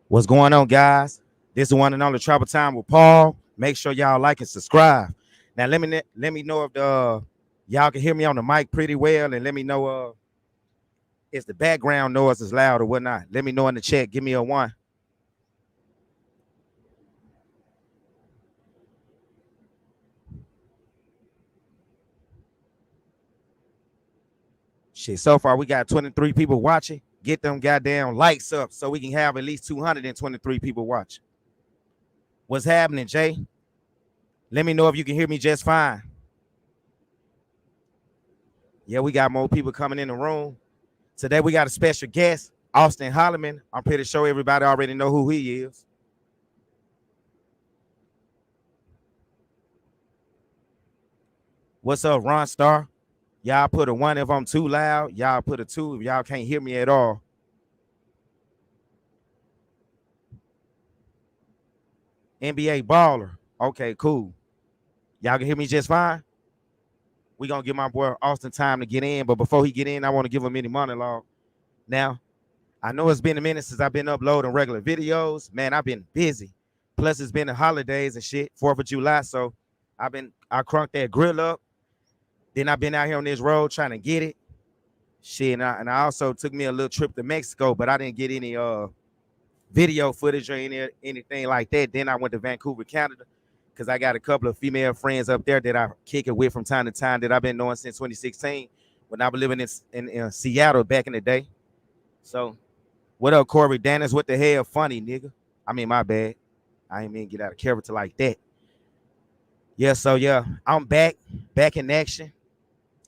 What's going on, guys? This is one and only Travel Time with Paul. Make sure y'all like and subscribe. Now, let me know if y'all can hear me on the mic pretty well, and let me know if the background noise is loud or whatnot. Let me know in the chat. Give me a one. Shit, so far we got 23 people watching. Get them goddamn likes up so we can have at least 223 people watching. What's happening, Jay? Let me know if you can hear me just fine. Yeah, we got more people coming in the room. Today we got a special guest, Austin Holloman. I'm pretty sure everybody already know who he is. What's up, Ron Star? Y'all put a one if I'm too loud. Y'all put a two if y'all can't hear me at all. NBA baller. Okay, cool. Y'all can hear me just fine. We gonna give my boy Austin time to get in, but before he get in, I want to give him any monologue. Now, I know it's been a minute since I've been uploading regular videos. Man, I've been busy. Plus, it's been the holidays and shit, 4th of July. So I crunked that grill up. Then I've been out here on this road trying to get it. Shit, and I also took me a little trip to Mexico, but I didn't get any video footage or anything like that. Then I went to Vancouver, Canada, because I got a couple of female friends up there that I kick it with from time to time that I've been knowing since 2016 when I was living in Seattle back in the day. So, what up, Corey Dennis? What the hell, funny nigga? I mean, my bad. I ain't mean to get out of character like that. Yeah, so yeah, I'm back in action.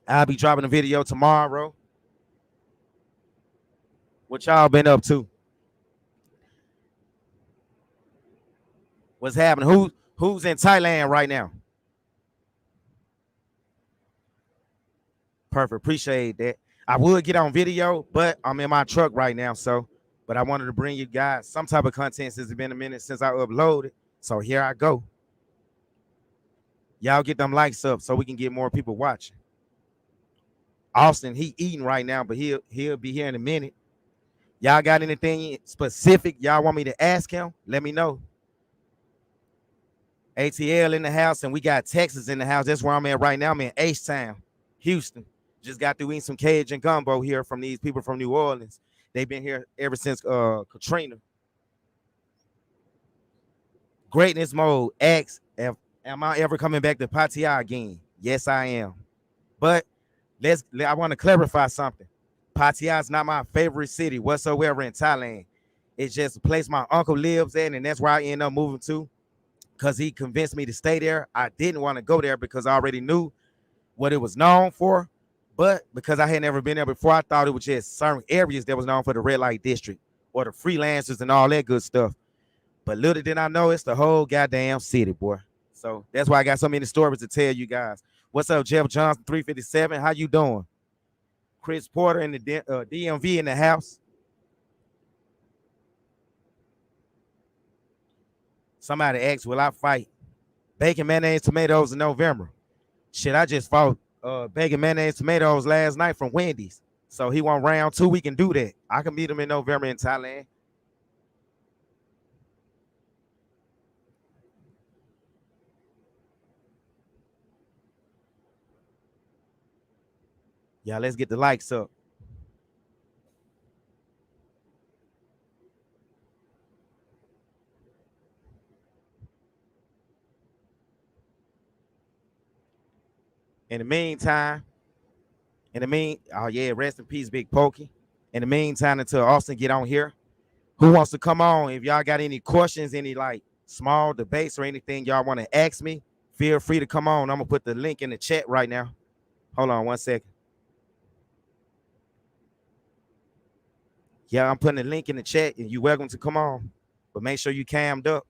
I'll be dropping a video tomorrow. What y'all been up to? What's happening? Who's in Thailand right now? Perfect. Appreciate that. I would get on video, but I'm in my truck right now. But I wanted to bring you guys some type of content since it's been a minute since I uploaded. So here I go. Y'all get them likes up so we can get more people watching. Austin, he eating right now, but he'll be here in a minute. Y'all got anything specific y'all want me to ask him? Let me know. ATL in the house, and we got Texas in the house. That's where I'm at right now. I'm in H-Town, Houston. Just got through eating some Cajun gumbo here from these people from New Orleans. They've been here ever since Katrina. Greatness mode. X. Am I ever coming back to Pattaya again? Yes, I am. But I want to clarify something. Pattaya is not my favorite city whatsoever in Thailand. It's just a place my uncle lives in, and that's where I end up moving to because he convinced me to stay there. I didn't want to go there because I already knew what it was known for. But because I had never been there before, I thought it was just certain areas that was known for the red light district or the freelancers and all that good stuff. But little did I know it's the whole goddamn city, boy. So that's why I got so many stories to tell you guys. What's up, Jeff Johnson, 357? How you doing? Chris Porter in the DMV in the house. Somebody asked, will I fight bacon, mayonnaise, tomatoes in November? Shit, I just fought bacon, mayonnaise, tomatoes last night from Wendy's. So he won round 2. We can do that. I can meet him in November in Thailand. Yeah, let's get the likes up. In the meantime, oh yeah, rest in peace, Big Pokey. In the meantime, until Austin get on here, who wants to come on? If y'all got any questions, any like small debates or anything y'all want to ask me, feel free to come on. I'm gonna put the link in the chat right now. Hold on 1 second. Yeah, I'm putting the link in the chat, and you're welcome to come on. But make sure you cammed up.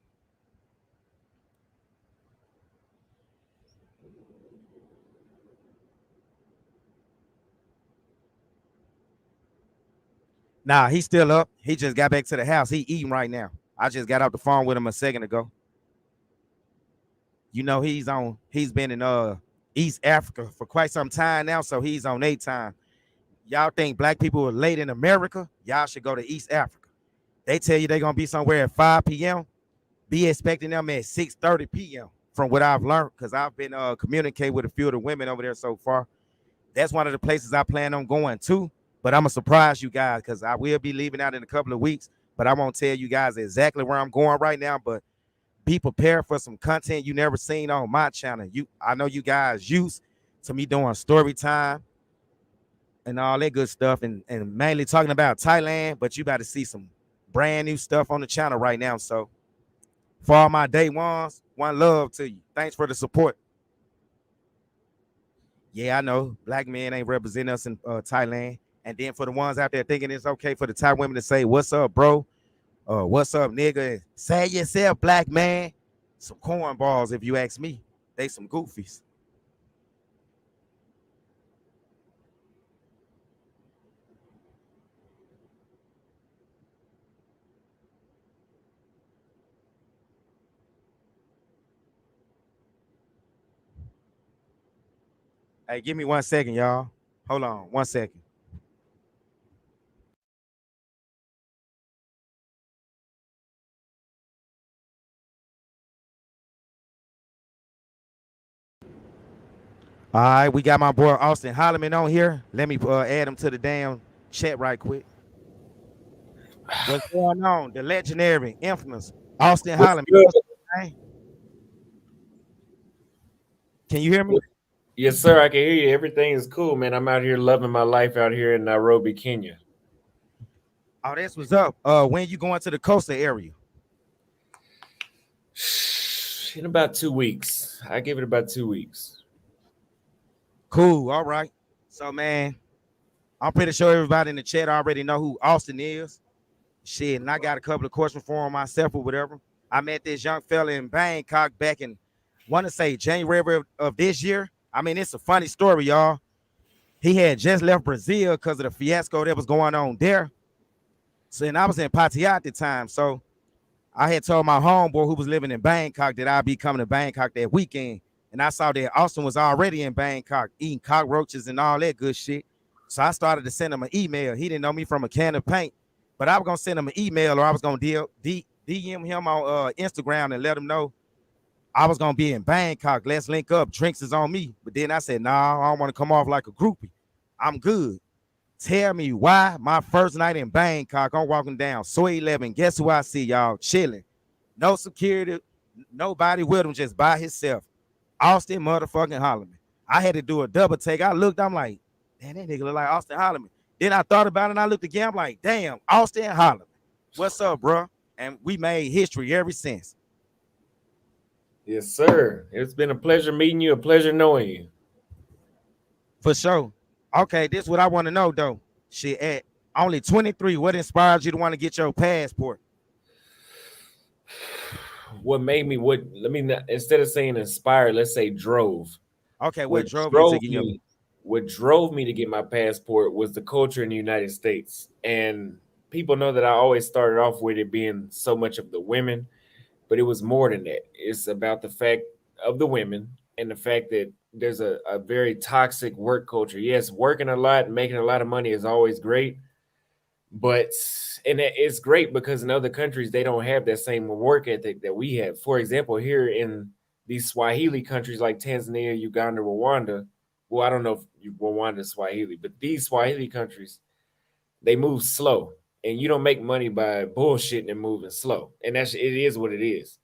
Nah, he's still up. He just got back to the house. He eating right now. I just got off the phone with him a second ago. You know, he's been in East Africa for quite some time now, so he's on 8 time. Y'all think black people are late in America? Y'all should go to East Africa. They tell you they're gonna be somewhere at 5 p.m. Be expecting them at 6:30 p.m. From what I've learned, because I've been communicating with a few of the women over there so far. That's one of the places I plan on going to. But I'm gonna surprise you guys because I will be leaving out in a couple of weeks. But I won't tell you guys exactly where I'm going right now. But be prepared for some content you never seen on my channel. I know you guys used to me doing story time and all that good stuff, and mainly talking about Thailand. But you about to see some brand new stuff on the channel right now. So for all my day ones, one love to you. Thanks for the support. Yeah, I know black men ain't representing us in Thailand. And then for the ones out there thinking it's okay for the Thai women to say, "What's up, bro?" "What's up, nigga?" Say yourself, black man. Some cornballs, if you ask me. They some goofies. Hey, give me 1 second, y'all. Hold on, 1 second. All right, we got my boy Austin Holloman on here. Let me add him to the damn chat right quick. What's going on? The legendary, infamous Austin What's Holloman. good? What's up, man? Can you hear me? Yes, sir. I can hear you. Everything is cool, man. I'm out here loving my life out here in Nairobi, Kenya. Oh, that's what's up. When you going to the coastal area? In about 2 weeks. I give it about 2 weeks. Cool. All right. So, man, I'm pretty sure everybody in the chat already know who Austin is. Shit, and I got a couple of questions for him myself or whatever. I met this young fella in Bangkok back in, want to say January of this year. I mean, it's a funny story, y'all. He had just left Brazil because of the fiasco that was going on there. So, and I was in Pattaya at the time. So I had told my homeboy who was living in Bangkok that I'd be coming to Bangkok that weekend. And I saw that Austin was already in Bangkok eating cockroaches and all that good shit. So I started to send him an email. He didn't know me from a can of paint, but I was going to send him an email or I was going to DM him on Instagram and let him know I was going to be in Bangkok. Let's link up. Drinks is on me. But then I said, nah, I don't want to come off like a groupie. I'm good. Tell me why my first night in Bangkok, I'm walking down Soy 11. Guess who I see, y'all? Chilling. No security, nobody with him, just by himself. Austin motherfucking Holloman. I had to do a double take. I looked, I'm like, damn, that nigga look like Austin Holloman. Then I thought about it and I looked again, I'm like, damn, Austin Holloman. What's up, bro? And we made history ever since. Yes, sir. It's been a pleasure meeting you, a pleasure knowing you. For sure. Okay, this is what I want to know though. Shit, at only 23, what inspired you to want to get your passport? What made me what let me not, instead of saying inspired, let's say drove. Okay, What what drove you to drove get your me what drove me to get my passport was the culture in the United States. And people know that I always started off with it being so much of the women, but it was more than that. It's about the fact of the women and the fact that there's a very toxic work culture. Yes, working a lot and making a lot of money is always great, but and it's great because in other countries they don't have that same work ethic that we have. For example, here in these Swahili countries like Tanzania, Uganda, Rwanda. Well, I don't know if Rwanda is Swahili, but these Swahili countries, they move slow, and you don't make money by bullshitting and moving slow. And it is what it is.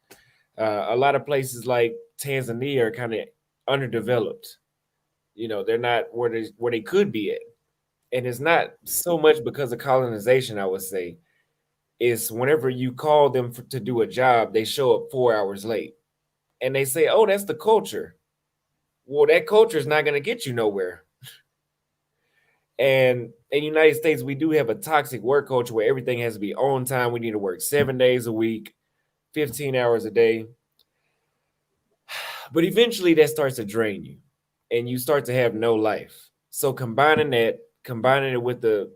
A lot of places like Tanzania are kind of underdeveloped. You know, they're not where they could be at, and it's not so much because of colonization. I would say is whenever you call them to do a job, they show up 4 hours late, and they say, "Oh, that's the culture." Well, that culture is not going to get you nowhere. And in the United States, we do have a toxic work culture where everything has to be on time. We need to work 7 days a week, 15 hours a day. But eventually that starts to drain you and you start to have no life. So combining it with the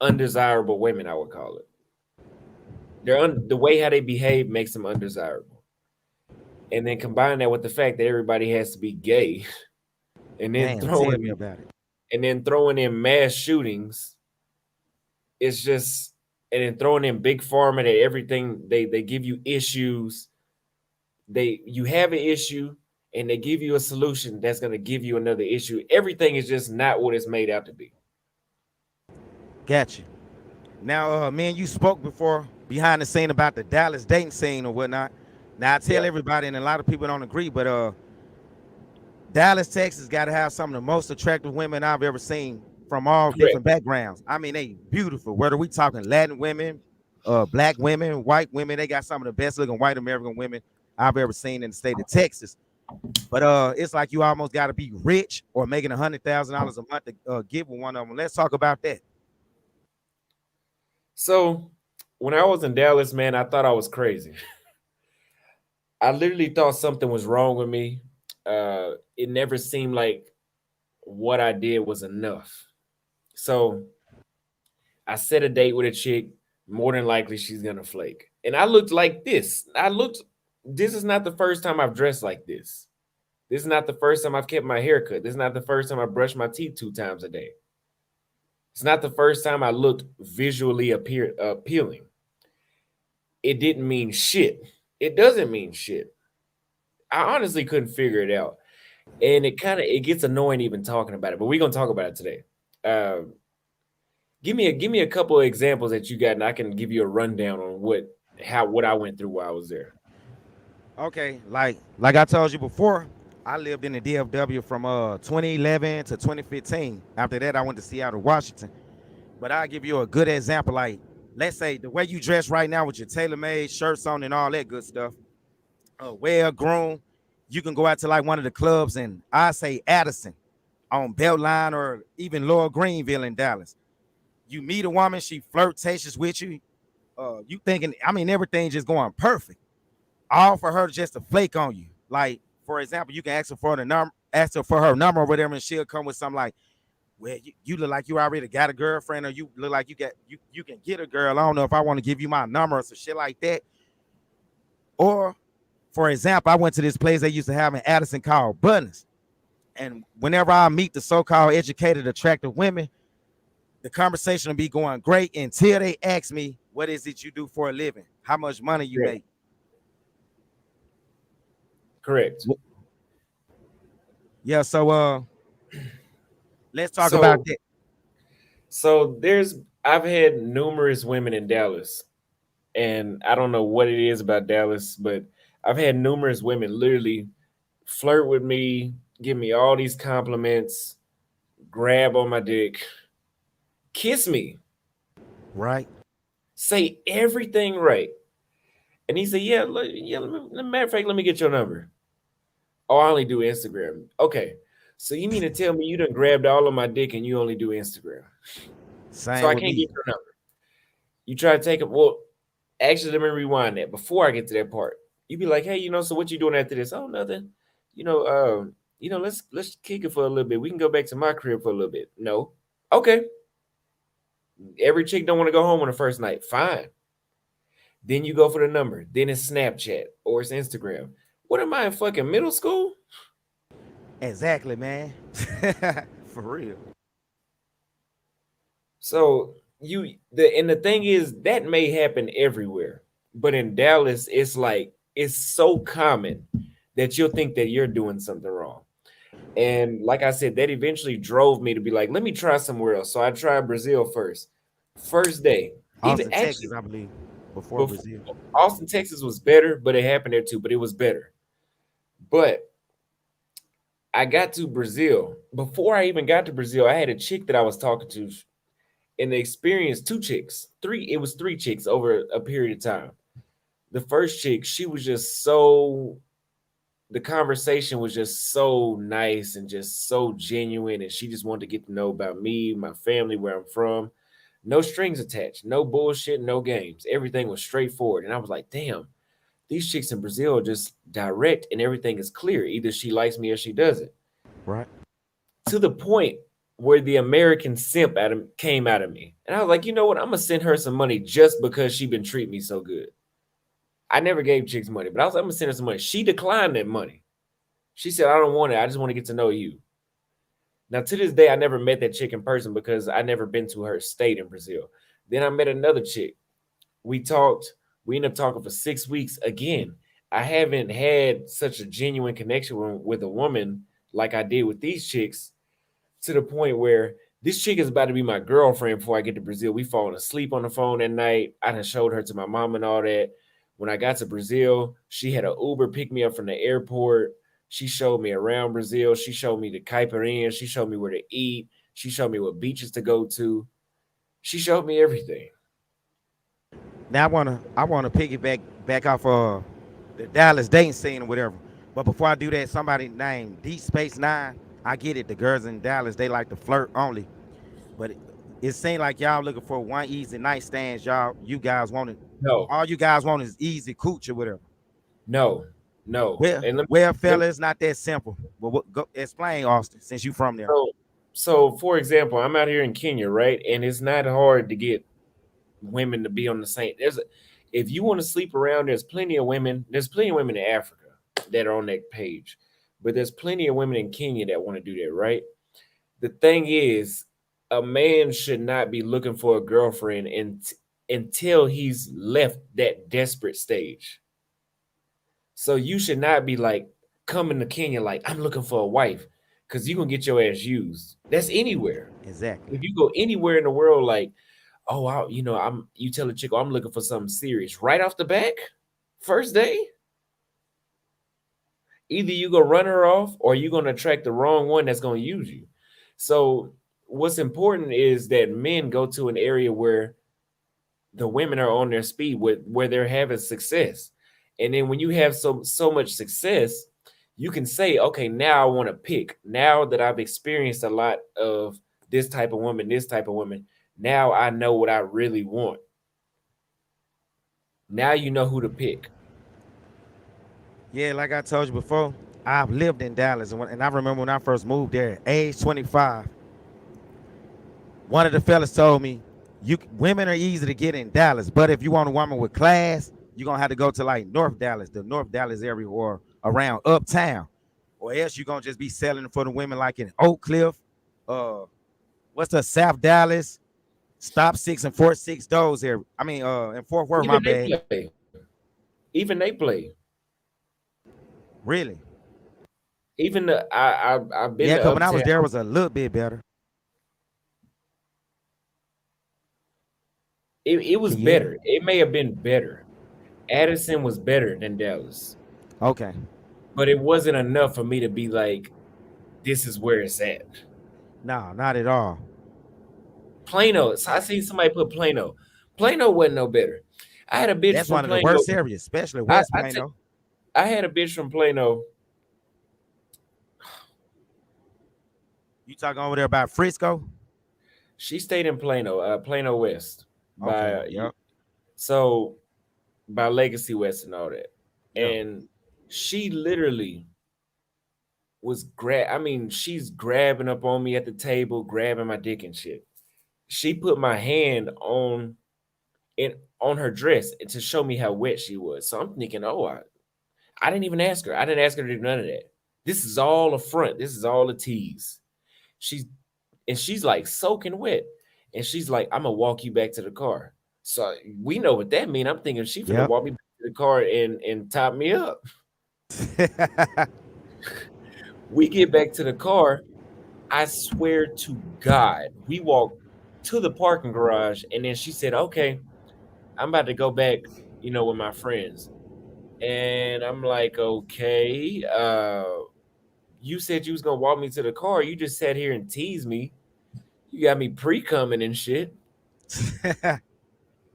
undesirable women, I would call it. The way how they behave makes them undesirable. And then combine that with the fact that everybody has to be gay and then Damn, tell me about it. throwing in mass shootings, it's just and then throwing in big pharma that everything they give you issues. You have an issue and they give you a solution that's going to give you another issue. Everything is just not what it's made out to be. Gotcha. Now, man, you spoke before behind the scene about the Dallas dating scene or whatnot. Now I tell Yeah, everybody, and a lot of people don't agree, but Dallas, Texas got to have some of the most attractive women I've ever seen from all correct. different backgrounds. I mean, they beautiful. Whether we talking Latin women, black women, white women, they got some of the best looking white American women I've ever seen in the state of Texas. But it's like you almost got to be rich or making $100,000 a month to get with one of them. Let's talk about that. So when I was in Dallas, man, I thought I was crazy. I literally thought something was wrong with me. It never seemed like what I did was enough. So I set a date with a chick. More than likely, she's gonna flake. And I looked like this. This is not the first time I've dressed like this. This is not the first time I've kept my hair cut. This is not the first time I brushed my teeth 2 times a day. It's not the first time I looked visually appealing. It didn't mean shit. It doesn't mean shit. I honestly couldn't figure it out. And it gets annoying even talking about it, but we're gonna talk about it today. Uh, give me a couple of examples that you got, and I can give you a rundown on what I went through while I was there. Okay, like I told you before, I lived in the DFW from 2011 to 2015. After that, I went to Seattle, Washington. But I'll give you a good example. Like, let's say the way you dress right now with your tailor-made shirts on and all that good stuff, well groomed. You can go out to like one of the clubs and I say Addison on Beltline or even Lower Greenville in Dallas. You meet a woman, she flirtatious with you. You thinking, I mean, everything just going perfect. All for her just to flake on you. Like, for example, you can ask her for her number or whatever, and she'll come with something like, well, you look like you already got a girlfriend, or you look like you can get a girl. I don't know if I want to give you my number or some shit like that. Or, for example, I went to this place they used to have in Addison called Buttons. And whenever I meet the so-called educated, attractive women, the conversation will be going great until they ask me, what is it you do for a living? How much money you Correct. make? Correct. Yeah, so let's talk about So that. I've had numerous women in Dallas, and I don't know what it is about Dallas, but I've had numerous women literally flirt with me, give me all these compliments, grab on my dick, kiss me, Right? say everything right. And he said, "Yeah, yeah. Matter of fact, let me get your number. Oh, I only do Instagram. Okay, so you mean to tell me you done grabbed all of my dick and you only do Instagram? So Same I with can't me. get your number. You try to take it. Well, actually, let me rewind that. Before I get to that part, you be like, hey, so what you doing after this? Oh, nothing. You know, let's kick it for a little bit. We can go back to my crib for a little bit. No, okay. Every chick don't want to go home on the first night. Fine. Then you go for the number. Then it's Snapchat or it's Instagram. What am I in fucking middle school? Exactly, man. For real. So the thing is that may happen everywhere, but in Dallas, it's so common that you'll think that you're doing something wrong. And like I said, that eventually drove me to be like, let me try somewhere else. So I tried Brazil first. First day, even Austin, actually Texas, I believe, before before Brazil. Austin, Texas was better, but it happened there too, but it was better. But I got to Brazil. Before I even got to Brazil, I had a chick that I was talking to and they experienced it was three chicks over a period of time. The first chick, the conversation was just so nice and just so genuine, and she just wanted to get to know about me, my family, where I'm from. No strings attached, no bullshit, no games. Everything was straightforward. And I was like, damn, these chicks in Brazil are just direct and everything is clear. Either she likes me or she doesn't. Right? To the point where the American simp came out of me. And I was like, you know what? I'm gonna send her some money just because she been treating me so good. I never gave chicks money, but I was like, I'm gonna send her some money. She declined that money. She said, I don't want it. I just want to get to know you. Now, to this day, I never met that chick in person because I never been to her state in Brazil. Then I met another chick. We talked. We ended up talking for 6 weeks. Again, I haven't had such a genuine connection with a woman like I did with these chicks, to the point where this chick is about to be my girlfriend before I get to Brazil. We falling asleep on the phone at night. I done showed her to my mom and all that. When I got to Brazil, she had an Uber pick me up from the airport. She showed me around Brazil. She showed me the Caipirinha. She showed me where to eat. She showed me what beaches to go to. She showed me everything. Now I wanna piggyback back off the Dallas dating scene or whatever. But before I do that, somebody named Deep Space Nine. I get it. The girls in Dallas they like to flirt only, but it seems like y'all looking for one easy nightstands. You guys want it. No, All you guys want is easy cooch or whatever. no, no. Well, And well, let me fella, it's not that simple. But go explain, Austin, since you from there. so so for example, I'm out here in Kenya, right? And it's not hard to get women to be on the same. If you want to sleep around, there's plenty of women. There's plenty of women in Africa that are on that page, but there's plenty of women in Kenya that want to do that, right? The thing is, a man should not be looking for a girlfriend until he's left that desperate stage. So you should not be like coming to Kenya like I'm looking for a wife, because you're gonna get your ass used. That's anywhere. Exactly. If you go anywhere in the world, like, oh, you tell a chick, oh, I'm looking for something serious right off the back, first day, either you gonna run her off or you're gonna attract the wrong one that's gonna use you. So what's important is that men go to an area where the women are on their speed, where they're having success. And then when you have so much success, you can say, okay, now I want to pick. Now that I've experienced a lot of this type of woman, now I know what I really want. Now you know who to pick. Yeah, like I told you before, I've lived in Dallas, and I remember when I first moved there, age 25. One of the fellas told me, "You women are easy to get in Dallas, but if you want a woman with class, you're gonna have to go to like North Dallas, the North Dallas area, or around Uptown, or else you're gonna just be selling for the women like in Oak Cliff, uh, what's the South Dallas, Stop Six and Fort Six, those here. I mean, in Fort Worth, my Even they bad. play. Even they play. Really? Even I've been Yeah, to cause when I was Uptown. there, it was a little bit better. It was Can you hear me? better. It may have been better. Addison was better than Dallas, Okay. but it wasn't enough for me to be like, this is where it's at. No, not at all. Plano. So I seen somebody put Plano. Plano wasn't no better. I had a bitch That's from one of the Plano. worst areas, especially I West I, t- Plano. I had a bitch from Plano. You talking over there about Frisco? She stayed in Plano, Plano West, Okay. by Yep. so by Legacy West and all that. Yep. And she literally was I mean, she's grabbing up on me at the table, grabbing my dick and shit. She put my hand on her dress to show me how wet she was. So I'm thinking, oh, I didn't even ask her. I didn't ask her to do none of that. This is all a front. This is all a tease. She's she's like soaking wet. And she's like, I'm gonna walk you back to the car. So we know what that means. I'm thinking she finna Yep. walk me back to the car and top me up. We get back to the car. I swear to God, we walked to the parking garage, and then she said, okay, I'm about to go back, with my friends. And I'm like, okay, you said you was gonna walk me to the car. You just sat here and teased me. You got me pre-coming and shit.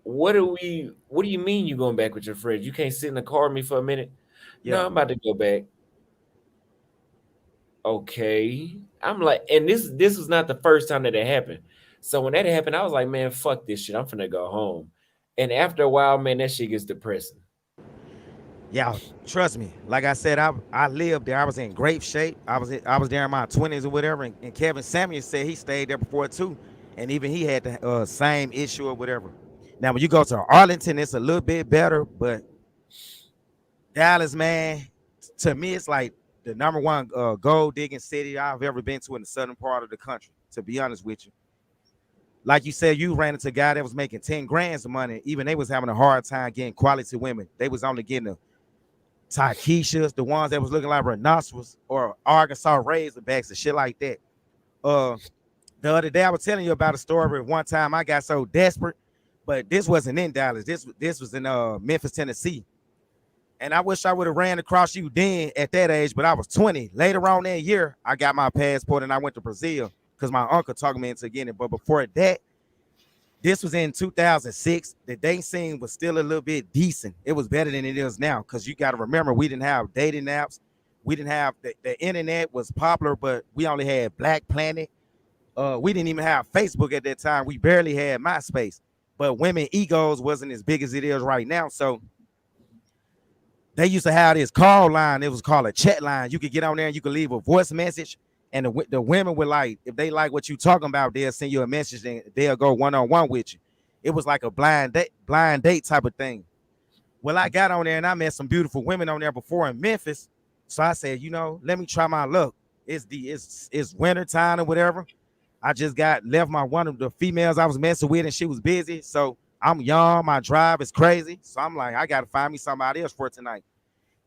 What do you mean you going back with your friends? You can't sit in the car with me for a minute? No, Yeah. I'm about to go back. Okay. I'm like, and this was not the first time that it happened. So when that happened, I was like, man, fuck this shit. I'm finna go home. And after a while, man, that shit gets depressing. Yeah, trust me. Like I said, I lived there. I was in great shape. I was there in my 20s or whatever. And Kevin Samuels said he stayed there before too, and even he had the same issue or whatever. Now when you go to Arlington, it's a little bit better, but Dallas, man, to me, it's like the number one gold digging city I've ever been to in the southern part of the country. To be honest with you, Like you said, you ran into a guy that was making 10 grands of money. Even they was having a hard time getting quality women. They was only getting the Takeshas, the ones that was looking like rhinoceros or Arkansas Razorbacks and shit like that. Uh, the other day I was telling you about a story where one time I got so desperate, but this wasn't in Dallas. This was in Memphis, Tennessee. And I wish I would have ran across you then at that age, but I was 20. Later on that year, I got my passport and I went to Brazil because my uncle talked me into getting it. But before that, this was in 2006. The dating scene was still a little bit decent. It was better than it is now because you got to remember, we didn't have dating apps. We didn't have the internet was popular, but we only had Black Planet. We didn't even have Facebook at that time. We barely had MySpace. But women egos wasn't as big as it is right now. So they used to have this call line. It was called a chat line. You could get on there and you could leave a voice message. And the women would like, if they like what you talking about, they'll send you a message and they'll go one-on-one with you. It was like a blind date type of thing. Well, I got on there and I met some beautiful women on there before in Memphis. So I said, let me try my luck. It's winter time or whatever. I just got left my one of the females I was messing with and she was busy. So I'm young, my drive is crazy. So I'm like, I gotta find me somebody else for tonight.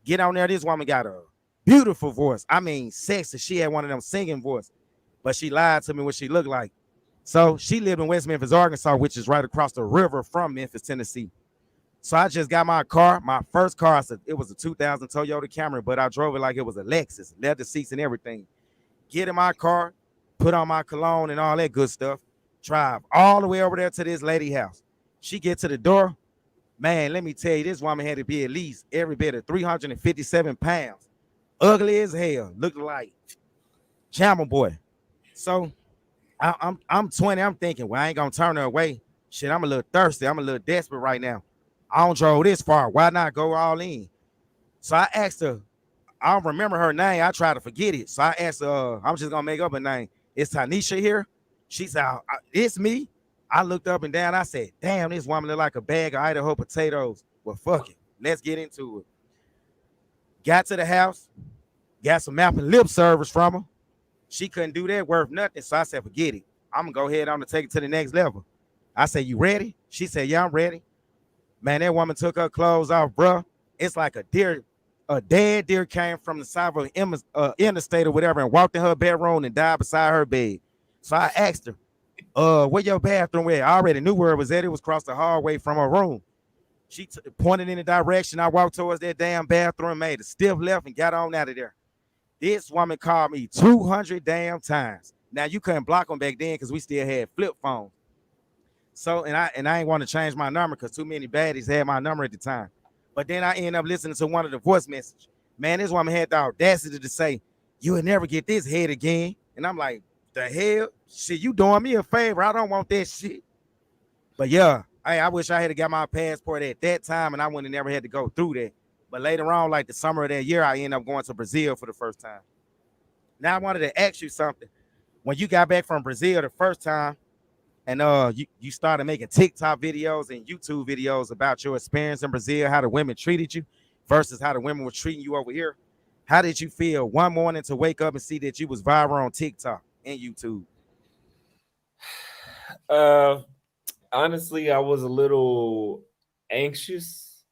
Get on there. This woman got a beautiful voice. I mean, sexy. She had one of them singing voice, but she lied to me what she looked like. So she lived in West Memphis, Arkansas, which is right across the river from Memphis, Tennessee. So I just got my car, my first car. It was a 2000 Toyota Camry, but I drove it like it was a Lexus, leather seats and everything. Get in my car, put on my cologne and all that good stuff. Drive all the way over there to this lady house. She get to the door. Man, let me tell you, this woman had to be at least every bit of 357 pounds. Ugly as hell. Looked like Jammer Boy. So I'm 20. I'm thinking, well, I ain't gonna turn her away. Shit, I'm a little thirsty. I'm a little desperate right now. I don't drove this far. Why not go all in? So I asked her, I don't remember her name. I tried to forget it. So I asked her, I'm just gonna make up a name. Is Tanisha here? She said, it's me. I looked up and down. I said, damn, this woman look like a bag of Idaho potatoes. Well, fuck it. Let's get into it. Got to the house, got some mouth and lip service from her. She couldn't do that worth nothing. So I said, forget it. I'm gonna go ahead on to take it to the next level. I said, you ready? She said, yeah, I'm ready. Man, that woman took her clothes off, bruh. It's like a dead deer came from the side of an interstate or whatever and walked in her bedroom and died beside her bed. So I asked her, where your bathroom at? I already knew where it was at. It was across the hallway from her room. She pointed in the direction. I walked towards that damn bathroom, made a stiff left, and got on out of there. This woman called me 200 damn times. Now you couldn't block them back then because we still had flip phones. So and I ain't want to change my number because too many baddies had my number at the time. But then I ended up listening to one of the voice messages. Man, this woman had the audacity to say, "You would never get this head again." And I'm like, "The hell, shit! You doing me a favor? I don't want that shit." But yeah, I wish I had got my passport at that time, and I wouldn't have never had to go through that. But later on, like the summer of that year, I ended up going to Brazil for the first time. Now I wanted to ask you something. When you got back from Brazil the first time, and you started making TikTok videos and YouTube videos about your experience in Brazil, how the women treated you versus how the women were treating you over here. How did you feel one morning to wake up and see that you was viral on TikTok and YouTube? Uh, Honestly, I was a little anxious.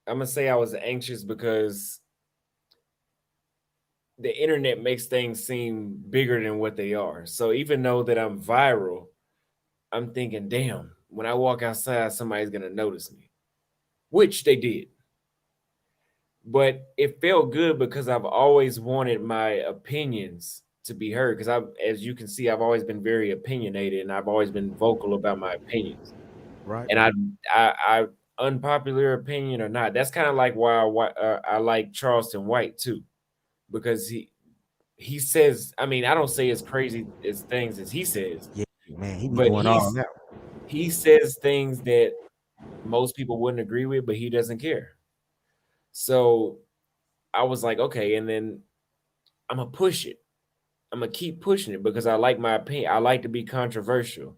I'm gonna say I was anxious because the internet makes things seem bigger than what they are. So even though that I'm viral, I'm thinking, damn, when I walk outside, somebody's gonna notice me, which they did. But it felt good because I've always wanted my opinions to be heard. Because as you can see, I've always been very opinionated and I've always been vocal about my opinions. Right. And I unpopular opinion or not, that's kind of like why I like Charleston White too, because he says, I mean, I don't say as crazy as things as he says, Yeah, man, he be but doing all that. he says things that most people wouldn't agree with, but he doesn't care. So I was like, okay, and then I'm gonna push it. I'm gonna keep pushing it because I like my opinion. I like to be controversial,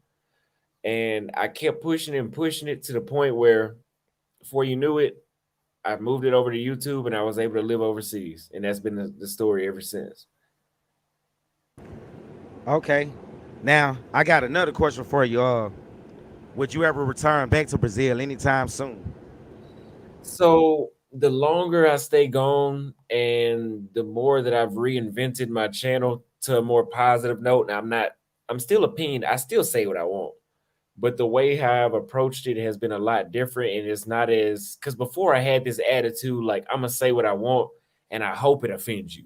and I kept pushing it and pushing it to the point where, before you knew it, I moved it over to YouTube and I was able to live overseas, and that's been the story ever since. Okay. Now, I got another question for you. Would you ever return back to Brazil anytime soon? So the longer I stay gone and the more that I've reinvented my channel to a more positive note, and I'm still opinion, I still say what I want. But the way how I've approached it has been a lot different. And it's not as because before I had this attitude like I'm gonna say what I want and I hope it offends you.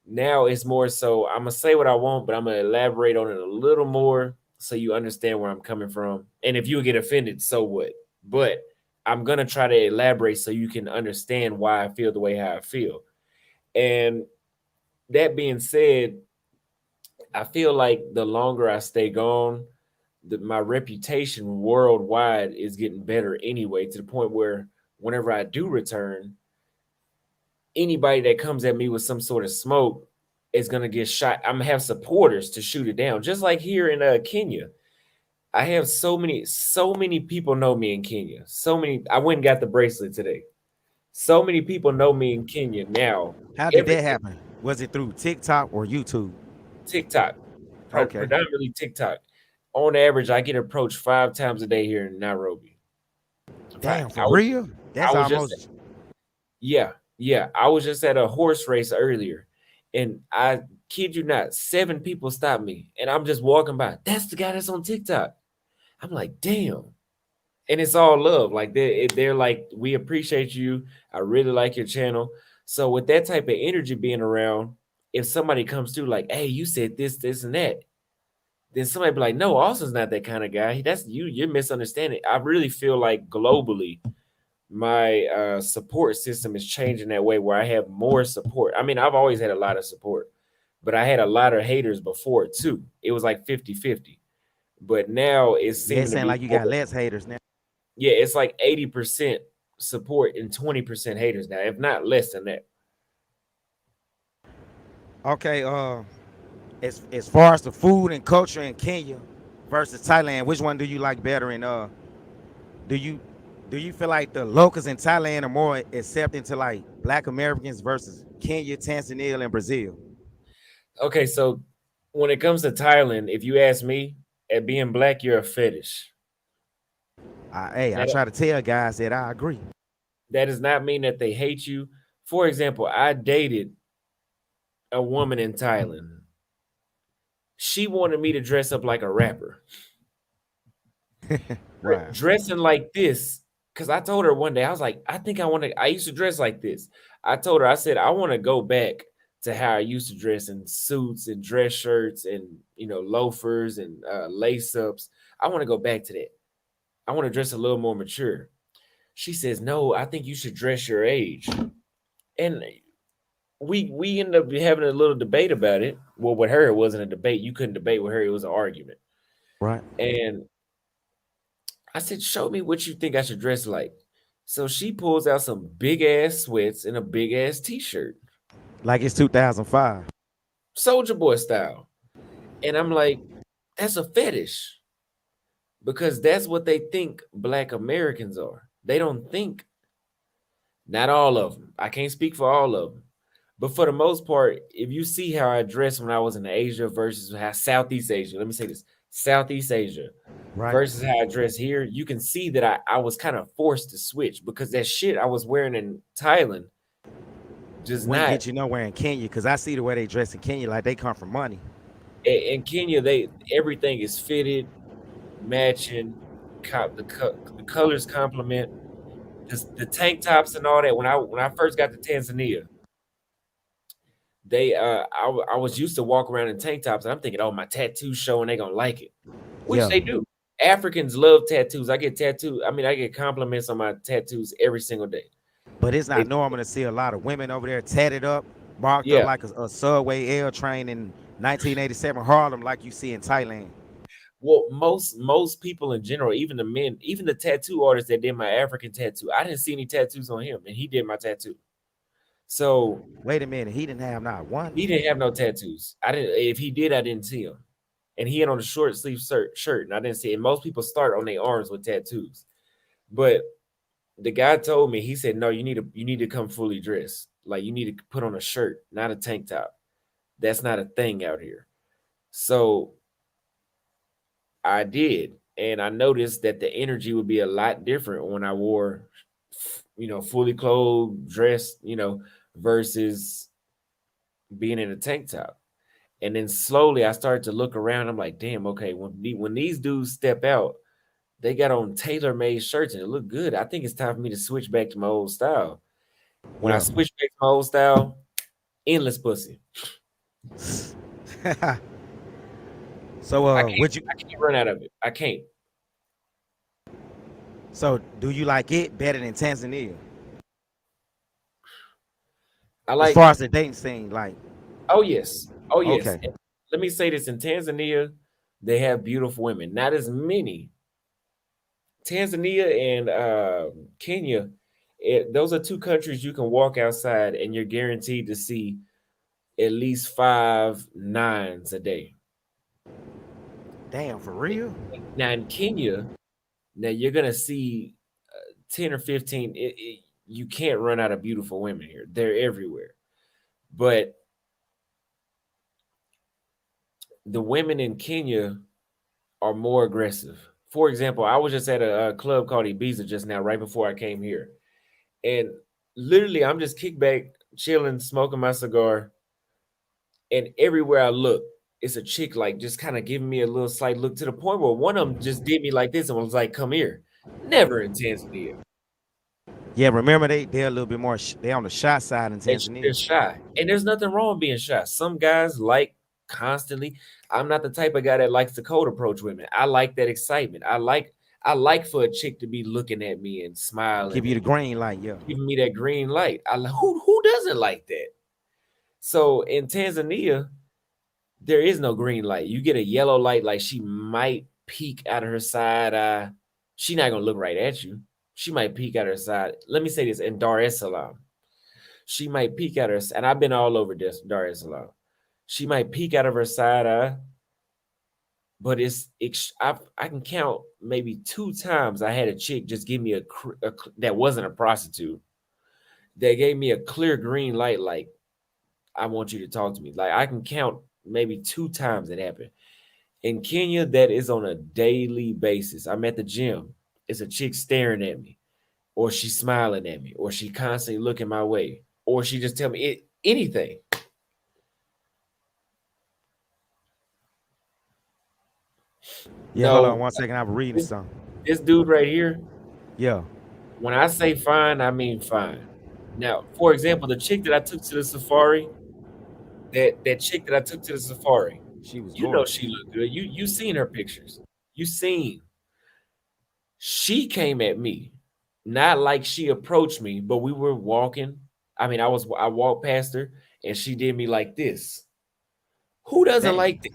Now it's more so I'm gonna say what I want, but I'm gonna elaborate on it a little more so you understand where I'm coming from. And if you get offended, so what? But I'm gonna try to elaborate so you can understand why I feel the way how I feel. And that being said, I feel like the longer I stay gone, my reputation worldwide is getting better anyway, to the point where whenever I do return, anybody that comes at me with some sort of smoke is gonna get shot. I'm gonna have supporters to shoot it down. Just like here in Kenya. I have so many people know me in Kenya. So many I went and got the bracelet today. So many people know me in Kenya now. How did Every that happen? Was it through TikTok or YouTube? TikTok, Okay. predominantly TikTok. On average, I get approached 5 times a day here in Nairobi. In fact, Damn, for real? I That's was just almost yeah, yeah. I was just at a horse race earlier, and I kid you not, 7 people stopped me, and I'm just walking by. That's the guy that's on TikTok. I'm like, damn. And it's all love. Like they're like, we appreciate you. I really like your channel. So with that type of energy being around, if somebody comes through like, hey, you said this, this, and that, then somebody be like, no, Austin's not that kind of guy. That's you. You're misunderstanding. I really feel like globally, my support system is changing that way where I have more support. I mean, I've always had a lot of support, but I had a lot of haters before too. It was like 50-50. But now it's yeah, it seeming to sound be like you more, got less haters now. yeah, it's like 80% support and 20% haters now, if not less than that. Okay, as far as the food and culture in Kenya versus Thailand, which one do you like better? And do you do you feel like the locals in Thailand are more accepting to like Black Americans versus Kenya, Tanzania, and Brazil? Okay, so when it comes to Thailand, if you ask me, at being black, you're a fetish. I That try to tell guys that I agree. that does not mean that they hate you. For example, I dated a woman in Thailand. She wanted me to dress up like a rapper. Right. Dressing like this, because I told her one day, I was like, I think I want to, I used to dress like this. I told her, I said, I want to go back to how I used to dress in suits and dress shirts and, loafers and lace ups. I want to go back to that. I want to dress a little more mature. She says, no, I think you should dress your age. And we ended up having a little debate about it. Well, with her, it wasn't a debate. You couldn't debate with her. It was an argument. Right. And I said, show me what you think I should dress like. So she pulls out some big ass sweats and a big ass t-shirt, Like it's 2005. Soldier Boy style. And I'm like, that's a fetish because that's what they think Black Americans are. They don't think, not all of them. I can't speak for all of them. But for the most part, if you see how I dressed when I was in Asia versus how Southeast Asia, let me say this, Southeast Asia Right. versus how I dress here, you can see that I was kind of forced to switch because that shit I was wearing in Thailand does Wouldn't not. get you nowhere in Kenya because I see the way they dress in Kenya like they come from money. In Kenya, everything is fitted, matching, the colors complement the tank tops and all that. When I first got to Tanzania, I was used to walk around in tank tops, and I'm thinking, oh, my tattoo's showing, they gonna like it, which Yeah. they do. Africans love tattoos. I get tattooed. I mean, I get compliments on my tattoos every single day. But it's not They, normal to see a lot of women over there tatted up, marked up yeah. like a subway L train in 1987 Harlem, like you see in Thailand. Well, most people in general, even the men, even the tattoo artist that did my African tattoo, I didn't see any tattoos on him, and he did my tattoo. So Wait a minute, he didn't have not one. he didn't have no tattoos. I didn't. If he did, I didn't see him. And he had on a short sleeve shirt, and I didn't see it. And most people start on their arms with tattoos, but the guy told me, he said, no, you need to come fully dressed. Like you need to put on a shirt, not a tank top. That's not a thing out here. So I did, and I noticed that the energy would be a lot different when I wore, fully clothed, dressed, versus being in a tank top. And then slowly I started to look around. I'm like, damn, okay, when these dudes step out, they got on tailor-made shirts and it looked good. I think it's time for me to switch back to my old style. When I Yeah. switched back to my old style, endless pussy. So I would you can't run out of it. I can't. so do you like it better than Tanzania? I As like. far as the dating scene, like, Oh yes. Oh yes. okay. Let me say this: in Tanzania, they have beautiful women. Not as many. Tanzania and Kenya, those are two countries you can walk outside and you're guaranteed to see at least five nines a day. Damn, for real? Now in Kenya, now you're gonna see 10 or 15. You can't run out of beautiful women here; they're everywhere. But the women in Kenya are more aggressive. For example, I was just at a club called Ibiza just now, right before I came here, and literally I'm just kicked back, chilling, smoking my cigar, and everywhere I look, it's a chick like just kind of giving me a little slight look to the point where one of them just did me like this and was like, "Come here." Never in Tanzania. Yeah, remember they're a little bit more they on the shot side in They're Tanzania. shy, and there's nothing wrong with being shy. Some guys like constantly. I'm not the type of guy that likes to cold approach women. I like that excitement. I like for a chick to be looking at me and Give smiling you the and green light, yeah. giving me that green light. Who doesn't like that? So in Tanzania, there is no green light. You get a yellow light, like she might peek out of her side eye. She not gonna look right at you. She might peek out her side. Let me say this in Dar es Salaam. She might peek at her, and I've been all over this Dar es Salaam. She might peek out of her side eye, but I can count maybe 2 times I had a chick just give me that wasn't a prostitute. They gave me a clear green light, like I want you to talk to me. Like I can count maybe 2 times it happened. In Kenya, that is on a daily basis. I'm at the gym. It's a chick staring at me, or she's smiling at me, or she constantly looking my way, or she just tell me anything. Yeah, hold on No, 1 second. I'm reading this, something. this dude right here, Yeah. when I say fine, I mean fine. Now, for example, the chick that I took to the safari, that chick that I took to the safari, She was you know gorgeous. she looked good. You seen her pictures. You seen. She came at me, not like she approached me, but we were walking. I walked past her and she did me like this. Who doesn't Damn. like that?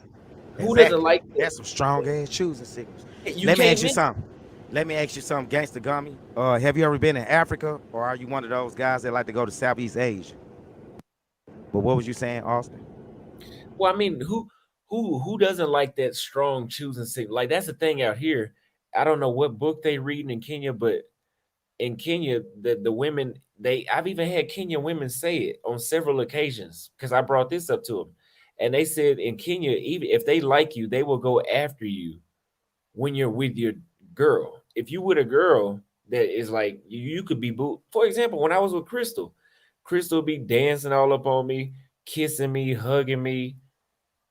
Who doesn't Exactly. like That's some strong ass choosing signals. that? You Let me ask came you in. something. Let me ask you something, Gangster Gummy. Have you ever been in Africa, or are you one of those guys that like to go to Southeast Asia? But what was you saying, Austin? Well, I mean, who doesn't like that strong choosing signal? Like that's the thing out here. I don't know what book they reading in Kenya, but in Kenya, the women I've even had Kenyan women say it on several occasions because I brought this up to them, and they said in Kenya, even if they like you, they will go after you when you're with your girl. If you with a girl that is like you could be boo. For example, when I was with Crystal, Crystal be dancing all up on me, kissing me, hugging me,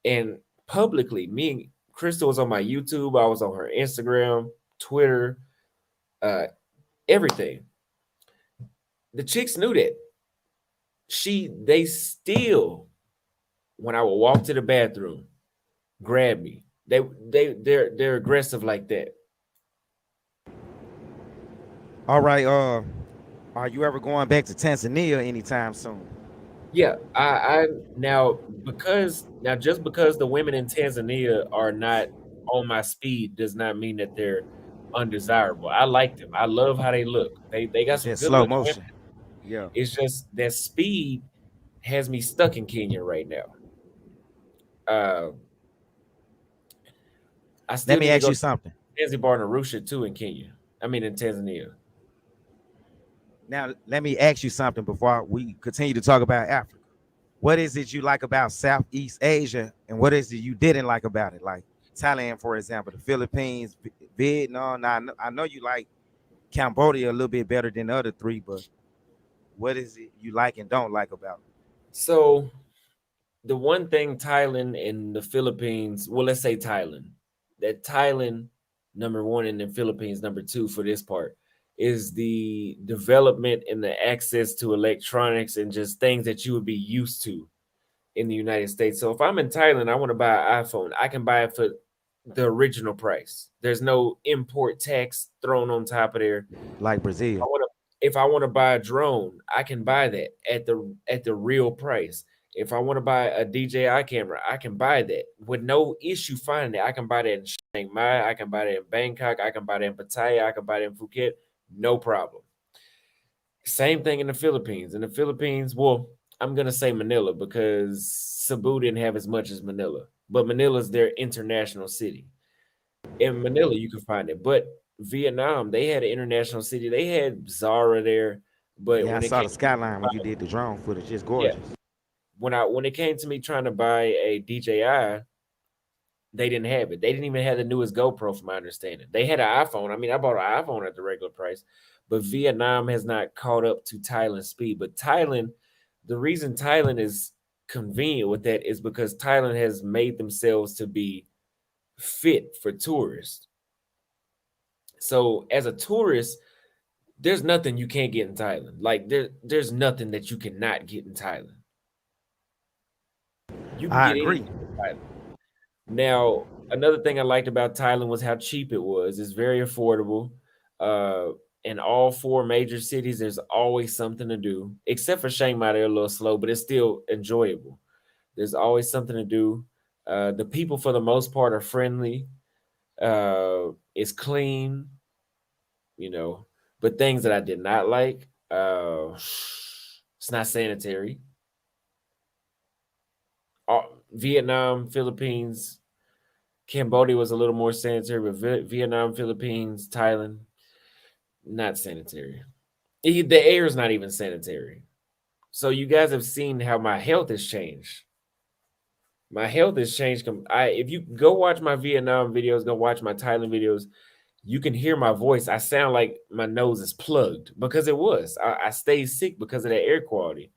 and publicly, me and Crystal was on my YouTube. I was on her Instagram, Twitter, uh, everything. The chicks knew that. They still, when I would walk to the bathroom, grab me. They're aggressive like that. All right. Are you ever going back to Tanzania anytime soon? Yeah, I now just because the women in Tanzania are not on my speed does not mean that they're undesirable. I like them. I love how they look. They got It's some just good slow looking women. motion. Yeah. It's just that speed has me stuck in Kenya right now. Uh, I Let still me need to ask go you to something. Zanzibar and Arusha too in Kenya. I mean in Tanzania. Now, let me ask you something before we continue to talk about Africa. What is it you like about Southeast Asia, and what is it you didn't like about it? Like Thailand, for example, the Philippines, Vietnam. Now I know you like Cambodia a little bit better than the other three, but what is it you like and don't like about it? So the one thing Thailand and the Philippines, well, let's say Thailand, that Thailand number one and the Philippines number two for this part is the development and the access to electronics and just things that you would be used to in the United States. So if I'm in Thailand, I want to buy an iPhone, I can buy it for the original price. There's no import tax thrown on top of there. Like I Brazil. want to if I want to buy a drone, I can buy that at the real price. If I want to buy a DJI camera, I can buy that with no issue finding it. I can buy that in Chiang Mai, I can buy that in Bangkok, I can buy that in Pattaya, I can buy that in Phuket, no problem. Same thing in the Philippines. In the Philippines, well, I'm gonna say Manila because Cebu didn't have as much as Manila, but Manila's their international city. In Manila, you can find it, but Vietnam, they had an international city. They had Zara there, but Yeah, I when it saw came, the skyline when you did the drone footage. It's yeah, gorgeous. when it came to me trying to buy a DJI, they didn't have it. They didn't even have the newest GoPro, from my understanding. They had an iPhone. I mean, I bought an iPhone at the regular price, but Vietnam has not caught up to Thailand's speed. But Thailand, the reason Thailand is convenient with that is because Thailand has made themselves to be fit for tourists. So as a tourist, there's nothing you can't get in Thailand. Like there's nothing that you cannot get in Thailand. You can I get agree. anything in Thailand. Now, another thing I liked about Thailand was how cheap it was. It's very affordable. Uh, in all four major cities, there's always something to do. Except for Chiang Mai, they're a little slow, but it's still enjoyable. There's always something to do. The people, for the most part, are friendly. It's clean, you know. But things that I did not like, it's not sanitary. Vietnam, Philippines, Cambodia was a little more sanitary, but Vietnam, Philippines, Thailand, not sanitary. The air is not even sanitary. So you guys have seen how my health has changed. My health has changed. If you go watch my Vietnam videos, go watch my Thailand videos, you can hear my voice. I sound like my nose is plugged because it was. I stayed sick because of the air quality.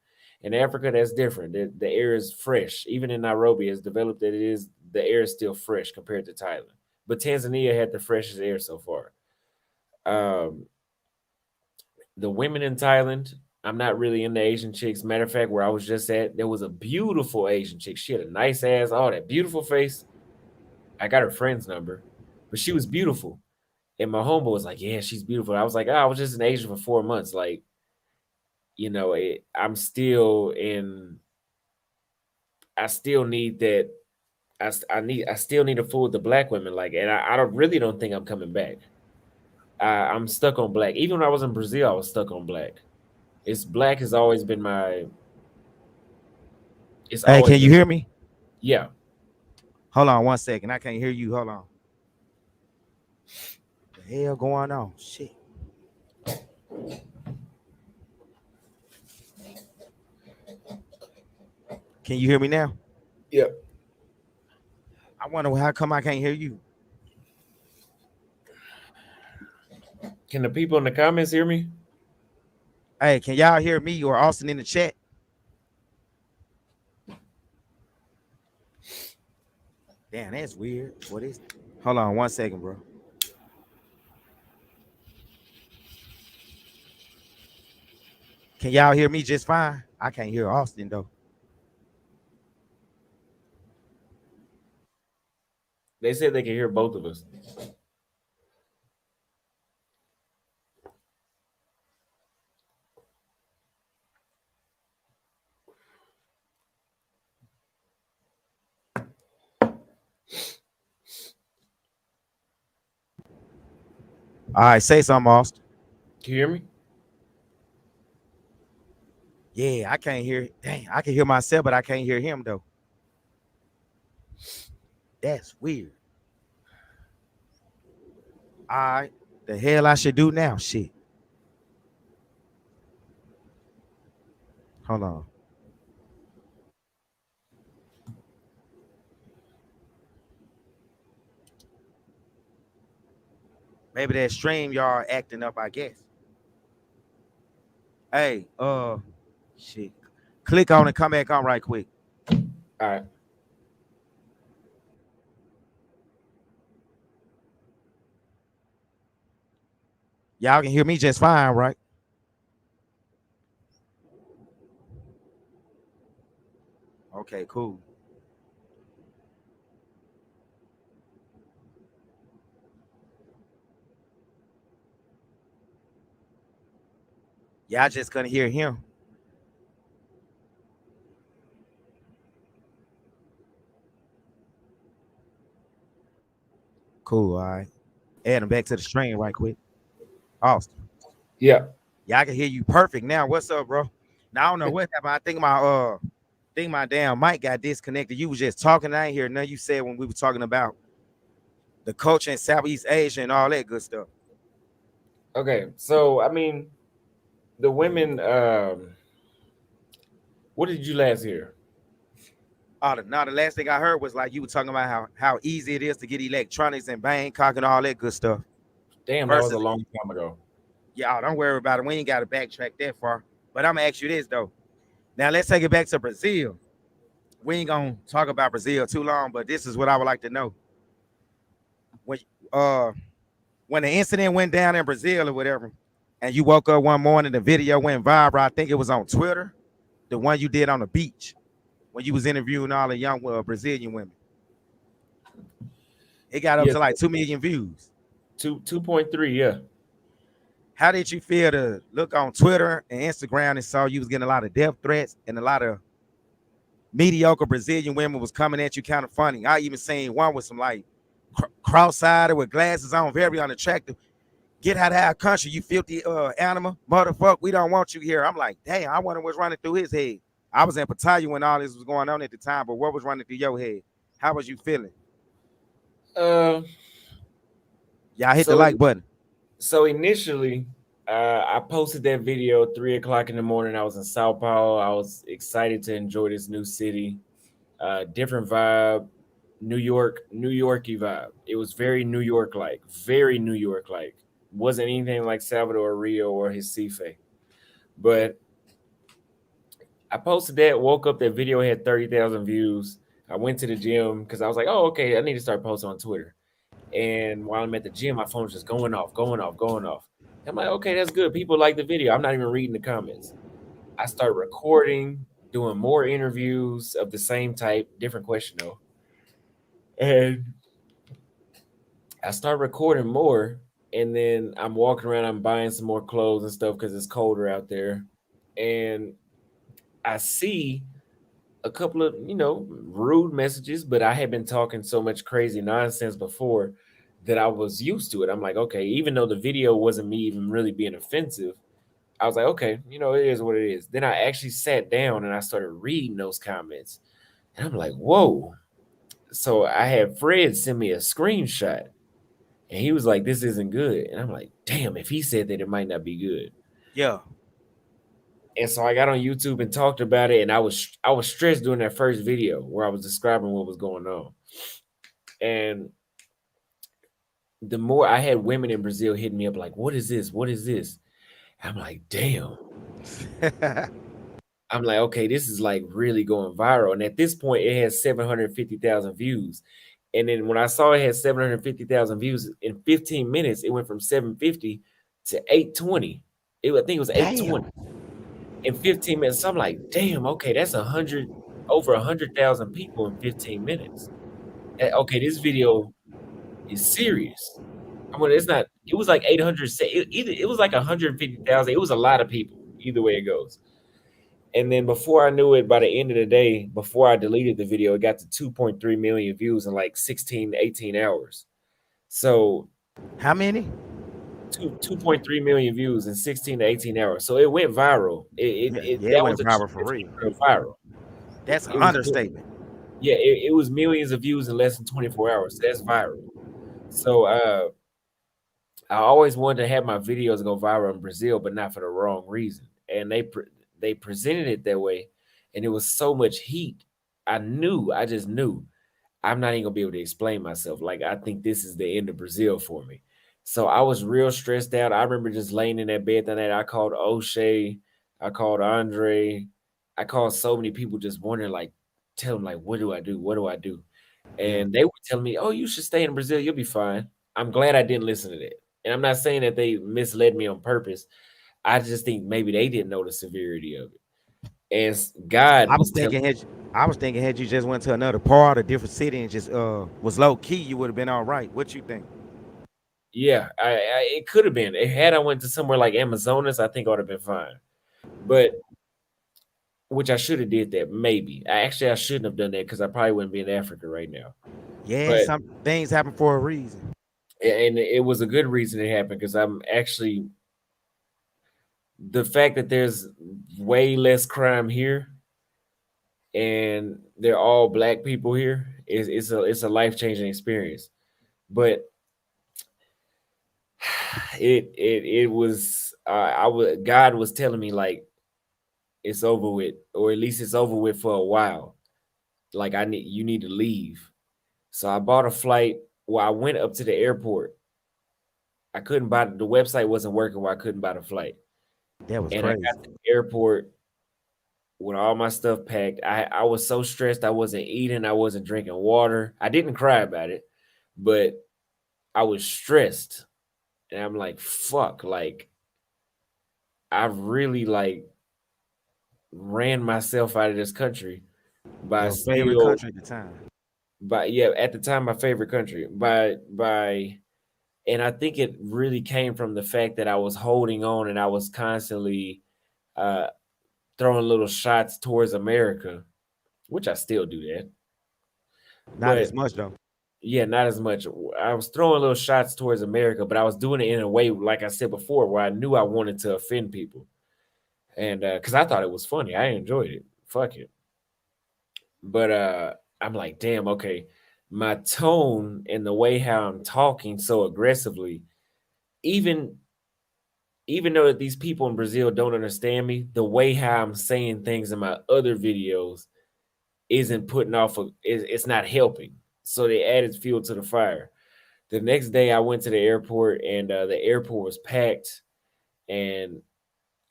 In Africa, that's different. The air is fresh. Even in Nairobi, as developed that it is, the air is still fresh compared to Thailand. But Tanzania had the freshest air so far. Um, the women in Thailand, I'm not really into Asian chicks. Matter of fact, where I was just at, there was a beautiful Asian chick. She had a nice ass, all that beautiful face. I got her friend's number, but she was beautiful. And my homeboy was like, "Yeah, she's beautiful." I was like, "Oh, I was just in Asia for 4 months. Like, I'm still in. I still need that. I still need a fool with the black women. Like, and I don't really don't think I'm coming back. I'm stuck on black. Even when I was in Brazil, I was stuck on black. It's black has always been my. It's Hey, always can you been. hear me? Yeah. Hold on 1 second. I can't hear you. Hold on. The hell going on? Shit. Can you hear me now? Yeah. I wonder how come I can't hear you. Can the people in the comments hear me? Hey, can y'all hear me or Austin in the chat? Damn, that's weird. What is it? Hold on 1 second, bro. Can y'all hear me just fine? I can't hear Austin though. They said they can hear both of us. All right, say something, Austin. Can you hear me? Yeah, I can't hear. Dang, I can hear myself, but I can't hear him though. That's weird. All right, the hell I should do now? Shit. Hold on. Maybe that stream y'all acting up, I guess. Hey, shit. Click on and come back on right quick. All right. Y'all can hear me just fine, right? Okay, cool. Y'all just couldn't hear him. Cool, all right. Add him back to the stream right quick. Austin. Yeah. Y'all can hear you perfect now. What's up, bro? Now I don't know what happened. I think my damn mic got disconnected. You was just talking. I ain't hear nothing you said when we were talking about the culture in Southeast Asia and all that good stuff. Okay. So I mean, the women. What did you last hear? Now the last thing I heard was like you were talking about how easy it is to get electronics in Bangkok and all that good stuff. Damn, that was a Versus, long time ago. y'all don't worry about it. We ain't got to backtrack that far. But I'm gonna ask you this though. Now let's take it back to Brazil. We ain't gonna talk about Brazil too long, but this is what I would like to know. When uh when the incident went down in Brazil or whatever, and you woke up one morning, the video went viral. I think it was on Twitter, the one you did on the beach when you was interviewing all the young Brazilian women. It got up Yes, to like 2 million views. 2.3. Yeah. How did you feel to look on Twitter and Instagram and saw you was getting a lot of death threats and a lot of mediocre Brazilian women was coming at you kind of funny? I even seen one with some like cross-eyed with glasses on, very unattractive. Get out of our country, you filthy animal, motherfucker. We don't want you here. I'm like, damn, I wonder what's running through his head. I was in Pattaya when all this was going on at the time, but what was running through your head? How was you feeling? Uh. Y'all hit the So like button. so initially, I posted that video at 3 o'clock in the morning. I was in Sao Paulo. I was excited to enjoy this new city. Different vibe, New Yorky vibe. It was very New York like, very New York like. Wasn't anything like Salvador Rio or Recife. But I posted that, woke up, that video had 30,000 views. I went to the gym because I was like, oh, okay, I need to start posting on Twitter. And while I'm at the gym, my phone's just going off, going off, going off. I'm like, okay, that's good. People like the video. I'm not even reading the comments. I start recording, doing more interviews of the same type, different question though. And I start recording more. And then I'm walking around, I'm buying some more clothes and stuff because it's colder out there. And I see a couple of, rude messages, but I had been talking so much crazy nonsense before that I was used to it. I'm like, okay, even though the video wasn't me even really being offensive, I was like, okay, it is what it is. Then I actually sat down and I started reading those comments. And I'm like, whoa. So I had Fred send me a screenshot and he was like, this isn't good. And I'm like, damn, if he said that, it might not be good. Yeah. And so I got on YouTube and talked about it, and I was stressed doing that first video where I was describing what was going on. And the more I had women in Brazil hitting me up like, "What is this? What is this?" I'm like, "Damn." I'm like, "Okay, this is like really going viral." And at this point, it has 750,000 views. And then when I saw it had 750,000 views in 15 minutes, it went from 750 to 820. I think it was 820 Damn. in 15 minutes. So I'm like, damn, okay, that's over 100,000 people in 15 minutes. Okay, this video is serious. I mean, it was like 800, it was like 150,000. It was a lot of people, either way it goes. And then before I knew it, by the end of the day, before I deleted the video, it got to 2.3 million views in like 16 to 18 hours. So How many? 2.3 million views in 16 to 18 hours. So it went viral. Yeah, yeah, it That was went a viral for real. viral. That's an It was understatement. Yeah, it was millions of views in less than 24 hours. So that's viral. So I always wanted to have my videos go viral in Brazil, but not for the wrong reason. And they presented it that way, and it was so much heat. I just knew I'm not even gonna be able to explain myself. Like I think this is the end of Brazil for me. So I was real stressed out. I remember just laying in that bed that night. I called O'Shea, I called Andre, I called so many people just wondering, like, tell them, like, what do I do? What do I do? Yeah. And they were telling me, oh, you should stay in Brazil. You'll be fine. I'm glad I didn't listen to that. And I'm not saying that they misled me on purpose. I just think maybe they didn't know the severity of it. And God I was was telling thinking had I was thinking had you just went to another part, a different city, and just was low key, you would have been all right. What you think? yeah, it could have been. Had I went to somewhere like Amazonas, I think I would have been fine. But which I should have did that maybe. I shouldn't have done that because I probably wouldn't be in Africa right now. Yeah, But some things happen for a reason. and it was a good reason it happened because I'm actually the fact that there's way less crime here and they're all black people here is it's a life changing experience. But it was I was God was telling me like it's over with, or at least it's over with for a while. Like you need to leave. So I bought a flight. Well, I went up to the airport. I couldn't buy the website wasn't working where I couldn't buy the flight. That was And I crazy. got to the airport with all my stuff packed. I was so stressed. I wasn't eating. I wasn't drinking water. I didn't cry about it, but I was stressed. And I'm like, fuck, like I really like ran myself out of this country by Your favorite still country at the time. by yeah, at the time my favorite country. By and I think it really came from the fact that I was holding on and I was constantly uh throwing little shots towards America, which I still do that. Not But as much though. yeah, not as much. I was throwing little shots towards America, but I was doing it in a way, like I said before, where I knew I wanted to offend people. And because I thought it was funny. I enjoyed it. Fuck it. But I'm like, damn, okay. My tone and the way how I'm talking so aggressively, even even though these people in Brazil don't understand me, the way how I'm saying things in my other videos isn't putting off it's not helping. So they added fuel to the fire. The next day I went to the airport and the airport was packed and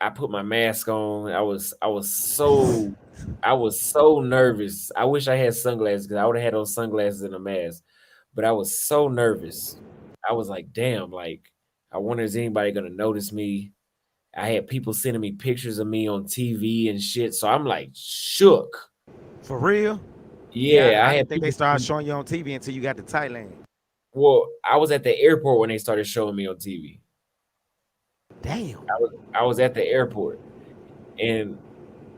I put my mask on. I was so nervous. I wish I had sunglasses because I would have had those sunglasses and a mask. But I was so nervous. I was like, damn, like I wonder is anybody gonna notice me? I had people sending me pictures of me on TV and shit. So I'm like shook. For real? Yeah, Yeah, I I had didn't think they people started showing you on TV until you got to Thailand. well, I was at the airport when they started showing me on TV. Damn. I was at the airport and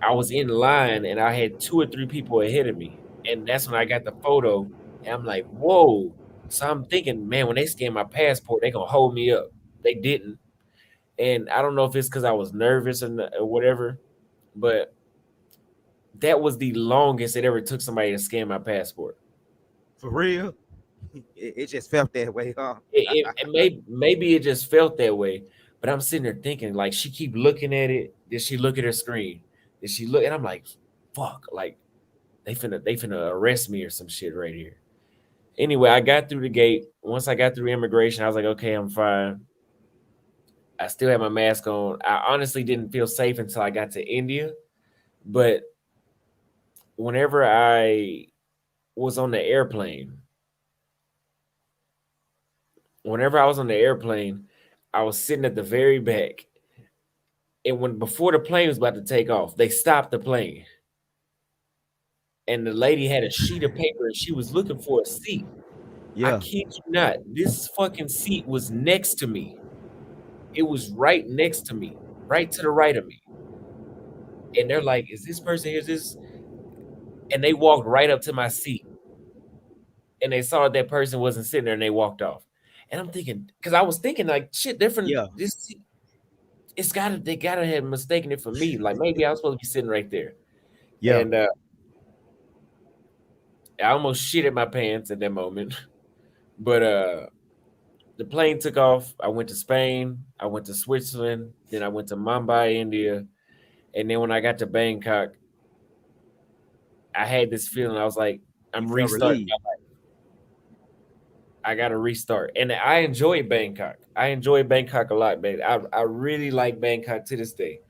I was in line and I had two or three people ahead of me. And that's when I got the photo. And I'm like, whoa. So I'm thinking, man, when they scan my passport, they gonna hold me up. They didn't. And I don't know if it's because I was nervous or whatever, but that was the longest it ever took somebody to scan my passport. For real? It just felt that way, huh? Maybe it just felt that way, but I'm sitting there thinking, like, she keep looking at it. Did she look at her screen? Did she look? And I'm like, fuck, like they finna arrest me or some shit right here. Anyway, I got through the gate. Once I got through immigration, I was like, okay, I'm fine. I still had my mask on. I honestly didn't feel safe until I got to India. But whenever I was on the airplane, whenever I was on the airplane, I was sitting at the very back. And when before the plane was about to take off, they stopped the plane. And the lady had a sheet of paper and she was looking for a seat. I Yeah. kid you not, this fucking seat was next to me. It was right next to me, right to the right of me. And they're like, "Is this person here? Is this?" And they walked right up to my seat, and they saw that person wasn't sitting there, and they walked off. And I'm thinking, because I was thinking like, shit, different. Yeah. This seat, they gotta have mistaken it for me. Like maybe I was supposed to be sitting right there. Yeah. And I almost shit at my pants at that moment. But the plane took off. I went to Spain. I went to Switzerland. Then I went to Mumbai, India. And then when I got to Bangkok, I had this feeling. I was like, You I'm felt restarting relieved. my life. I got to restart. And I enjoy Bangkok. I enjoy Bangkok a lot, man. I really like Bangkok to this day.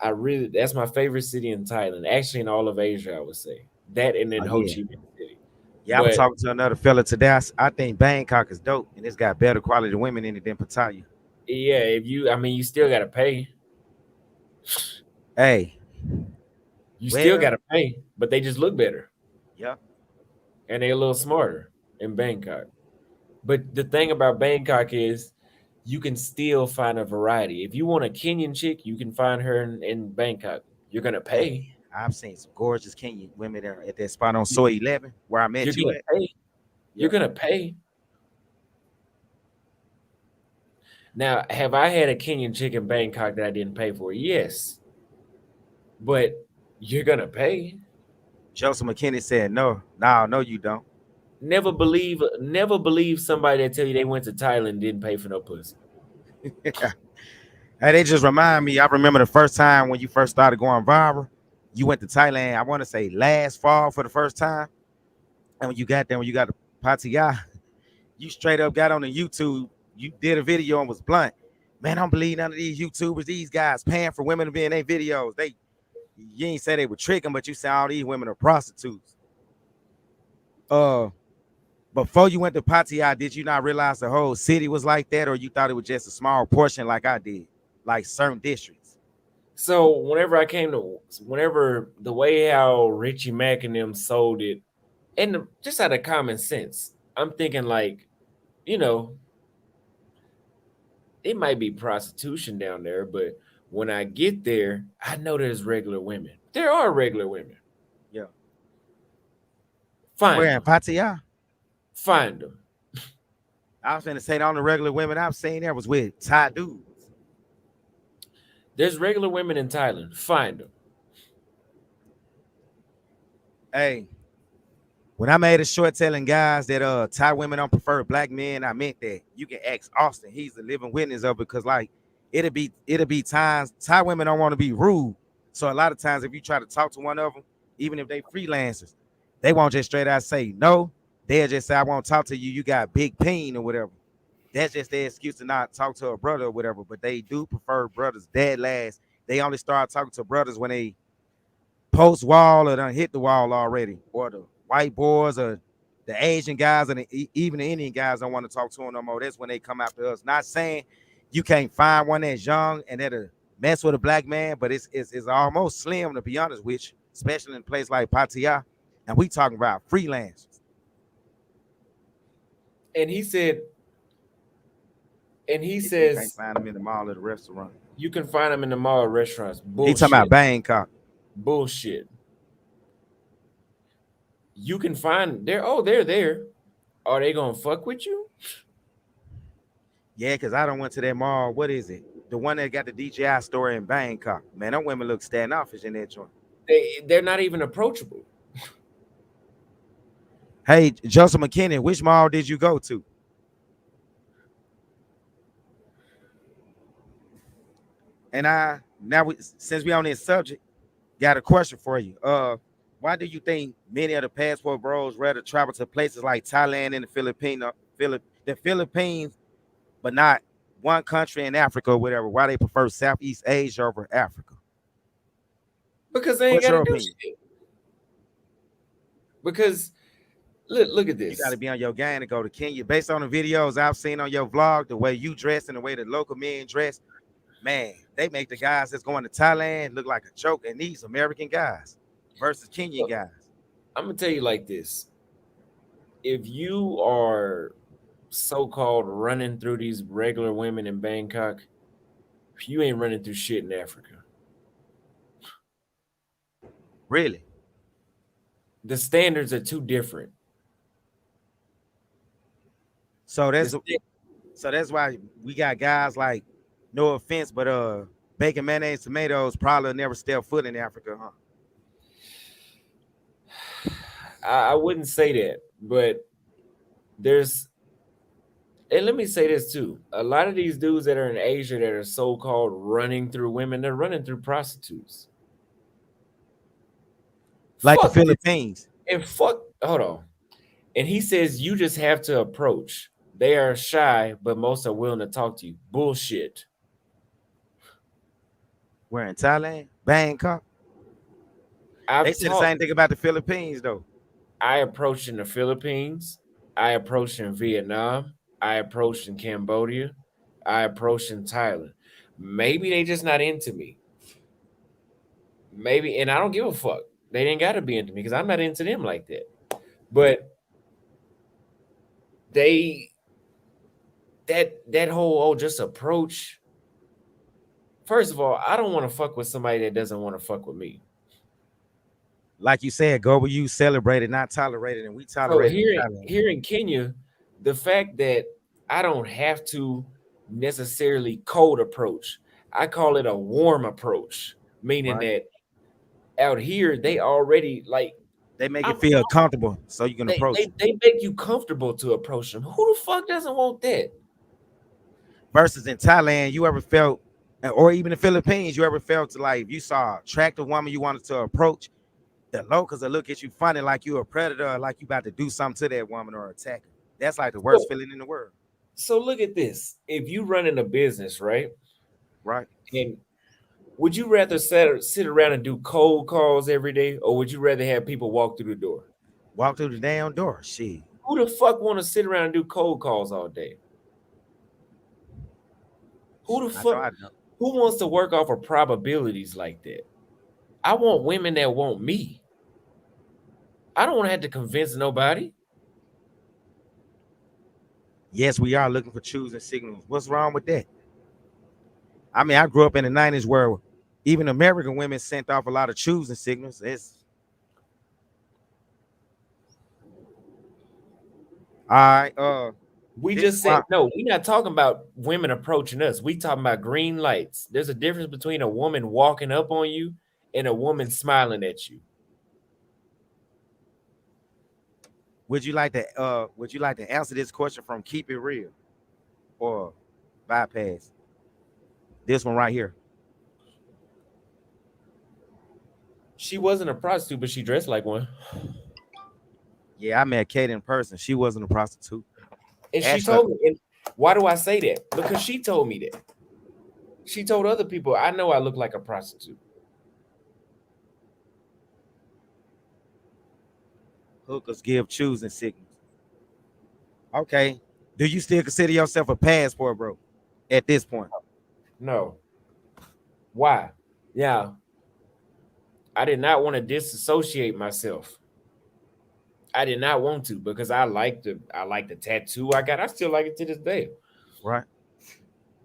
I really, that's my favorite city in Thailand. Actually, in all of Asia, I would say that, and then Oh Ho yeah. Chi Minh City. Yeah, I was But talking to another fella today. I think Bangkok is dope, and it's got better quality women in it than Pattaya. yeah, if you, I mean, you still got to pay. Hey, You still well, got to pay, but they just look better yeah, and they're a little smarter in Bangkok. But the thing about Bangkok is you can still find a variety. If you want a Kenyan chick, you can find her in Bangkok. You're gonna hey, pay. I've seen some gorgeous Kenyan women there at that spot on You- Soy 11 where I You're met you gonna at. pay. You're Yep. gonna pay. Now, have I had a Kenyan chick in Bangkok that I didn't pay for? Yes, but you're gonna pay. Joseph McKinney said, no, no, you don't. Never believe somebody that tell you they went to Thailand and didn't pay for no pussy. Hey, they just remind me. I remember the first time when you first started going viral. You went to Thailand. I want to say last fall for the first time. And when you got there, when you got to Pattaya, you straight up got on the YouTube. You did a video and was blunt. Man, I don't believe none of these YouTubers, these guys paying for women to be in their videos. You ain't say they were tricking, but you said all these women are prostitutes. Uh, Before you went to Pattaya, did you not realize the whole city was like that, or you thought it was just a small portion like I did, like certain districts? So whenever the way how Richie Mack and them sold it, and just out of common sense, I'm thinking like, you know, it might be prostitution down there, but when I get there, I know there's regular women. There are regular women. Yeah. Find Where in them. Pattaya? Find them. I was gonna say the only regular women I've seen there was with Thai dudes. There's regular women in Thailand. Find them. Hey, when I made a short telling guys that Thai women don't prefer black men, I meant that. You can ask Austin. He's the living witness of it because like it'll be times Thai women don't want to be rude. So a lot of times if you try to talk to one of them, even if they freelancers, they won't just straight out say no. They'll just say, I won't talk to you. You got big pain or whatever. That's just their excuse to not talk to a brother or whatever. But they do prefer brothers dead last. They only start talking to brothers when they post wall or done hit the wall already, or the white boys or the Asian guys and even the Indian guys don't want to talk to them no more. That's when they come after us. Not saying you can't find one that's young and that'll mess with a black man, but it's almost slim to be honest with you, especially in a place like Pattaya. And we talking about freelancers. And he said, and he He said you can't says, find them in the mall or the restaurant. you can find them in the mall restaurants. He talking about Bullshit. Bangkok. Bullshit. You can find they're there. Are they gonna fuck with you? Yeah, because I don't went to that mall. What is it? The one that got the DJI store in Bangkok. Man, them women look standoffish in that joint. They're not even approachable. Hey, Joseph McKinney, which mall did you go to? And since we on this subject, got a question for you. Why do you think many of the passport bros rather travel to places like Thailand and the Philippines, but not one country in Africa or whatever? Why they prefer Southeast Asia over Africa? Because they ain't What's gotta your do opinion? shit. Because look at You got to this. be on your game to go to Kenya. Based on the videos I've seen on your vlog, the way you dress and the way the local men dress, man, they make the guys that's going to Thailand look like a joke. And these American guys versus Kenyan Look, guys. I'm gonna tell you like this. If you are so-called running through these regular women in Bangkok, you ain't running through shit in Africa. Really? The standards are too different. So The that's sta- so that's why we got guys like, no offense, but bacon, mayonnaise, tomatoes probably never step foot in Africa, huh? I wouldn't say that, but there's and let me say this too. A lot of these dudes that are in Asia that are so-called running through women, they're running through prostitutes. Like the Fuck this. Philippines. And fuck, hold on. And he says you just have to approach. They are shy, but most are willing to talk to you. Bullshit. We're in Thailand, Bangkok. They I've said the talked. same thing about the Philippines, though. I approached in the Philippines. I approached in Vietnam. I approached in Cambodia. I approached in Thailand. Maybe they just not into me. Maybe, and I don't give a fuck. They didn't got to be into me because I'm not into them like that. But they that whole just approach. First of all, I don't want to fuck with somebody that doesn't want to fuck with me. Like you said, go where you celebrated, not tolerated, and we So tolerated in Thailand. here in Kenya, the fact that I don't have to necessarily cold approach, I call it a warm approach, meaning Right? that out here they already like They make you I'm feel comfortable so you can approach them. they make you comfortable to approach them. Who the fuck doesn't want that? Versus in Thailand, you ever felt, or even the Philippines, you ever felt like if you saw an attractive woman you wanted to approach, the locals will look at you funny like you a predator, or like you about to do something to that woman or attack her. That's like the worst So, feeling in the world, so look at this. If you running a business, right? right? And would you rather sit around and do cold calls every day, or would you rather have people walk through the door? Walk through the damn door. Shit. Who the fuck want to sit around and do cold calls all day? Who the I know fuck I know. who wants to work off of probabilities like that? I want women that want me. I don't want to have to convince nobody. Yes, we are looking for choosing signals. What's wrong with that? I mean, I grew up in the 90s where even American women sent off a lot of choosing signals. It's all right. We This just said one, no, we're not talking about women approaching us. We talking about green lights. There's a difference between a woman walking up on you and a woman smiling at you. would you like to answer this question from Keep It Real or bypass? This one right here. She wasn't a prostitute, but she dressed like one. Yeah, I met Kate in person. She wasn't a prostitute. And she Ask her. told me, and why do I say that? Because she told me that. She told other people, I know I look like a prostitute. Hookers give choosing signals. Okay. Do you still consider yourself a passport, bro? At this point, No. Why? Yeah. I did not want to disassociate myself. I did not want to because I like the tattoo I got. I still like it to this day. right?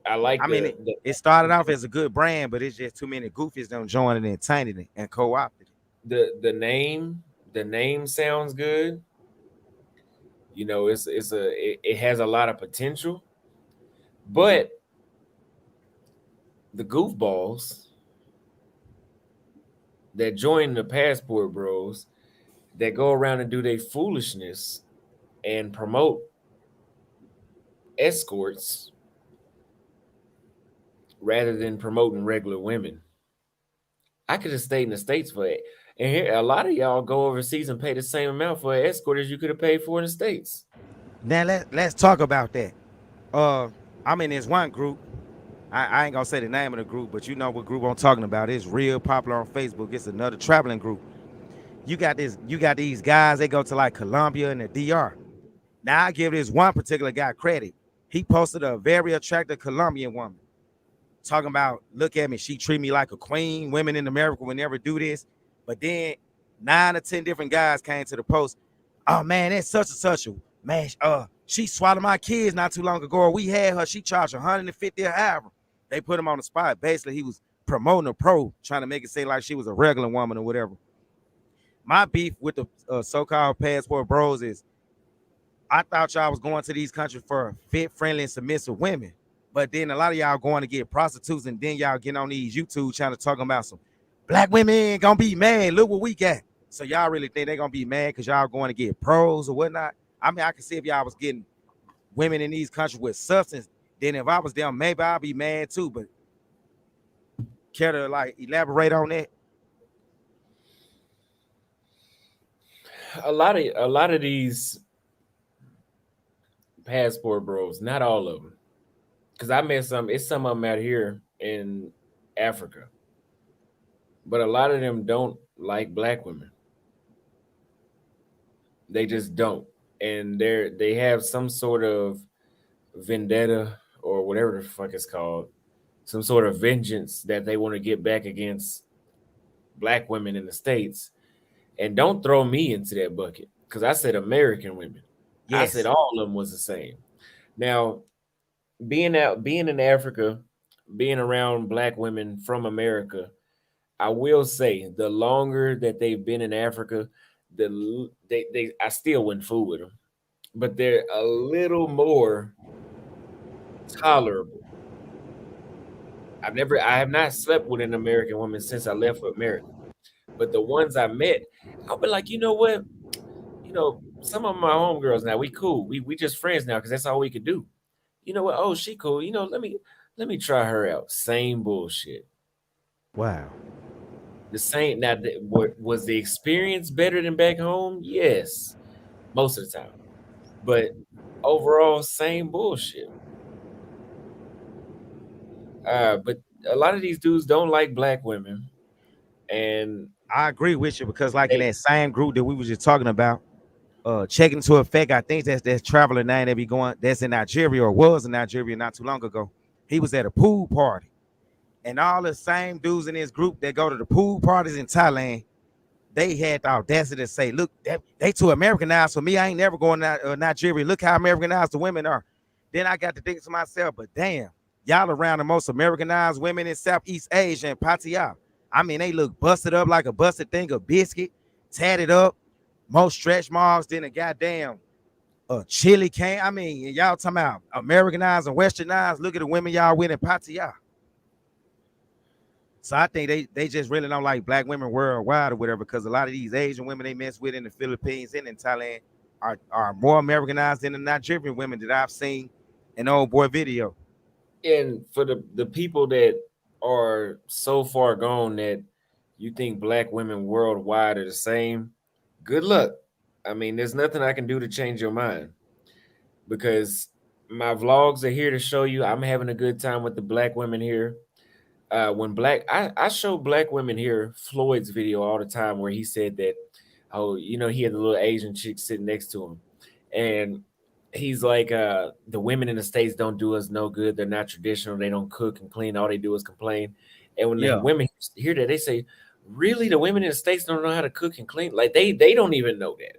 I like I mean, it started off as a good brand, but it's just too many goofies don't join it and tainted it and co-opted it. the name. The name sounds good. You know, it has a lot of potential, but the goofballs that join the passport bros that go around and do their foolishness and promote escorts rather than promoting regular women. I could have stayed in the States for it. And here, a lot of y'all go overseas and pay the same amount for an escort as you could have paid for in the States. Now let's talk about that. Uh, I'm in this one group. I ain't gonna say the name of the group, but you know what group I'm talking about. It's real popular on Facebook. It's another traveling group. You got these guys. They go to like Colombia and the DR. Now I give this one particular guy credit. He posted a very attractive Colombian woman talking about, look at me, she treat me like a queen. Women in America would never do this. But then 9 or 10 different guys came to the post. Oh man, that's such and such a man. She swallowed my kids not too long ago. We had her. She charged 150 an hour. They put him on the spot. Basically, he was promoting a pro, trying to make it seem like she was a regular woman or whatever. My beef with the so-called passport bros is I thought y'all was going to these countries for fit, friendly, and submissive women. But then a lot of y'all going to get prostitutes, and then y'all getting on these YouTube trying to talk about some black women ain't gonna be mad. Look what we got. So y'all really think they gonna be mad because y'all going to get pros or whatnot? I mean, I can see if y'all was getting women in these countries with substance, then if I was them, maybe I'd be mad too. But care to like elaborate on that? A lot of these. passport bros, not all of them, because I met some. It's some of them out here in Africa, but a lot of them don't like black women. They just don't, and they have some sort of vendetta or whatever the fuck it's called, some sort of vengeance that they want to get back against black women in the states. And don't throw me into that bucket because I said American women. I said Yes, all of them was the same. Now, being in Africa, being around black women from America, I will say the longer that they've been in Africa, they I still wouldn't fool with them, but they're a little more tolerable. I have not slept with an American woman since I left for America, but the ones I met, I'll be like, you know what, some of my homegirls now, we cool, we just friends now because that's all we could do. You know what? Oh, she cool. Let me try her out. Same bullshit. wow. The same. Now, what was the experience better than back home? Yes, most of the time. But overall, same bullshit. But a lot of these dudes don't like black women, and I agree with you because, like in they that same group that we was just talking about, checking into effect, I think that's traveling now that be going. That's in Nigeria or was in Nigeria not too long ago. He was at a pool party, and all the same dudes in his group that go to the pool parties in Thailand, they had the audacity to say, "Look, they too Americanized for me. I ain't never going to Nigeria. Look how Americanized the women are." Then I got to think to myself, but damn, y'all around the most Americanized women in Southeast Asia and Pattaya. I mean, they look busted up like a busted thing of biscuit, tatted up, more stretch marks than a goddamn chili can. I mean, y'all talking about Americanized and Westernized. Look at the women y'all with in Pattaya. So I think they just really don't like black women worldwide or whatever, because a lot of these Asian women they mess with in the Philippines and in Thailand are more Americanized than the Nigerian women that I've seen in the old boy video. and for the people that are so far gone that you think black women worldwide are the same, good luck. I mean, there's nothing I can do to change your mind because my vlogs are here to show you I'm having a good time with the black women here. I show black women here Floyd's video all the time where he said that, oh, he had the little Asian chick sitting next to him, and he's like, the women in the states don't do us no good. They're not traditional. They don't cook and clean. All they do is complain. And when the Yeah, women hear that, they say, really, the women in the states don't know how to cook and clean? Like they don't even know that,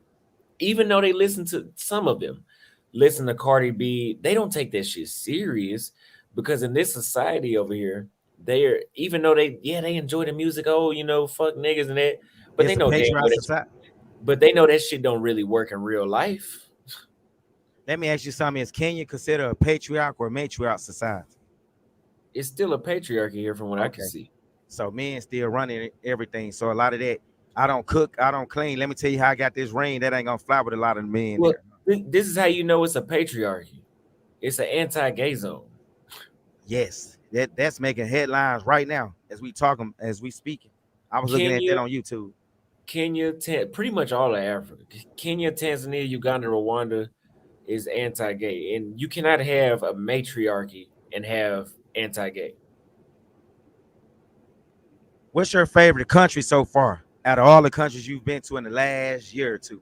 even though they listen to some of them listen to Cardi B, they don't take that shit serious because in this society over here, they're even though they enjoy the music, oh, fuck niggas and that, but they it's a know damn well patriarchal that society. but they know that shit don't really work in real life. Let me ask you something: is Kenya considered a patriarch or matriarch society? It's still a patriarchy here from what I can Okay, see. so men still running everything. So a lot of that, I don't cook, I don't clean. Let me tell you how I got this ring. That ain't gonna fly with a lot of the men Well, there. this is how you know it's a patriarchy. It's an anti-gay zone. Yes, that's making headlines right now as we talking, as we speaking. I was looking at Kenya, that on YouTube. pretty much all of Africa. Kenya, Tanzania, Uganda, Rwanda is anti-gay, and you cannot have a matriarchy and have anti-gay. What's your favorite country so far out of all the countries you've been to in the last year or two?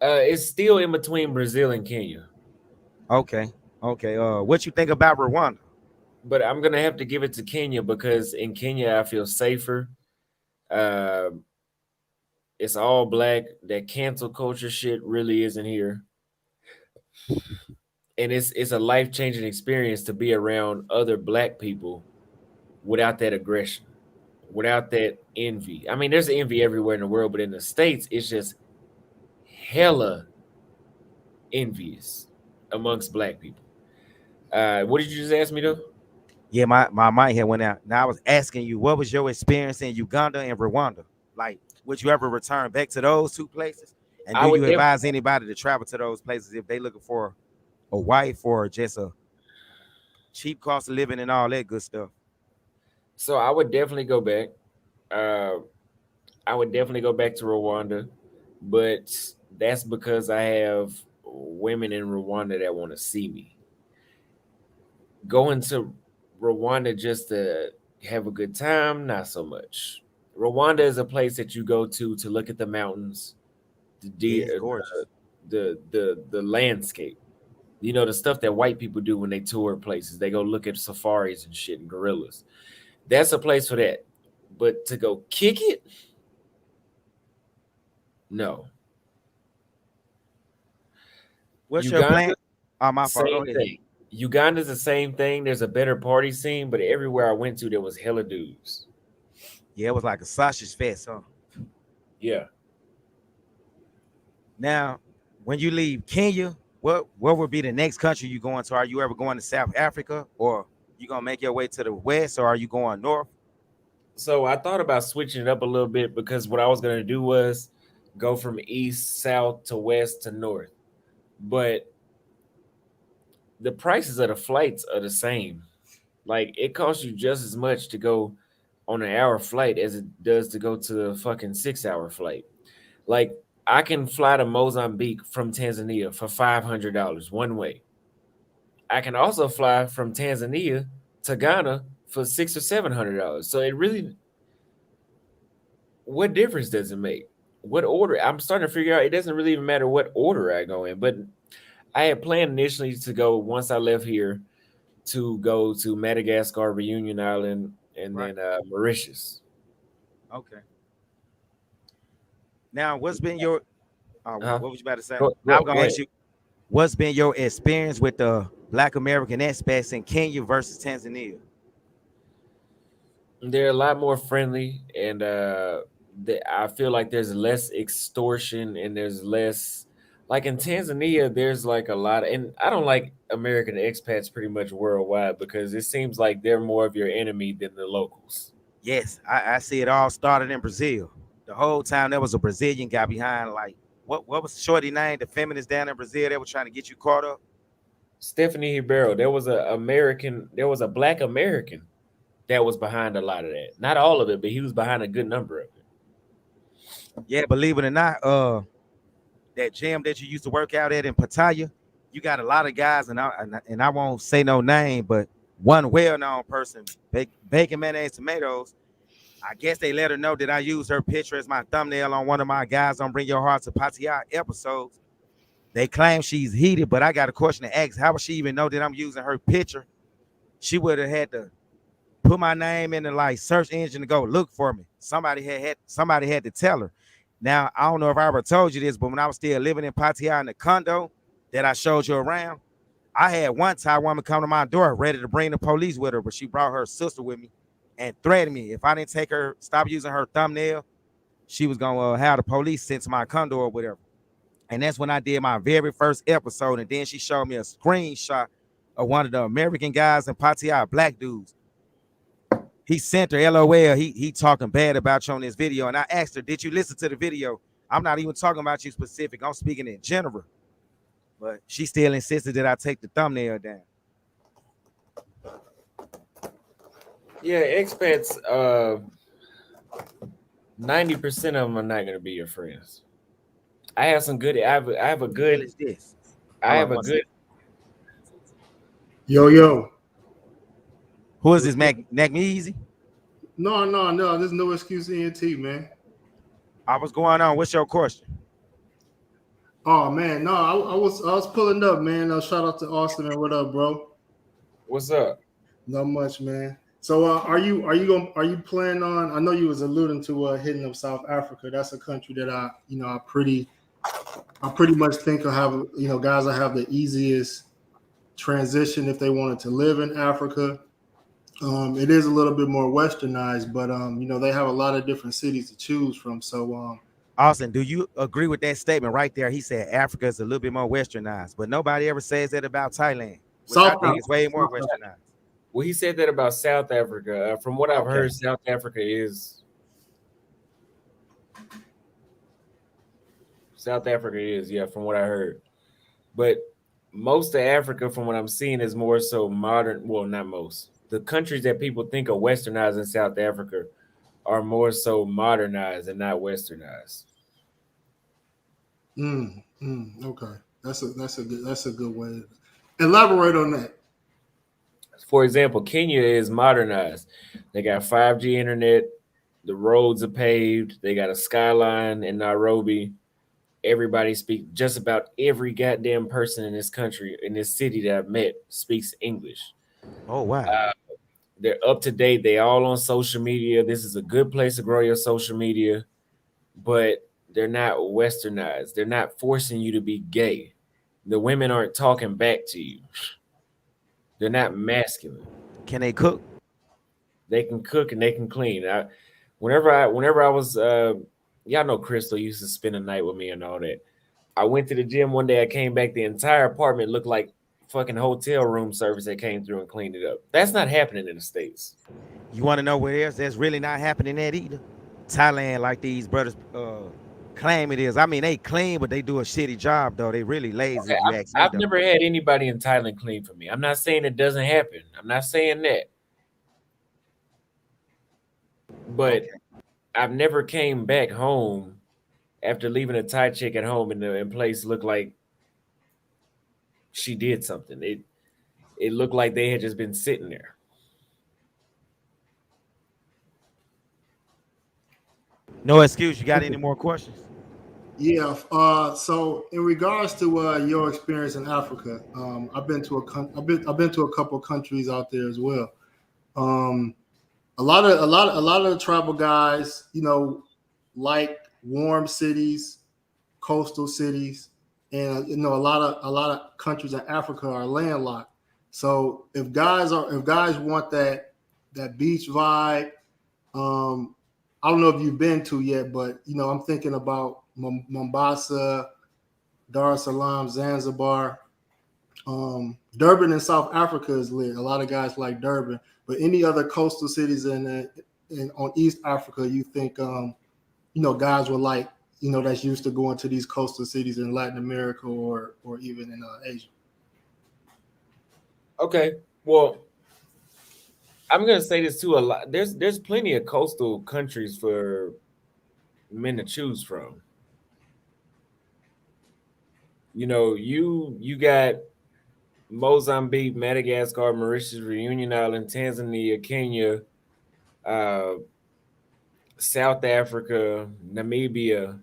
It's still in between Brazil and Kenya, Okay, okay. What you think about Rwanda? but I'm gonna have to give it to Kenya because in Kenya I feel safer. Uh, it's all black. That cancel culture shit really isn't here, and it's a life changing experience to be around other black people without that aggression, without that envy. I mean, there's envy everywhere in the world, but in the states, it's just hella envious amongst black people. What did you just ask me though? Yeah, my mic had went out. Now I was asking you, what was your experience in Uganda and Rwanda? Like, would you ever return back to those two places? And I do would you def- advise anybody to travel to those places if they looking for a wife or just a cheap cost of living and all that good stuff? so I would definitely go back. Uh, I would definitely go back to Rwanda, but that's because I have women in Rwanda that want to see me. Going to Rwanda just to have a good time, not so much. Rwanda is a place that you go to look at the mountains, the Yeah, deer, it's gorgeous. the landscape. You know, the stuff that white people do when they tour places. They go look at safaris and shit and gorillas. That's a place for that. But to go kick it, no. What's your Uganda, plan? Oh, my fault. Go same ahead. thing. Uganda's the same thing. There's a better party scene, but everywhere I went to, there was hella dudes. Yeah, it was like a sausage fest, huh? Yeah. Now, when you leave Kenya, what would be the next country you going to? Are you ever going to South Africa, or you gonna make your way to the west, or are you going north? So I thought about switching it up a little bit because what I was gonna do was go from east, south to west to north. But the prices of the flights are the same. Like it costs you just as much to go on an hour flight as it does to go to a fucking 6 hour flight. Like I can fly to Mozambique from Tanzania for $500 one way. I can also fly from Tanzania to Ghana for $600 or $700. So it really, what difference does it make? What order? I'm starting to figure out it doesn't really even matter what order I go in. But I had planned initially to go once I left here to go to Madagascar, Reunion Island, and Right. then Mauritius. Okay. Now, what's been your Uh-huh. what was you about to say? Go, Now go, I'm go gonna ahead. ask you, what's been your experience with the Black American expats in Kenya versus Tanzania? They're a lot more friendly, and I feel like there's less extortion and there's less. Like in Tanzania, there's like a lot, and I don't like American expats pretty much worldwide because it seems like they're more of your enemy than the locals. Yes, I see it all started in Brazil. The whole time there was a Brazilian guy behind, like what was Shorty name? The feminist down in Brazil that was trying to get you caught up. Stephanie Ribeiro, there was a black American that was behind a lot of that. Not all of it, but he was behind a good number of it. Yeah, believe it or not, that gym that you used to work out at in Pattaya, you got a lot of guys, and I won't say no name, but one well-known person, bacon mayonnaise tomatoes. I guess they let her know that I used her picture as my thumbnail on one of my guys on Bring Your Heart to Pattaya episodes. They claim she's heated, but I got a question to ask. How would she even know that I'm using her picture? She would have had to put my name in the like search engine to go look for me. Somebody had to tell her. Now I don't know if I ever told you this, but when I was still living in Pattaya in the condo that I showed you around, I had one Thai woman come to my door ready to bring the police with her, but she brought her sister with me and threatened me if I didn't stop using her thumbnail, she was gonna have the police sent to my condo or whatever. And that's when I did my very first episode. And then she showed me a screenshot of one of the American guys in Pattaya, black dudes. He sent her LOL. He talking bad about you on this video. And I asked her, did you listen to the video? I'm not even talking about you specific. I'm speaking in general. But she still insisted that I take the thumbnail down. Yeah, expats, 90% of them are not going to be your friends. I have some good. I have a Who the hell good. is this? I Hold have on a one good. second. Yo, yo. Who is What's this, good? Mac Me Easy? No, no, no. There's no excuse ENT, man. What's going on? What's your question? Oh man, no, I was pulling up, man. Shout out to Austin, man. What up, bro? What's up? Not much, man. So are you planning on? I know you was alluding to hitting up South Africa. That's a country that I pretty much think will have guys that have the easiest transition if they wanted to live in Africa. It is a little bit more westernized, but they have a lot of different cities to choose from. So Austin, do you agree with that statement right there? He said Africa is a little bit more westernized, but nobody ever says that about Thailand, which I South think Africa, is way more South westernized. Well, he said that about South Africa. From what I've Okay. heard, South Africa is, yeah, from what I heard. But most of Africa, from what I'm seeing, is more so modern. Well, not most. The countries that people think are westernized in South Africa are more so modernized and not westernized. Okay. That's a good way. Elaborate on that. For example, Kenya is modernized. They got 5G internet. The roads are paved. They got a skyline in Nairobi. Everybody speaks. Just about every goddamn person in this country, in this city that I've met, speaks English. Oh wow. They're up to date. They all on social media. This is a good place to grow your social media, but they're not westernized. They're not forcing you to be gay. The women aren't talking back to you. They're not masculine. Can they cook? They can cook and they can clean. Whenever I was, y'all know Crystal used to spend a night with me and all that. I went to the gym one day. I came back. The entire apartment looked like fucking hotel room service that came through and cleaned it up. That's not happening in the States. You want to know where else that's really not happening at either? Thailand, like these brothers claim it is. I mean, they clean, but they do a shitty job though. They really lazy, Okay, if you ask me I've though. never had anybody in Thailand clean for me. I'm not saying it doesn't happen. I'm not saying that. But Okay. I've never came back home after leaving a Thai chick at home and the place looked like she did something. It looked like they had just been sitting there. No excuse. You got any more questions? Yeah. So in regards to your experience in Africa, I've been to a couple of countries out there as well. Um, a lot of the tribal guys, like warm cities, coastal cities, and a lot of countries in Africa are landlocked. So if guys want that beach vibe, um, I don't know if you've been to yet, but I'm thinking about Mombasa, Dar es Salaam, Zanzibar, Durban in South Africa is lit. A lot of guys like Durban, but any other coastal cities in on East Africa, you think guys would like that's used to going to these coastal cities in Latin America or even in Asia. Okay. Well, I'm gonna say this too. A lot there's plenty of coastal countries for men to choose from. You got Mozambique, Madagascar, Mauritius, Reunion Island, Tanzania, Kenya, uh, South Africa, Namibia,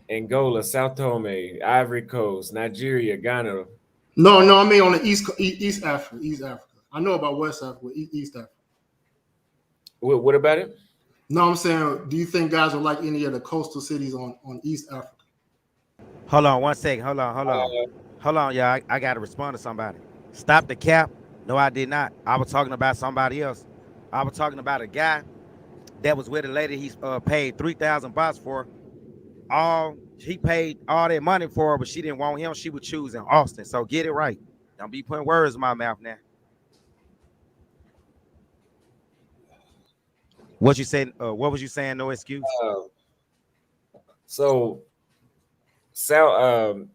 Angola, Sao Tome, Ivory Coast, Nigeria, Ghana. No, I mean on the East Africa, East Africa. I know about West Africa, East Africa. What about it? No, I'm saying, do you think guys would like any of the coastal cities on East Africa? Hold on 1 second. Hold on, y'all. I got to respond to somebody. Stop the cap. No, I did not. I was talking about somebody else. I was talking about a guy that was with a lady he paid 3,000 bucks for. He paid all that money for her, but she didn't want him. She would choose in Austin. So get it right. Don't be putting words in my mouth now. What you said? What was you saying? No excuse. Uh, so, Sal,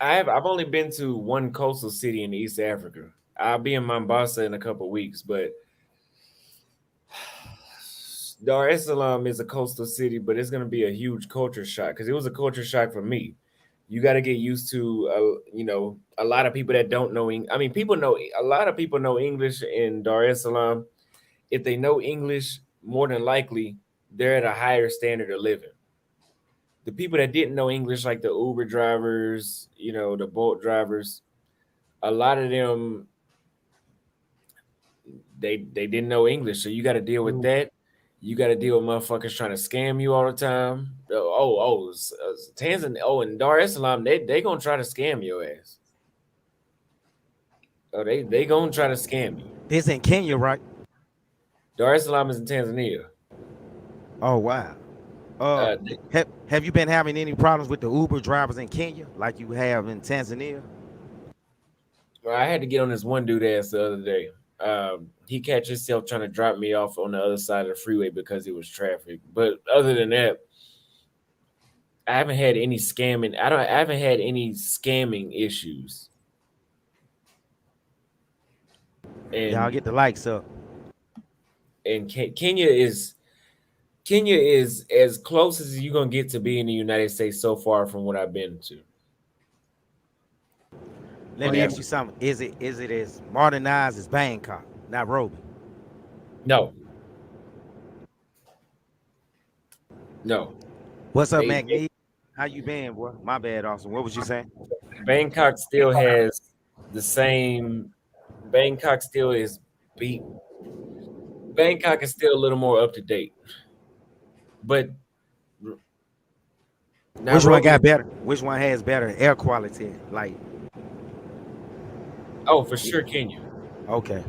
I've only been to one coastal city in East Africa. I'll be in Mombasa in a couple of weeks, but Dar es Salaam is a coastal city, but it's going to be a huge culture shock because it was a culture shock for me. You got to get used to, a lot of people that don't know. I mean, people know a lot of people know English in Dar es Salaam. If they know English, more than likely they're at a higher standard of living. The people that didn't know English, like the Uber drivers, the Bolt drivers, a lot of them they didn't know English, so you got to deal with that. You got to deal with motherfuckers trying to scam you all the time. Tanzania, and Dar es Salaam, they gonna try to scam your ass. Oh, they gonna try to scam you. This in Kenya, right? Dar es Salaam is in Tanzania. Oh wow. Uh, Uh, have you been having any problems with the Uber drivers in Kenya like you have in Tanzania? I had to get on this one dude ass the other day. He catch himself trying to drop me off on the other side of the freeway because it was traffic. But other than that, I haven't had any scamming. I haven't had any scamming issues. Y'all And get the likes up. Kenya is as close as you're gonna get to being in the United States so far from what I've been to. Let me ask you something. Is it as modernized as Bangkok, Nairobi? No, no. What's up, They McNeil? How you been, boy? My bad, Austin. What was you saying? Bangkok still has the same. Bangkok still is beat. Bangkok is still a little more up to date, but Which one Nairobi. got better? Which one has better air quality? Like, Oh, for sure, Kenya. okay,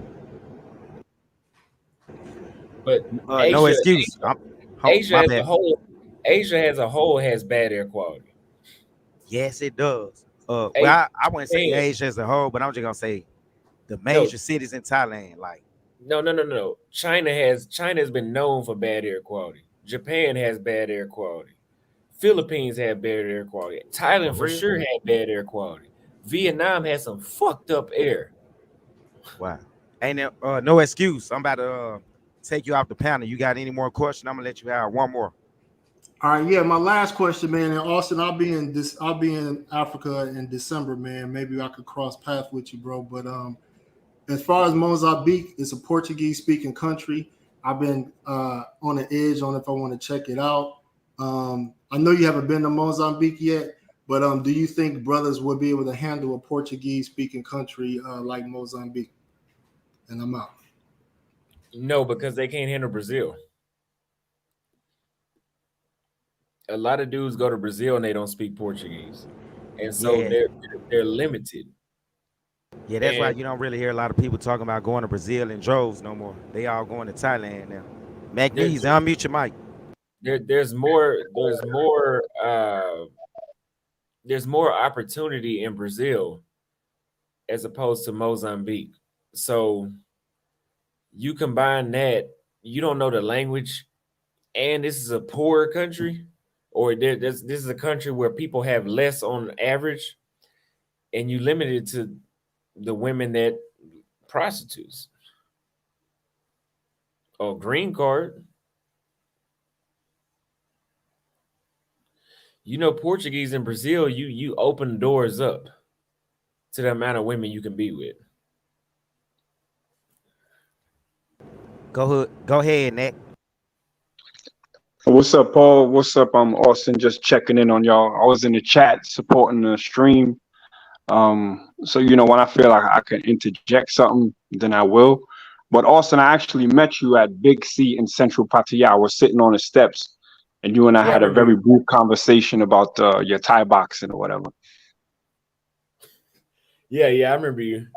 But no Asia, excuse. Asia My as a bad. whole, Asia as a whole has bad air quality. Yes, it does. Well, A, I wouldn't say Japan, Asia as a whole, but I'm just gonna say the no, major cities in Thailand. Like, no. China has been known for bad air quality. Japan has bad air quality. Philippines had bad air quality. for Thailand for real? sure had bad air quality. Vietnam has some fucked up air. Wow. Ain't there, no excuse. I'm about to take you off the panel. You got any more questions? I'm gonna let you have one more. All right, yeah. My last question, man, and Austin, I'll be in Africa in December, man. Maybe I could cross paths with you, bro. But as far as Mozambique, it's a Portuguese speaking country. I've been on the edge on if I want to check it out. I know you haven't been to Mozambique yet, but do you think brothers would be able to handle a Portuguese speaking country like Mozambique? And I'm out. No, because they can't handle Brazil. A lot of dudes go to Brazil and they don't speak Portuguese, and so Yeah, they're limited. yeah. That's why And you don't really hear a lot of people talking about going to Brazil in droves no more. They all going to Thailand now. there, McNeese, unmute your mic. there's more opportunity in Brazil as opposed to Mozambique. So you combine that, you don't know the language, and this is a poorer country, or this is a country where people have less on average, and you limit it to the women that prostitutes or green card. Portuguese in Brazil, you open doors up to the amount of women you can be with. Go ahead, Nick. What's up, Paul? What's up? I'm Austin, just checking in on y'all. I was in the chat supporting the stream. So when I feel like I can interject something, then I will. But Austin, I actually met you at Big C in Central Pattaya. I was sitting on the steps, and you and I Yeah, I had a remember very you. brief conversation about your Thai boxing or whatever. Yeah, I remember you.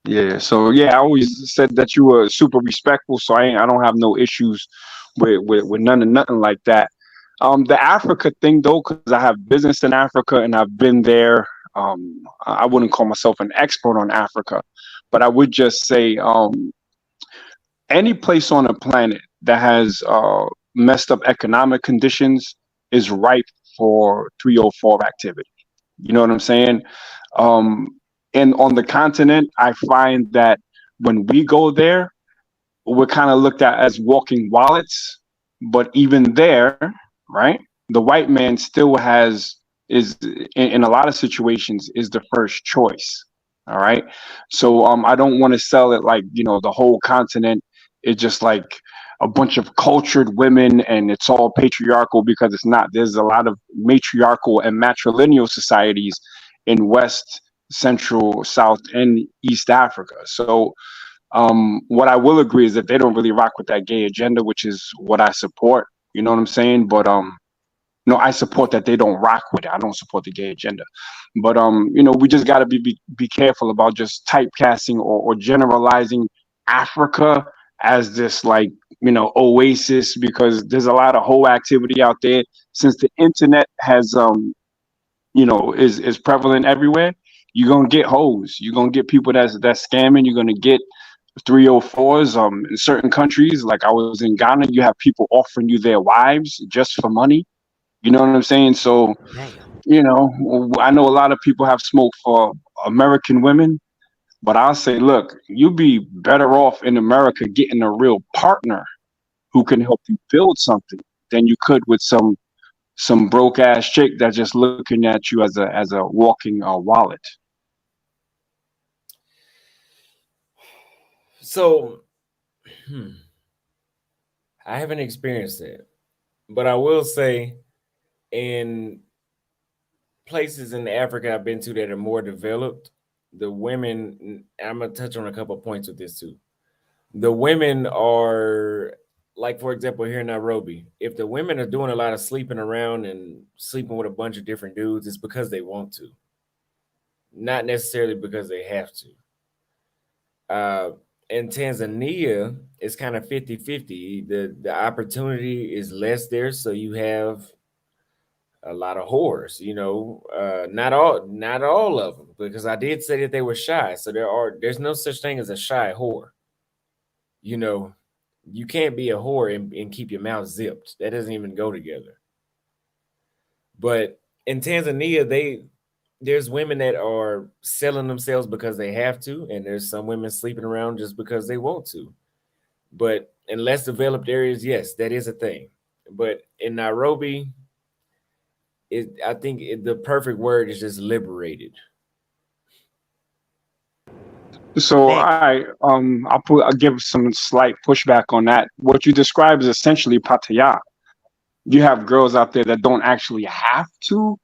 Yeah. So yeah, I always said that you were super respectful. So I don't have no issues with nothing like that. The Africa thing though, because I have business in Africa and I've been there. I wouldn't call myself an expert on Africa, but I would just say any place on the planet that has messed up economic conditions is ripe for 304 activity. You know what I'm saying? Um, and on the continent, I find that when we go there, we're kind of looked at as walking wallets. But even there, right, the white man still is in a lot of situations is the first choice. All right. So I don't want to sell it like, the whole continent is just like a bunch of cultured women and it's all patriarchal, because it's not. There's a lot of matriarchal and matrilineal societies in West, Central, South, and East Africa. So what I will agree is that they don't really rock with that gay agenda, which is what I support. You know what I'm saying? But no, I support that they don't rock with it. I don't support the gay agenda. But we just got to be careful about just typecasting or generalizing Africa as this like oasis, because there's a lot of whole activity out there. Since the internet has is prevalent everywhere, you're gonna get hoes. You're gonna get people that's scamming. You're gonna get 304s. In certain countries, like I was in Ghana, you have people offering you their wives just for money. You know what I'm saying? So, Damn. I know a lot of people have smoke for American women, but I'll say, look, you'd be better off in America getting a real partner who can help you build something than you could with some broke ass chick that's just looking at you as a walking wallet. So I haven't experienced that, but I will say in places in Africa I've been to that are more developed, the women, I'm gonna touch on a couple of points with this too. The women are, like, for example, here in Nairobi, if the women are doing a lot of sleeping around and sleeping with a bunch of different dudes, it's because they want to, not necessarily because they have to. Uh, in Tanzania, it's kind of 50-50. The opportunity is less there, so you have a lot of whores, not all of them, because I did say that they were shy. So there's no such thing as a shy whore. You know, you can't be a whore and keep your mouth zipped. That doesn't even go together. But in Tanzania, there's women that are selling themselves because they have to, and there's some women sleeping around just because they want to. But in less developed areas, yes, that is a thing. But in Nairobi, I think the perfect word is just liberated. So Next. I'll give some slight pushback on that. What you describe is essentially pataya. You have girls out there that don't actually have to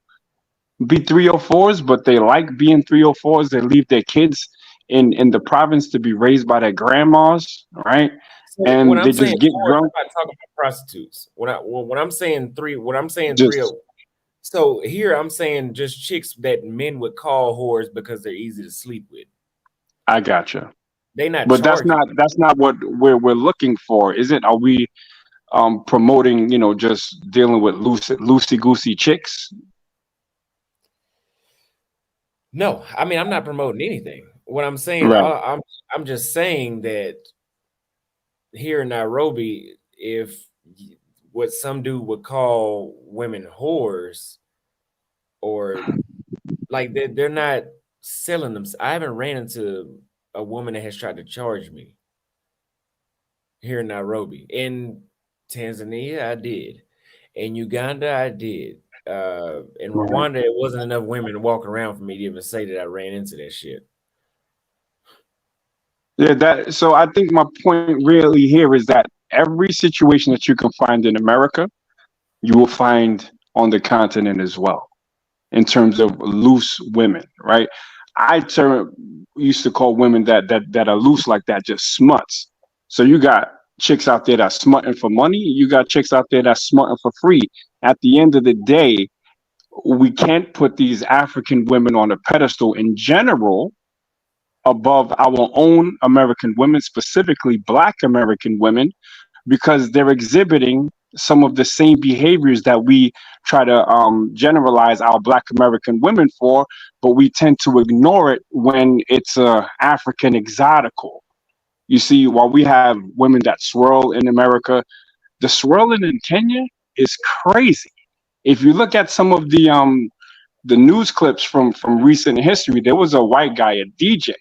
be 304s, but they like being 304s. They leave their kids in the province to be raised by their grandmas, right? So when And I'm they saying just get whores, drunk. I'm not talking about prostitutes. When I'm saying three, when I'm saying three, Just so here I'm saying just chicks that men would call whores because they're easy to sleep with. I gotcha. They not But that's charging. not what we're looking for, is it? Are we promoting, just dealing with loosey goosey chicks? No, I mean I'm not promoting anything. What I'm saying, Right. I'm just saying that here in Nairobi, if what some dude would call women whores, or like they're not selling them. I haven't ran into a woman that has tried to charge me here in Nairobi. In Tanzania, I did. In Uganda, I did. In Right. Rwanda, it wasn't enough women walking around for me to even say that I ran into that shit. Yeah, that so I think my point really here is that every situation that you can find in America, you will find on the continent as well, in terms of loose women, right? Used to call women that are loose like that just smuts. So you got chicks out there that's smutting for money, you got chicks out there that's smutting for free. At the end of the day, we can't put these African women on a pedestal in general above our own American women, specifically Black American women, because they're exhibiting some of the same behaviors that we try to generalize our Black American women for, but we tend to ignore it when it's African exotical. You see, while we have women that swirl in America, the swirling in Kenya is crazy. If you look at some of the news clips from recent history, there was a white guy, a DJ,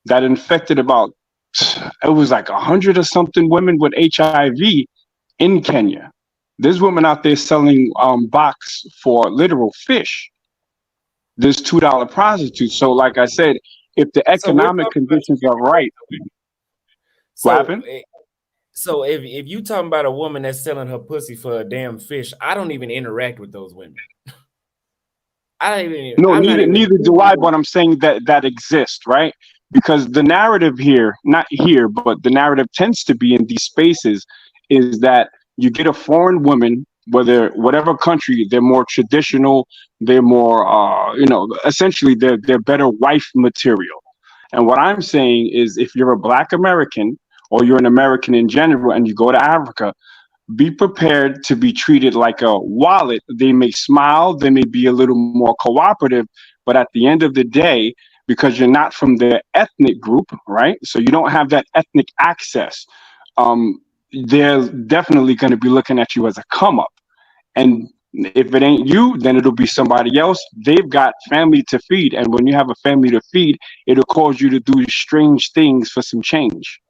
that infected about, it was like 100 or something women with HIV in Kenya. There's women out there selling box for literal fish. There's $2 prostitutes. So, like I said, if the So we're economic talking about two conditions are different right, types of women. what So happened? so if you talking about a woman that's selling her pussy for a damn fish, I don't even interact with those women. No, I'm not even neither do cool with I. them. But I'm saying that exists, right? Because the narrative here, not here, but the narrative tends to be in these spaces, is that you get a foreign woman, whether whatever country, they're more traditional, they're more, essentially they're better wife material. And what I'm saying is, if you're a Black American or you're an American in general, and you go to Africa, be prepared to be treated like a wallet. They may smile, they may be a little more cooperative, but at the end of the day, because you're not from their ethnic group, right? So you don't have that ethnic access. Um, they're definitely going to be looking at you as a come up. And if it ain't you, then it'll be somebody else. They've got family to feed. And when you have a family to feed, it'll cause you to do strange things for some change.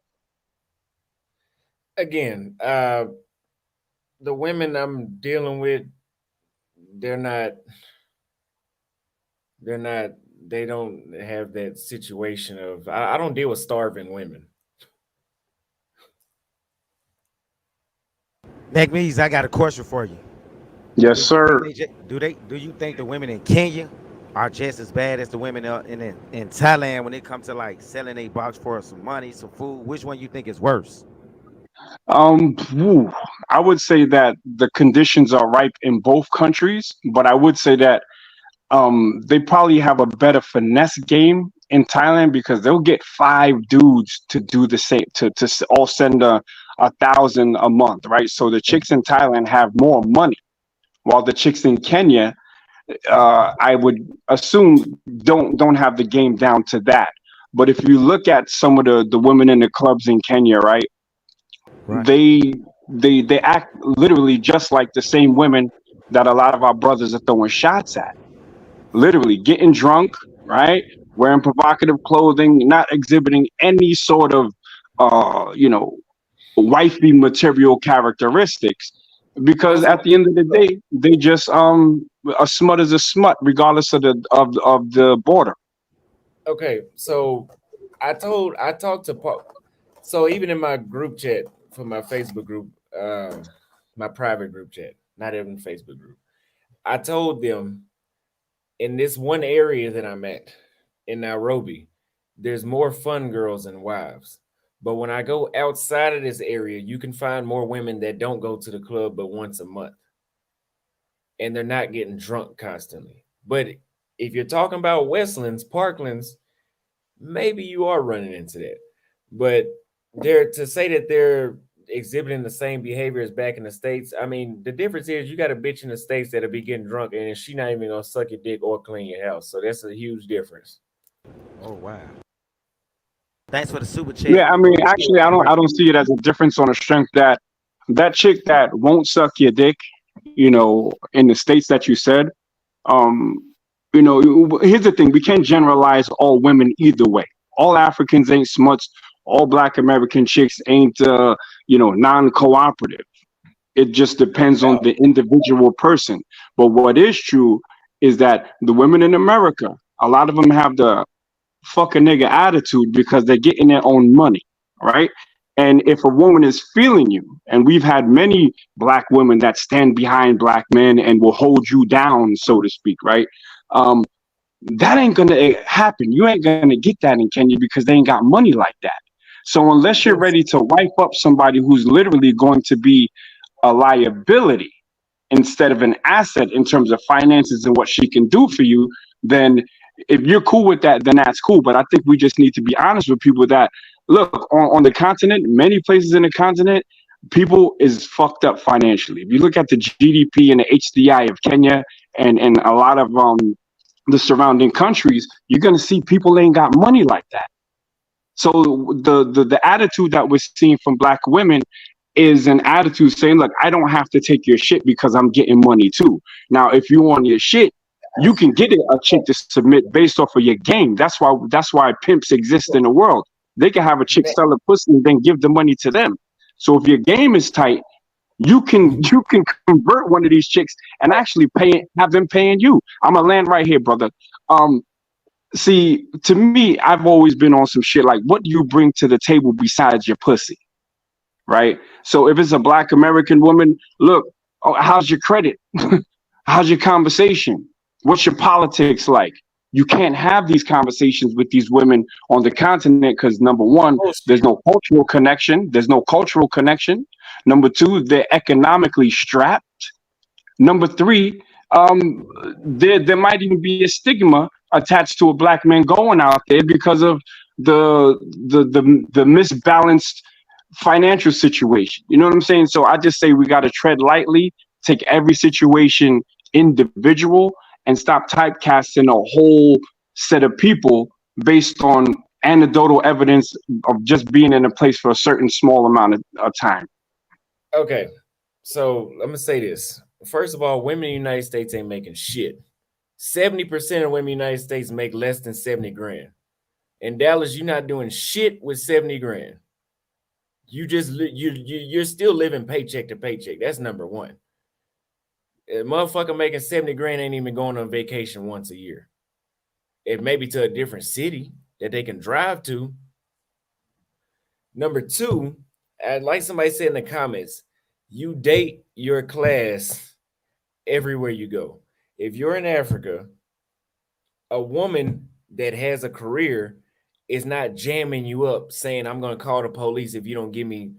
Again, the women I'm dealing with, they're not they're not they don't have that situation of, I don't deal with starving women. McMees, I got a question for you. Yes, Do you think sir. they do you think the women in Kenya are just as bad as the women in Thailand when it comes to like selling a box for some money, some food? Which one you think is worse? Whew, I would say that the conditions are ripe in both countries, but I would say that they probably have a better finesse game in Thailand because they'll get five dudes to do the same to all send a thousand a month, right? So the chicks in Thailand have more money, while the chicks in Kenya, I would assume don't have the game down to that. But if you look at some of the women in the clubs in Kenya, right, Right. they they act literally just like the same women that a lot of our brothers are throwing shots at, literally getting drunk, right? Wearing provocative clothing, not exhibiting any sort of, you know, wifey material characteristics. Because Those are at my the end of the though. day, they just a smut is a smut, regardless of the border. Okay, so I talked to so even in my group chat for my Facebook group, my private group chat, not even Facebook group, I told them in this one area that I'm at in Nairobi, there's more fun girls and wives. But when I go outside of this area, you can find more women that don't go to the club but once a month and they're not getting drunk constantly. But if you're talking about Westlands, Parklands, maybe you are running into that. But they're to say that they're exhibiting the same behavior as back in the States. I mean, the difference is you got a bitch in the States that'll be getting drunk and she not even gonna suck your dick or clean your house. So that's a huge difference. Oh wow. Thanks for the super chat. Yeah, I mean, actually, I don't see it as a difference on a strength that that chick that won't suck your dick, you know, in the states that you said. Um, you know, here's the thing: we can't generalize all women either way. All Africans ain't smuts. All Black American chicks ain't, you know, non-cooperative. It just No depends on doubt. the individual person. But what is true is that the women in America, a lot of them have the fuck a nigga attitude because they're getting their own money, right? And if a woman is feeling you, and we've had many black women that stand behind black men and will hold you down, so to speak, right? Um, that ain't gonna happen. You ain't gonna get that in Kenya because they ain't got money like that. So unless you're Yes. ready to wipe up somebody who's literally going to be a liability instead of an asset in terms of finances and what she can do for you, then if you're cool with that, then that's cool. But I think we just need to be honest with people that look on the continent, many places in the continent, people is fucked up financially. If you look at the GDP and the HDI of Kenya and a lot of the surrounding countries, you're gonna see people ain't got money like that. So the attitude that we're seeing from black women is an attitude saying, look, I don't have to take your shit because I'm getting money too. Now, if you want your shit, you can get a chick to submit based off of your game. That's why pimps exist in the world. They can have a chick Ma- sell a pussy and then give the money to them. So if your game is tight, you can convert one of these chicks and actually have them paying you. I'm gonna land right here, brother. Um, See, to me, I've always been on some shit like, what do you bring to the table besides your pussy? Right? So if it's a black American woman, look, oh, how's your credit? How's your conversation? What's your politics like? You can't have these conversations with these women on the continent because number one, there's Bullshit. no cultural connection. There's no cultural connection. Number two, they're economically strapped. Number three, there might even be a stigma attached to a black man going out there because of the misbalanced financial situation. You know what I'm saying? So I just say we got to tread lightly, take every situation individual, and stop typecasting a whole set of people based on anecdotal evidence of just being in a place for a certain small amount of time. Okay. So let me say this. First of all, women in the United States ain't making shit. 70% of women in the United States make less than 70 grand. In Dallas, you're not doing shit with 70 grand. You just you're still living paycheck to paycheck. That's number one. A motherfucker making 70 grand ain't even going on vacation once a year. It may be to a different city that they can drive to. Number two, like somebody said in the comments, You date your class everywhere you go. If you're in Africa, a woman that has a career is not jamming you up saying, I'm going to call the police if you don't give me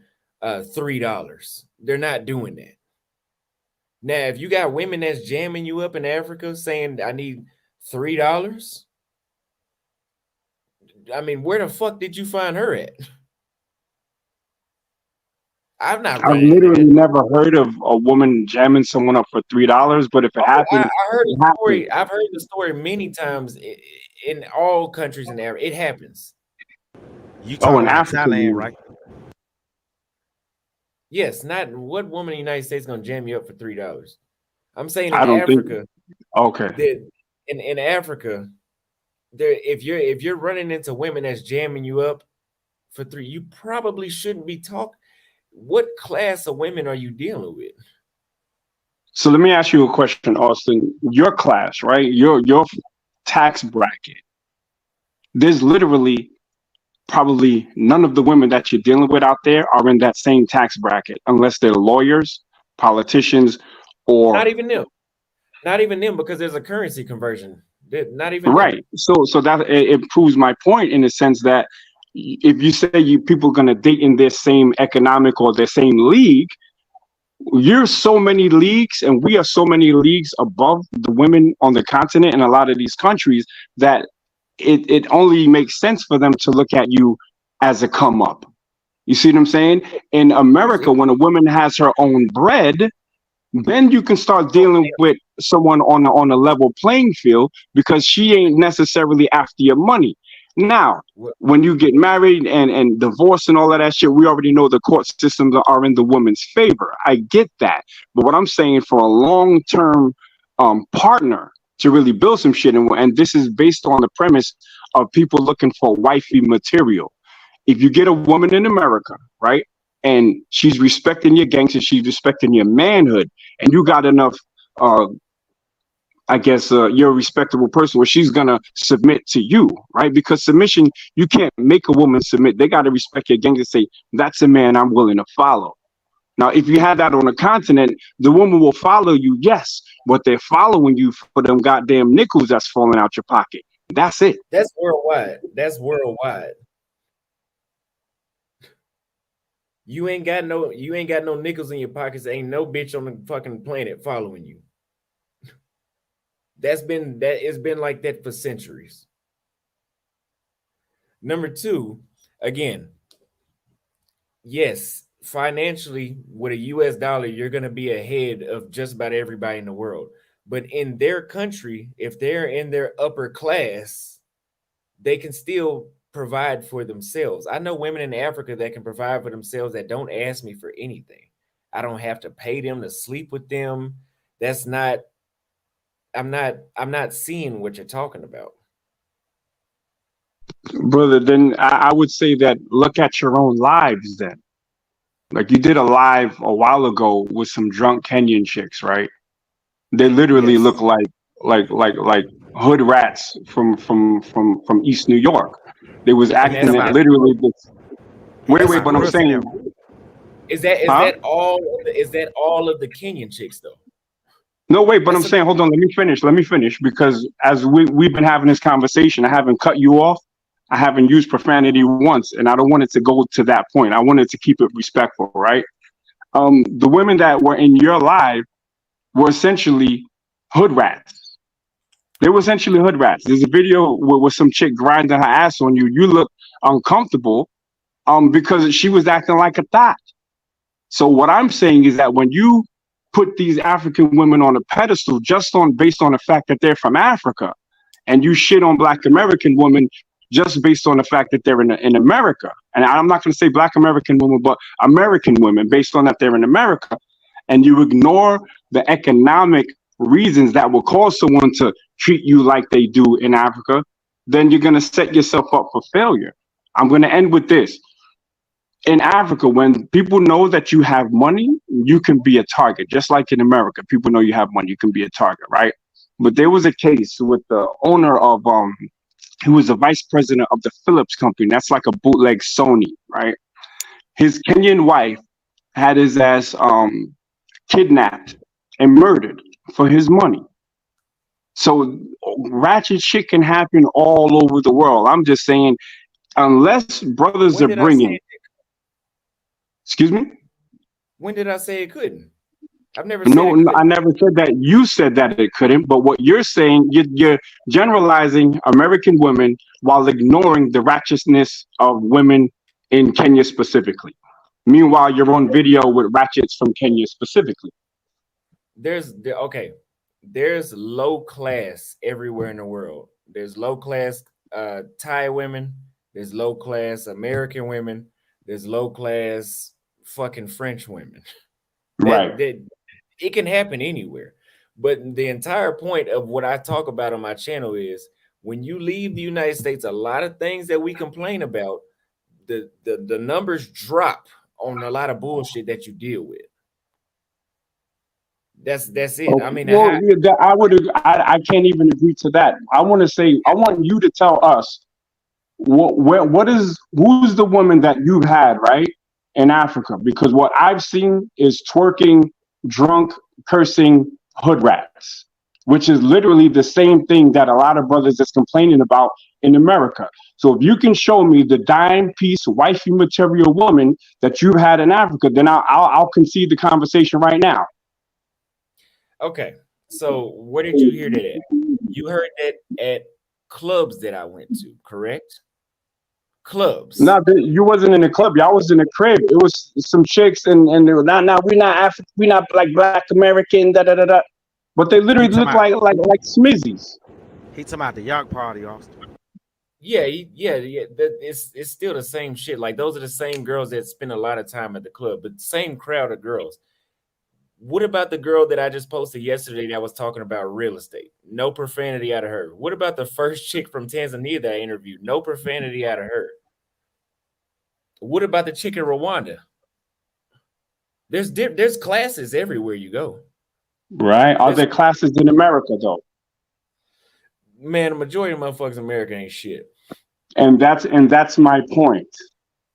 $3. They're not doing that. Now, if you got women that's jamming you up in Africa saying, I need $3, I mean, where the fuck did you find her at? I've not I've run into literally that. never heard of a woman jamming someone up for $3, but if it Oh, happened, I heard it the happened. story. I've heard the story many times in all countries in Africa. It happens. You Oh, talking in about Africa, Thailand, right? Yes, not what woman in the United States gonna jam you up for $3. I'm saying in I don't think. Africa Okay. that in Africa, there if you're running into women that's jamming you up for three, you probably shouldn't be talking. What class of women are you dealing with? So let me ask you a question, Austin. Your class, right? Your tax bracket. There's literally probably none of the women that you're dealing with out there are in that same tax bracket, unless they're lawyers, politicians, or Not even them. Not even them, because there's a currency conversion. Not even them. right. So that it proves my point in the sense that if you say you people gonna date in their same economic or their same league, you're so many leagues and we are so many leagues above the women on the continent in a lot of these countries that it only makes sense for them to look at you as a come up. You see what I'm saying? In America, when a woman has her own bread, then you can start dealing with someone on a level playing field because she ain't necessarily after your money. Now, when you get married and divorce and all of that shit, we already know the court systems are in the woman's favor. I get that. But what I'm saying, for a long-term partner to really build some shit, and this is based on the premise of people looking for wifey material. If you get a woman in America, right, and she's respecting your gangster, she's respecting your manhood, and you got enough, I guess, you're a respectable person where she's gonna submit to you, right? Because submission, you can't make a woman submit. They gotta respect your gangster. Say that's a man I'm willing to follow. Now, if you had that on a continent, the woman will follow you, yes, but they're following you for them goddamn nickels that's falling out your pocket. That's it. That's worldwide. That's worldwide. You ain't got no nickels in your pockets. Ain't no bitch on the fucking planet following you. It's been like that for centuries. Number two, again, yes, financially, with a US dollar, you're gonna be ahead of just about everybody in the world. But in their country, if they're in their upper class, they can still provide for themselves. I know women in Africa that can provide for themselves that don't ask me for anything. I don't have to pay them to sleep with them. That's not I'm not seeing what you're talking about. Brother, then I would say that look at your own lives then. Like you did a live a while ago with some drunk Kenyan chicks, right? They literally Yes. look like hood rats from East New York. They was And acting that's it not literally. He talking Wait, about but I'm real saying, scenario. is huh? that all is that all of the Kenyan chicks though? No, wait, but I'm That's a saying, hold on, let me finish. Let me finish because as we've been having this conversation, I haven't cut you off. I haven't used profanity once, and I don't want it to go to that point. I wanted to keep it respectful, right? The women that were in your live were essentially hood rats. They were essentially hood rats. There's a video with some chick grinding her ass on you. You look uncomfortable because she was acting like a thot. So what I'm saying is that when you put these African women on a pedestal just on based on the fact that they're from Africa, and you shit on Black American women just based on the fact that they're in America, and I'm not going to say Black American women, but American women based on that they're in America, and you ignore the economic reasons that will cause someone to treat you like they do in Africa, then you're going to set yourself up for failure. I'm going to end with this. In Africa, when people know that you have money, you can be a target. Just like in America, people know you have money, you can be a target, right? But there was a case with the owner of he was the vice president of the Philips company. That's like a bootleg Sony, right? His Kenyan wife had his ass kidnapped and murdered for his money. So ratchet shit can happen all over the world. I'm just saying, unless brothers When are did I say bringing, it? excuse me. When did I say it couldn't? I've never said No, it I couldn't. never said that. You said that it couldn't, but what you're saying, you're generalizing American women while ignoring the ratchetness of women in Kenya specifically. Meanwhile, you're on video with ratchets from Kenya specifically. Okay. There's low class everywhere in the world. There's low class Thai women. There's low class American women. There's low class fucking French women. Right. That it can happen anywhere. But the entire point of what I talk about on my channel is when you leave the United States, a lot of things that we complain about, the numbers drop on a lot of bullshit that you deal with. That's it. I Okay. mean, Well, yeah, I can't even agree to that. I want to say, I want you to tell us who's the woman that you've had, right, in Africa? Because what I've seen is twerking, drunk, cursing hood rats, which is literally the same thing that a lot of brothers is complaining about in America. So if you can show me the dime piece wifey material woman that you've had in Africa, then I'll concede the conversation right now. okay. So where did you hear that at? You heard that at clubs that I went to, correct? Clubs. No, you wasn't in a club. Y'all was in a crib. It was some chicks, and they were now we're not African, we're not like Black American, da da da da. But they literally He talking look about like smizzies. he talking about the yacht party, Austin. Yeah, yeah. It's still the same shit. Like those are the same girls that spend a lot of time at the club, but same crowd of girls. What about the girl that I just posted yesterday that was talking about real estate? No profanity out of her. What about the first chick from Tanzania that I interviewed? No profanity out of her. What about the chick in Rwanda? There's classes everywhere you go. Right? Are There's there classes in America though? man, the majority of motherfuckers in America ain't shit. And that's my point.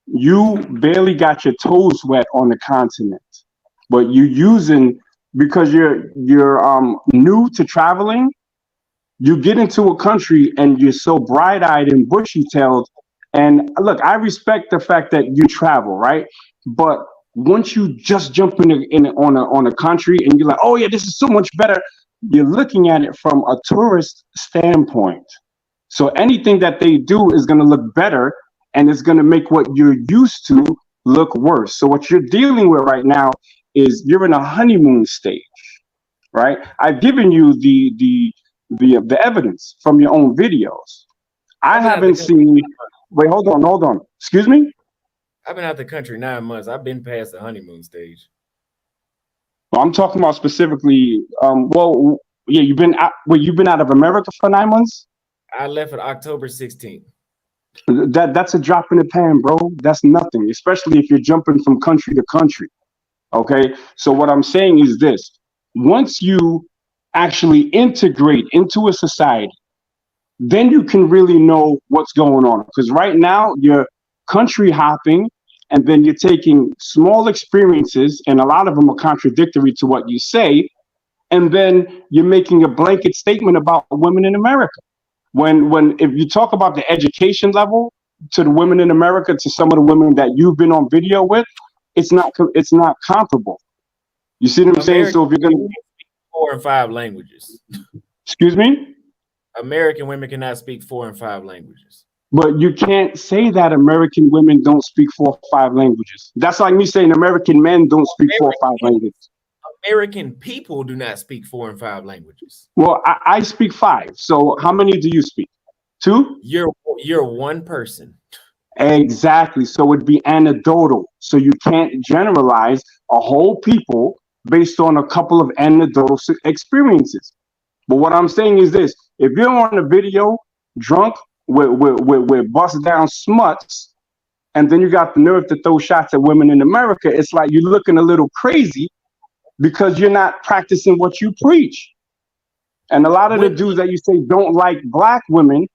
You barely got your toes wet on the continent, but you using because you're new to traveling. You get into a country and you're so bright-eyed and bushy-tailed. And look, I respect the fact that you travel, right? But once you just jump on a country and you're like, oh yeah, this is so much better, you're looking at it from a tourist standpoint. So anything that they do is going to look better, and it's going to make what you're used to look worse. So what you're dealing with right now is you're in a honeymoon stage, right? I've given you the evidence from your own videos. I I've been out the haven't country. seen. Wait, hold on. Excuse me. I've been out the country 9 months. I've been past the honeymoon stage. Well, I'm talking about specifically. Well, yeah, you've been out. Well, you've been out of America for 9 months. I left on October 16th. That's a drop in the pan, bro. That's nothing, especially if you're jumping from country to country. Okay. So what I'm saying is this: once you actually integrate into a society, then you can really know what's going on. Because right now you're country hopping, and then you're taking small experiences, and a lot of them are contradictory to what you say, and then you're making a blanket statement about women in America. When if you talk about the education level to the women in America, to some of the women that you've been on video with, it's not comparable. You see what I'm saying? American So if you're gonna, women speak 4 and 5 languages. excuse me. American women cannot speak 4 and 5 languages. But you can't say that American women don't speak 4 or 5 languages. That's like me saying American men don't speak 4 or 5 languages. American people do not speak 4 and 5 languages. Well, I speak 5. So how many do you speak? 2? You're one person. Exactly. So it'd be anecdotal. So you can't generalize a whole people based on a couple of anecdotal experiences. But what I'm saying is this: if you're on a video drunk with bust down smuts, and then you got the nerve to throw shots at women in America, it's like you're looking a little crazy because you're not practicing what you preach. And a lot of the dudes that you say don't like black women,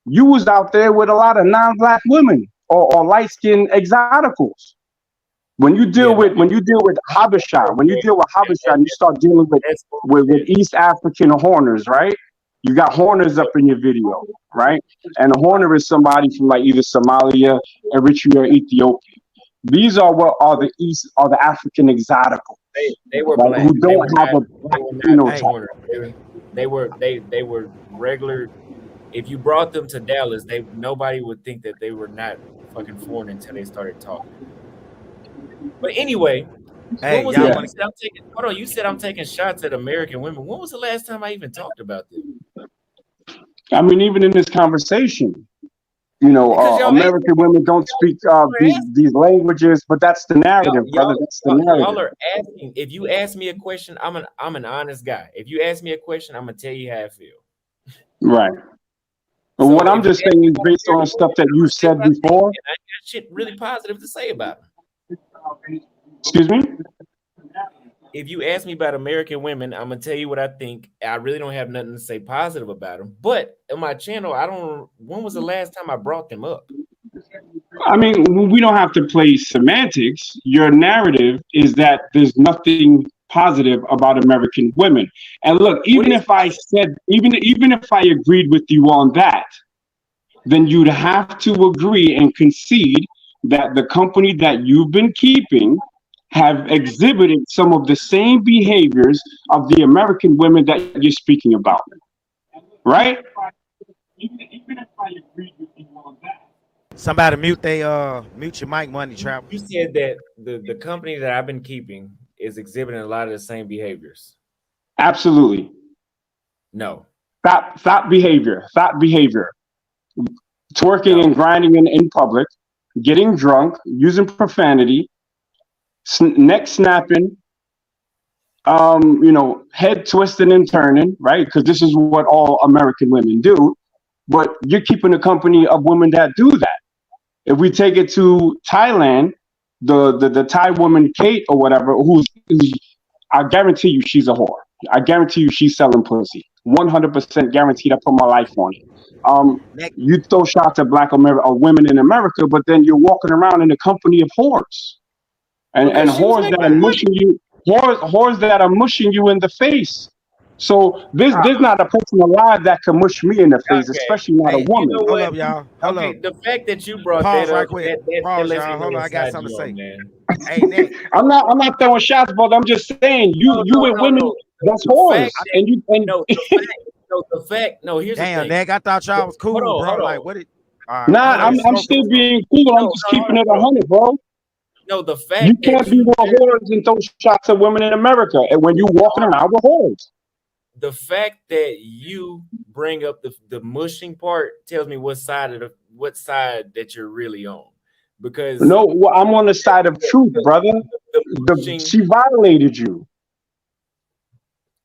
you was out there with a lot of non-black women or light-skinned exoticals. When you deal Yeah, with Habesha, when you deal with Habesha, and you start dealing that's with bullshit. East African horners, right? You got horners up in your video, right? And a horner is somebody from like either Somalia, Eritrea, or Ethiopia. These are what are the African exoticals, They were right? black. Who don't have a They black were not Hey, phenotype. foreigners. They were regular. If you brought them to Dallas, nobody would think that they were not fucking foreign until they started talking. But anyway, when hey, was y'all it? Yeah, want You said I'm taking. Hold on. You said I'm taking shots at American women. When was the last time I even talked about them? I mean, even in this conversation, Because y'all asked American women don't speak these languages, but that's the y'all, narrative, brother. y'all, That's the y'all, narrative. y'all are asking. If you ask me a question, I'm an honest guy. If you ask me a question, I'm gonna tell you how I feel. Right. But So what I'm if you just ask saying me is about based on American stuff women, that I'm you've gonna say said what I think, before. and I got shit really positive to say about them. Excuse me? If you ask me about American women, I'm gonna tell you what I think. I really don't have nothing to say positive about them. But on my channel, I don't. When was the last time I brought them up? I mean, we don't have to play semantics. Your narrative is that there's nothing positive about American women. And look, What even is if I said, even if I agreed with you on that, then you'd have to agree and concede that the company that you've been keeping have exhibited some of the same behaviors of the American women that you're speaking about, right? somebody mute your mic, Money you Travels. said that the company that I've been keeping is exhibiting a lot of the same behaviors? Absolutely. No, Thought behavior, twerking no. and grinding in public, getting drunk, using profanity, neck snapping, head twisting and turning, right? Because this is what all American women do. But you're keeping a company of women that do that. If we take it to Thailand, the Thai woman Kate or whatever, who's I guarantee you she's a whore. I guarantee you she's selling pussy. 100% guaranteed. I put my life on it. Next, You throw shots at women in America, but then you're walking around in the company of whores and Because she was whores that making are wow. money. mushing you, whores that are mushing you in the face. So there's not a person alive that can mush me in the face, Okay. especially not a Hey, You know woman. hold what? up, y'all. Hold Okay, up. the fact that you brought that Pause right up, quick. that Pause, lets me y'all. know Hold on. what I got side something to you on, say. man. Hey, Nick. I'm not throwing shots, brother. I'm just saying No, you no, with no, women no. that's The fact whores, that and you and no, the fact. No, here's the Damn, thing. Nick. I thought y'all was Hold cool, on, bro. hold Like, on. what it? All right, nah, I No, just I'm spoke still on something. being cool. I'm no, just no, keeping hold it on, bro. 100, bro. No, the You fact can't that be you with whores and throw shots at women in America, and when you walking hold around on. with whores. The fact that you bring up the mushing part tells me what side that you're really on, because No, well, I'm on the side of truth, the, brother. the mushing. She violated you,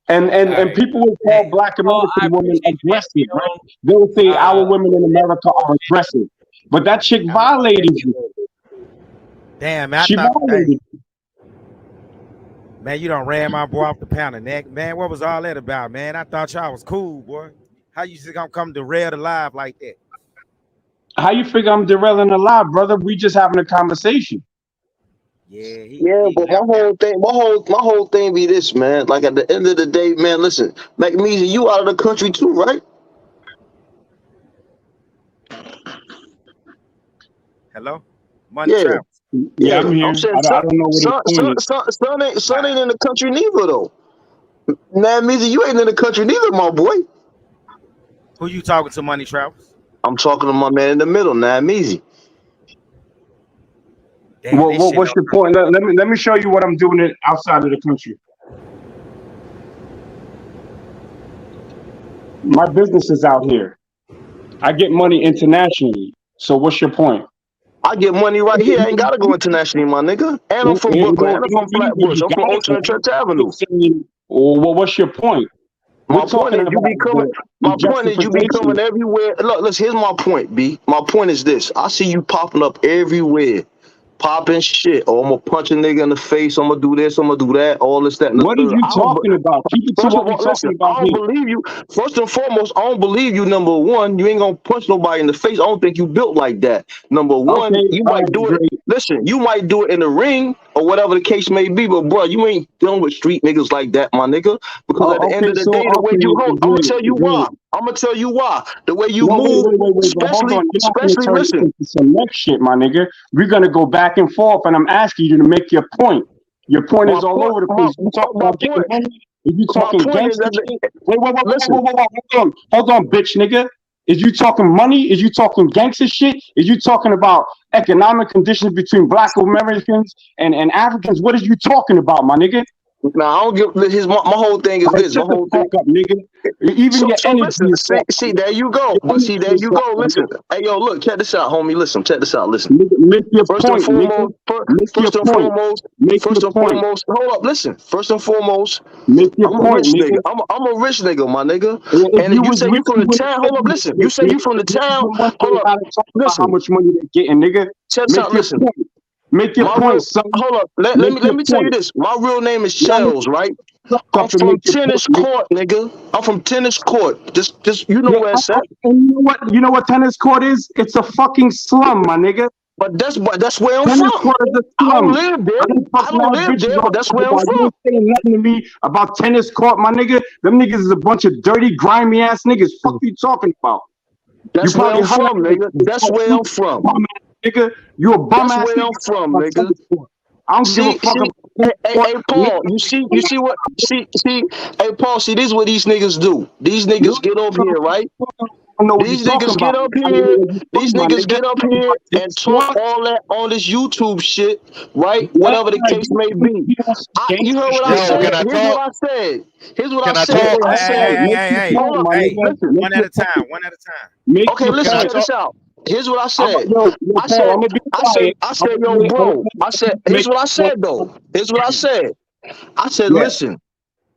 All and right. people will Hey, call Black Oh, American I women appreciate you having aggressive, me right? on. They will say our women in That's America are bullshit. aggressive, but that chick I violated appreciate you. that. damn, man. I She thought, hey, violated you. man, you done ran my boy off the pound of neck. Man, what was all that about, man? I thought y'all was cool, boy. How you just gonna come derailed alive like that? How you figure I'm derailing a lie, brother? We just having a conversation. Yeah, Yeah, he but my left whole out. thing, my whole thing be this, man. Like at the end of the day, man. Listen, McMeasy, you out of the country too, right? Hello? Money Yeah, Travels. Yeah, yeah. I'm I'm here. saying, I don't know what his point is. son ain't in the country neither, though. Man, Measy, you ain't in the country neither, my boy. Who you talking to, Money Travels? I'm talking to my man in the middle, now, Measy. Damn, this shit What's don't your point? Let me show you what I'm doing it outside of the country. My business is out here. I get money internationally. So what's your point? I get money right here. I ain't gotta go internationally, my nigga. And I'm from Brooklyn, and I'm It don't from mean that Flatbush. you I'm from got Ocean and to. Church I'm Avenue. just saying, well, what's your point? We're My point talking is, you about be coming. the My point is, you be justification. coming everywhere. Look, listen. Here's my point, B. My point is this. I see you popping up everywhere, popping shit, or I'm gonna punch a nigga in the face, I'm gonna do this, I'm gonna do that, all this, that, and the What are third. you talking about? Keep it to First what of we all, listen, talking I about don't here. believe you. First and foremost, I don't believe you. Number one, you ain't gonna punch nobody in the face. I don't think you built like that. Number one, Okay, you all might right, do it. great. Listen, you might do it in the ring or whatever the case may be, but bro, you ain't dealing with street niggas like that, my nigga. Because at the end Okay, of the so day, the way you hold, I'm gonna great, tell you great. why. I'm gonna tell you why. The way you No, move, wait, but hold on. You're not gonna especially turn this listen. into some next shit, my nigga. We're gonna go back and forth, and I'm asking you to make your point. Your point My is all point, over the place. You talking my about getting point, money? If you my talking point is gangster that shit? Wait, listen. hold on, bitch, nigga. Is you talking money? Is you talking gangster shit? Is you talking about economic conditions between Black Americans and Africans? What is you talking about, my nigga? Now I don't give his. My whole thing is All right, this. My shut the whole thing. fuck up, nigga. Even your So energy listen, is off, see, nigga. there you go. Your But see, energy there is you off, go. nigga. Listen, hey, yo, look, check this out, homie. Listen, check this out. Listen. Nigga, make your First and point, nigga. foremost, Make your first and point. foremost, Make your point. hold up. Listen, first and foremost, Make your I'm a point, rich nigga. nigga. I'm a rich nigga, my nigga. If And you you was say you rich, from you the wouldn't town. say Hold up, you listen. You was say rich, you from the nigga. town. You must Hold up, gotta talk about how listen. much money they're getting, nigga. Check this Make out. your Listen. point. Make your My point, real son. hold up. Let Make your me tell you point. this. My real name is Y'all niggas Shells, right? suck I'm up and from make your point, Tennis nigga. Court, nigga. I'm from Tennis Court. Just you know Yeah, where it's at. and you know what? You know what tennis court is? It's a fucking slum, my nigga. But that's where I'm Tennis from. court is a I don't slum. live there. I done I fuck don't mad live bitches there, all but that's over where I'm while you from. ain't saying nothing to me about tennis court, my nigga. Them niggas is a bunch of dirty, grimy ass niggas. Fuck you talking about? You That's where probably I'm hung out from, with nigga. them. That's Fuck where you, I'm from. bum ass nigga. You a bum That's ass where nigga I'm from, about nigga. tennis court. I don't give a fuck See, about tennis court. hey, Paul. You see what? Hey, Paul. See, this is what these niggas do. These You niggas get up here, right? don't know what you're These talking niggas get about. up I mean, here. where you These from, my niggas nigga? get up here and Tennis talk court? all that on this YouTube shit, right? Yeah, Whatever the case may be. you know some You gangster heard what I shit, Yo, said? can nigga. I Here's what talk? I said. Here's what I Can I said. Hey, talk? I hey, said, hey, hey, Make hey, your hey, hold point, up, my hey, nigga. listen. Make one at your a time, point. one at a time. Make Okay, your listen, Can I point. check talk? this out. Here's what I I'm said. yo, Paul, I'm gonna be quiet. I said, yo, bro. Here's Make what I your point. said though. Here's what I said. I said, Yeah. listen.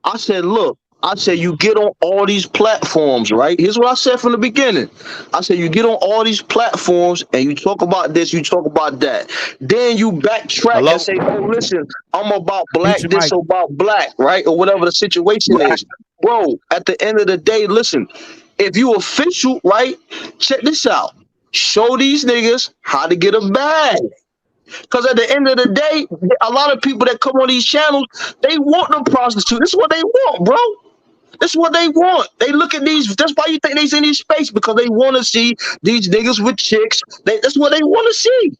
I said, look, I said, you get on all these platforms, right? Here's what I said from the beginning. I said, you get on all these platforms and you talk about this, you talk about that. Then you backtrack and Hello? say, oh, listen, I'm about black, Mute your this mic. about black, right? Or whatever the situation Right. is. Bro, at the end of the day, listen, if you official, right? Check this out. Show these niggas how to get a bag. Because at the end of the day, a lot of people that come on these channels, they want them prostitutes. This is what they want, bro. This is what they want. They look at these. That's why you think they's in these space because they want to see these niggas with chicks. That's what they want to see,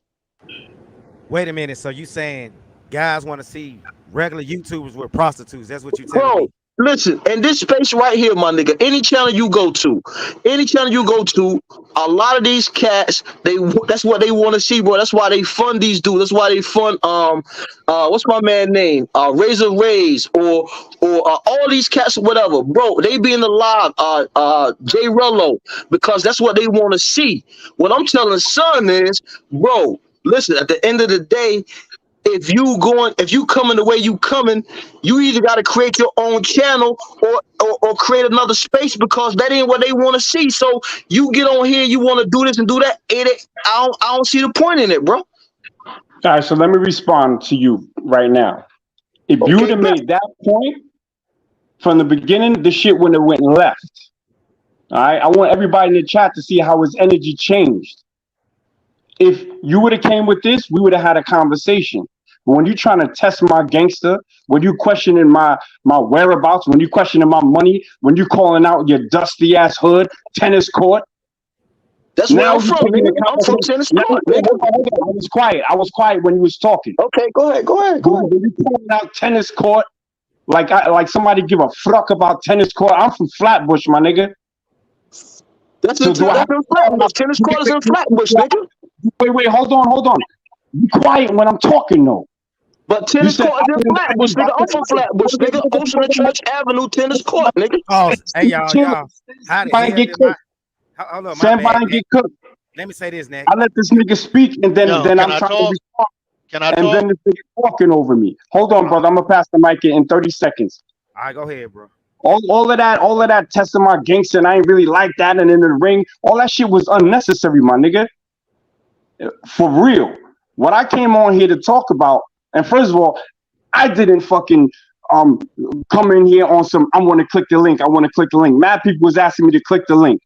Wait a minute. So you saying guys want to see regular YouTubers with prostitutes? That's what you telling bro. me? Listen, in this space right here, my nigga, any channel you go to, a lot of these cats, that's what they want to see, bro. That's why they fund these dudes. That's why they fund what's my man name? Razor Rays or all these cats, whatever, bro. They be in the live, J Rello, because that's what they want to see. What I'm telling son is, bro. Listen, at the end of the day, if you coming the way you coming, you either got to create your own channel or create another space because that ain't what they want to see. So you get on here, you want to do this and do that. I don't see the point in it, bro. All right, so let me respond to you right now. If you would Okay, have bet. made that point from the beginning, this shit wouldn't have went left. All right, I want everybody in the chat to see how his energy changed. If you would have came with this, we would have had a conversation. But when you're trying to test my gangster, when you questioning my whereabouts, when you questioning my money, when you calling out your dusty ass hood, tennis court, That's where now I'm you from, taking nigga. the I'm from conversation. Tennis Now, Court, wait, nigga. hold on. I was quiet when you was talking. Okay, go ahead. When you calling out tennis court, like somebody give a fuck about tennis court. I'm from Flatbush, my nigga. That's So in do I have to call Flatbush. out? Tennis Court is in Flatbush, nigga. Wait, hold on. Be quiet when I'm talking, though. But You Tennis said Court I is in didn't Flatbush, nigga. I'm from Flatbush, nigga. Ocean and Church Avenue, Tennis Court, nigga. Oh, hey y'all. How the hell get did cooked. hold on, my Stand by bad, and Nick. get cooked. Let me say this, Nick. I let this nigga speak, and then Yo, I'm can I trying to talk? respond, Can I and then talk? this nigga talking over me. Hold on, brother. I'm gonna pass the mic in 30 seconds. All right, go ahead, bro. All of that testing my gangster, and I ain't really like that, and in the ring, all that shit was unnecessary, my nigga. For real. What I came on here to talk about, and first of all, I didn't fucking come in here on some. I want to click the link. I want to click the link. Mad people was asking me to click the link,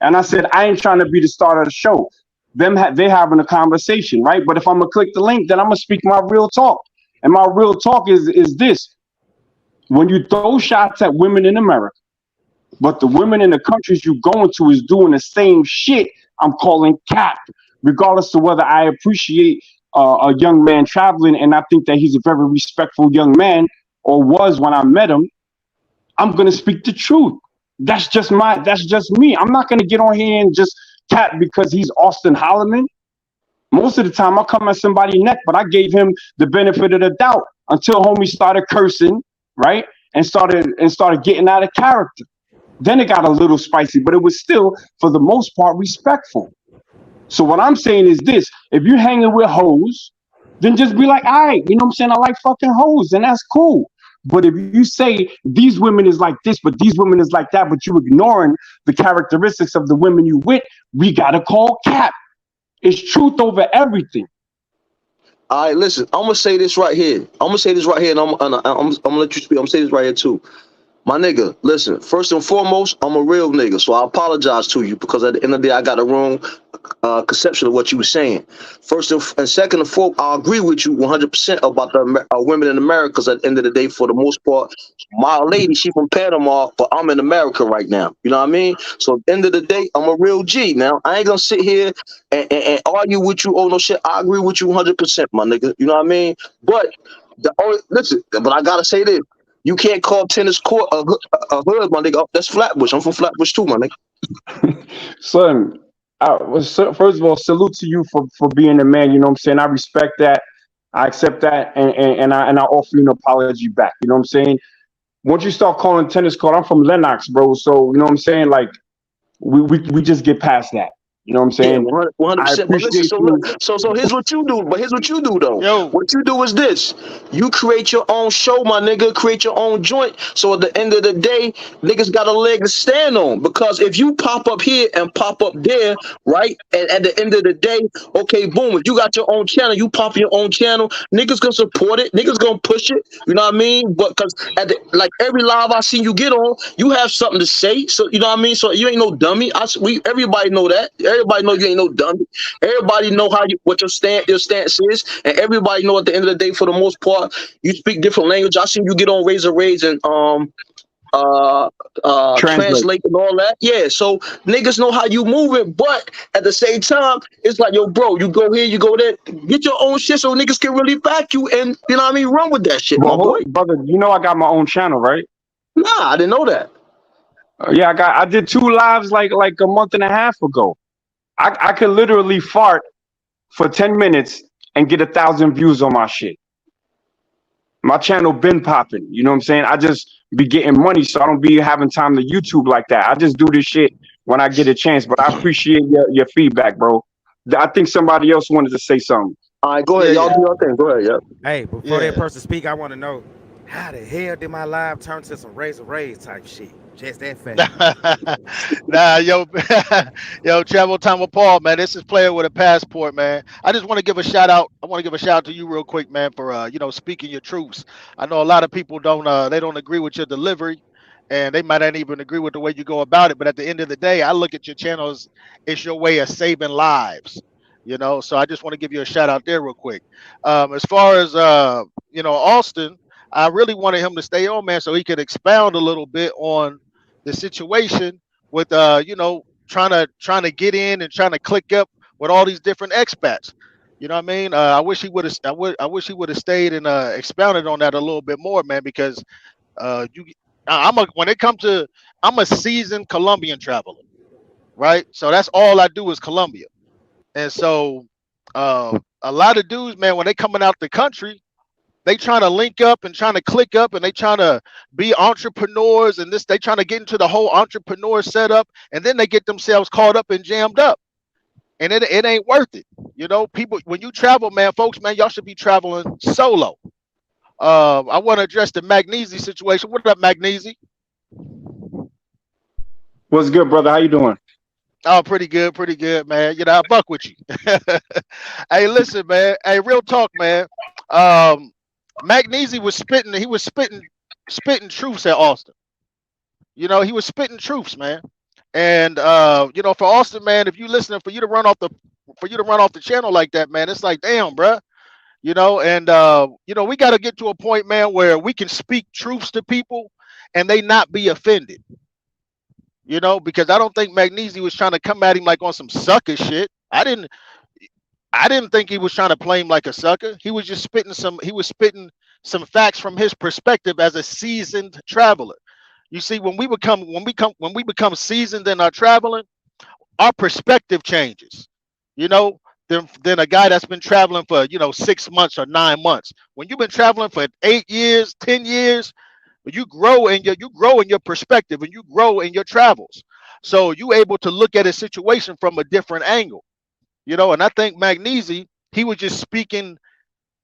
and I said I ain't trying to be the star of the show. They having a conversation, right? But if I'm gonna click the link, then I'm gonna speak my real talk, and my real talk is this: when you throw shots at women in America, but the women in the countries you going to is doing the same shit, I'm calling cap, regardless of whether I appreciate a young man traveling and I think that he's a very respectful young man or was when I met him. I'm gonna speak the truth. That's just me. I'm not gonna get on here and just cap because he's Austin Holloman. Most of the time I come at somebody's neck, but I gave him the benefit of the doubt until homie started cursing, right? And started getting out of character. Then it got a little spicy, but it was still, for the most part, respectful. So what I'm saying is this: if you're hanging with hoes, then just be like, all right, you know what I'm saying? I like fucking hoes, and that's cool. But if you say these women is like this, but these women is like that, but you ignoring the characteristics of the women you with, we gotta call cap. It's truth over everything. All right, listen. I'm gonna say this right here. And I'm gonna let you speak. I'm gonna say this right here too. My nigga, listen, first and foremost, I'm a real nigga, so I apologize to you because at the end of the day, I got a wrong conception of what you were saying. First and second and fourth, I agree with you 100% about the women in America because at the end of the day, for the most part, my lady, she from Panama, but I'm in America right now. You know what I mean? So at the end of the day, I'm a real G. Now, I ain't gonna sit here and argue with you. Oh, no shit. I agree with you 100%, my nigga. You know what I mean? But I gotta say this. You can't call tennis court a hood, my nigga. That's Flatbush. I'm from Flatbush too, my nigga. Son, first of all, salute to you for being a man. You know what I'm saying? I respect that. I accept that, and I offer you an apology back. You know what I'm saying? Once you start calling tennis court, I'm from Lenox, bro. So you know what I'm saying? Like we just get past that. You know what I'm saying? Yeah, 100%. But listen, so here's what you do. But here's what you do, though. Yo. What you do is this. You create your own show, my nigga. Create your own joint. So at the end of the day, niggas got a leg to stand on. Because if you pop up here and pop up there, right? And at the end of the day, okay, boom. If you got your own channel, you pop your own channel. Niggas gonna support it. Niggas gonna push it. You know what I mean? But because like every live I seen you get on, you have something to say. So you know what I mean? So you ain't no dummy. Everybody know that. Everybody know you ain't no dummy. Everybody know what your stance is, and everybody know at the end of the day, for the most part, you speak different language. I seen you get on Razor Raids and translate and all that. Yeah, so niggas know how you move it, but at the same time, it's like, yo, bro, you go here, you go there, get your own shit so niggas can really back you and you know what I mean, run with that shit, my boy. Brother, you know I got my own channel, right? Nah, I didn't know that. Yeah, I did 2 lives like a month and a half ago. I could literally fart for 10 minutes and get 1,000 views on my shit. My channel been popping. You know what I'm saying? I just be getting money, so I don't be having time to YouTube like that. I just do this shit when I get a chance. But I appreciate your feedback, bro. I think somebody else wanted to say something. All right, go ahead. Y'all do your thing. Go ahead, yeah. Hey, before that person speak, I want to know, how the hell did my live turn to some Razor Raids type shit? Just that fast. Nah, yo, Travel Time with Paul, man. This is Player with a Passport, man. I just want to give a shout out. I want to give a shout out to you real quick, man, for speaking your truths. I know a lot of people don't agree with your delivery, and they might not even agree with the way you go about it. But at the end of the day, I look at your channel as it's your way of saving lives. So I just want to give you a shout out there real quick. As far as Austin, I really wanted him to stay on, man, so he could expound a little bit on the situation with trying to get in and trying to click up with all these different expats. You know what I mean? I wish he would have. I wish he would have stayed and expounded on that a little bit more, man. Because I'm a seasoned Colombian traveler, right? So that's all I do is Colombia, and so a lot of dudes, man, when they coming out the country, they trying to link up and trying to click up and they trying to be entrepreneurs and they trying to get into the whole entrepreneur setup, and then they get themselves caught up and jammed up, and it ain't worth it. People, when you travel, man, folks, man, y'all should be traveling solo. I want to address the Magnesi situation. What up, Magnesi? What's good, brother? How you doing? Oh, pretty good, man. You know, I buck with you. Hey, listen, man. Hey, real talk, man. Um, Magnesia was spitting. He was spitting truths at Austin. You know, he was spitting truths, man. And you know, for Austin, man, if you listening, for you to run off the channel like that, man, it's like, damn, bruh. You know, and you know, we got to get to a point, man, where we can speak truths to people and they not be offended. You know, because I don't think Magnesia was trying to come at him like on some sucker shit. I didn't think he was trying to play him like a sucker. He was spitting some facts from his perspective as a seasoned traveler. You see, when we become seasoned in our traveling, our perspective changes. You know, than a guy that's been traveling for, you know, 6 months or 9 months. When you've been traveling for 8 years, 10 years, you grow in your perspective and you grow in your travels. So you able to look at a situation from a different angle. You know, and I think Magnesia, he was speaking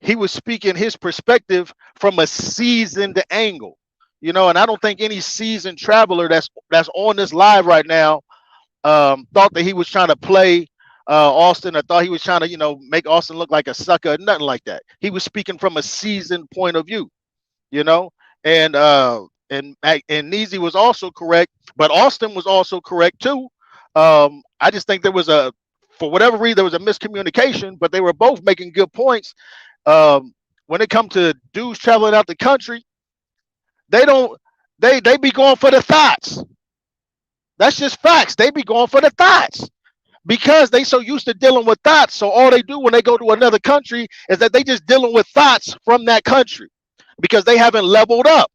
his perspective from a seasoned angle. You know, and I don't think any seasoned traveler that's on this live right now thought that he was trying to play Austin, or thought he was trying to, you know, make Austin look like a sucker, nothing like that. He was speaking from a seasoned point of view, you know, and Neasy was also correct, but Austin was also correct too. I just think for whatever reason, there was a miscommunication, but they were both making good points. When it comes to dudes traveling out the country, they don't, they be going for the thoughts. That's just facts. They be going for the thoughts because they so used to dealing with thoughts. So all they do when they go to another country is that they just dealing with thoughts from that country because they haven't leveled up.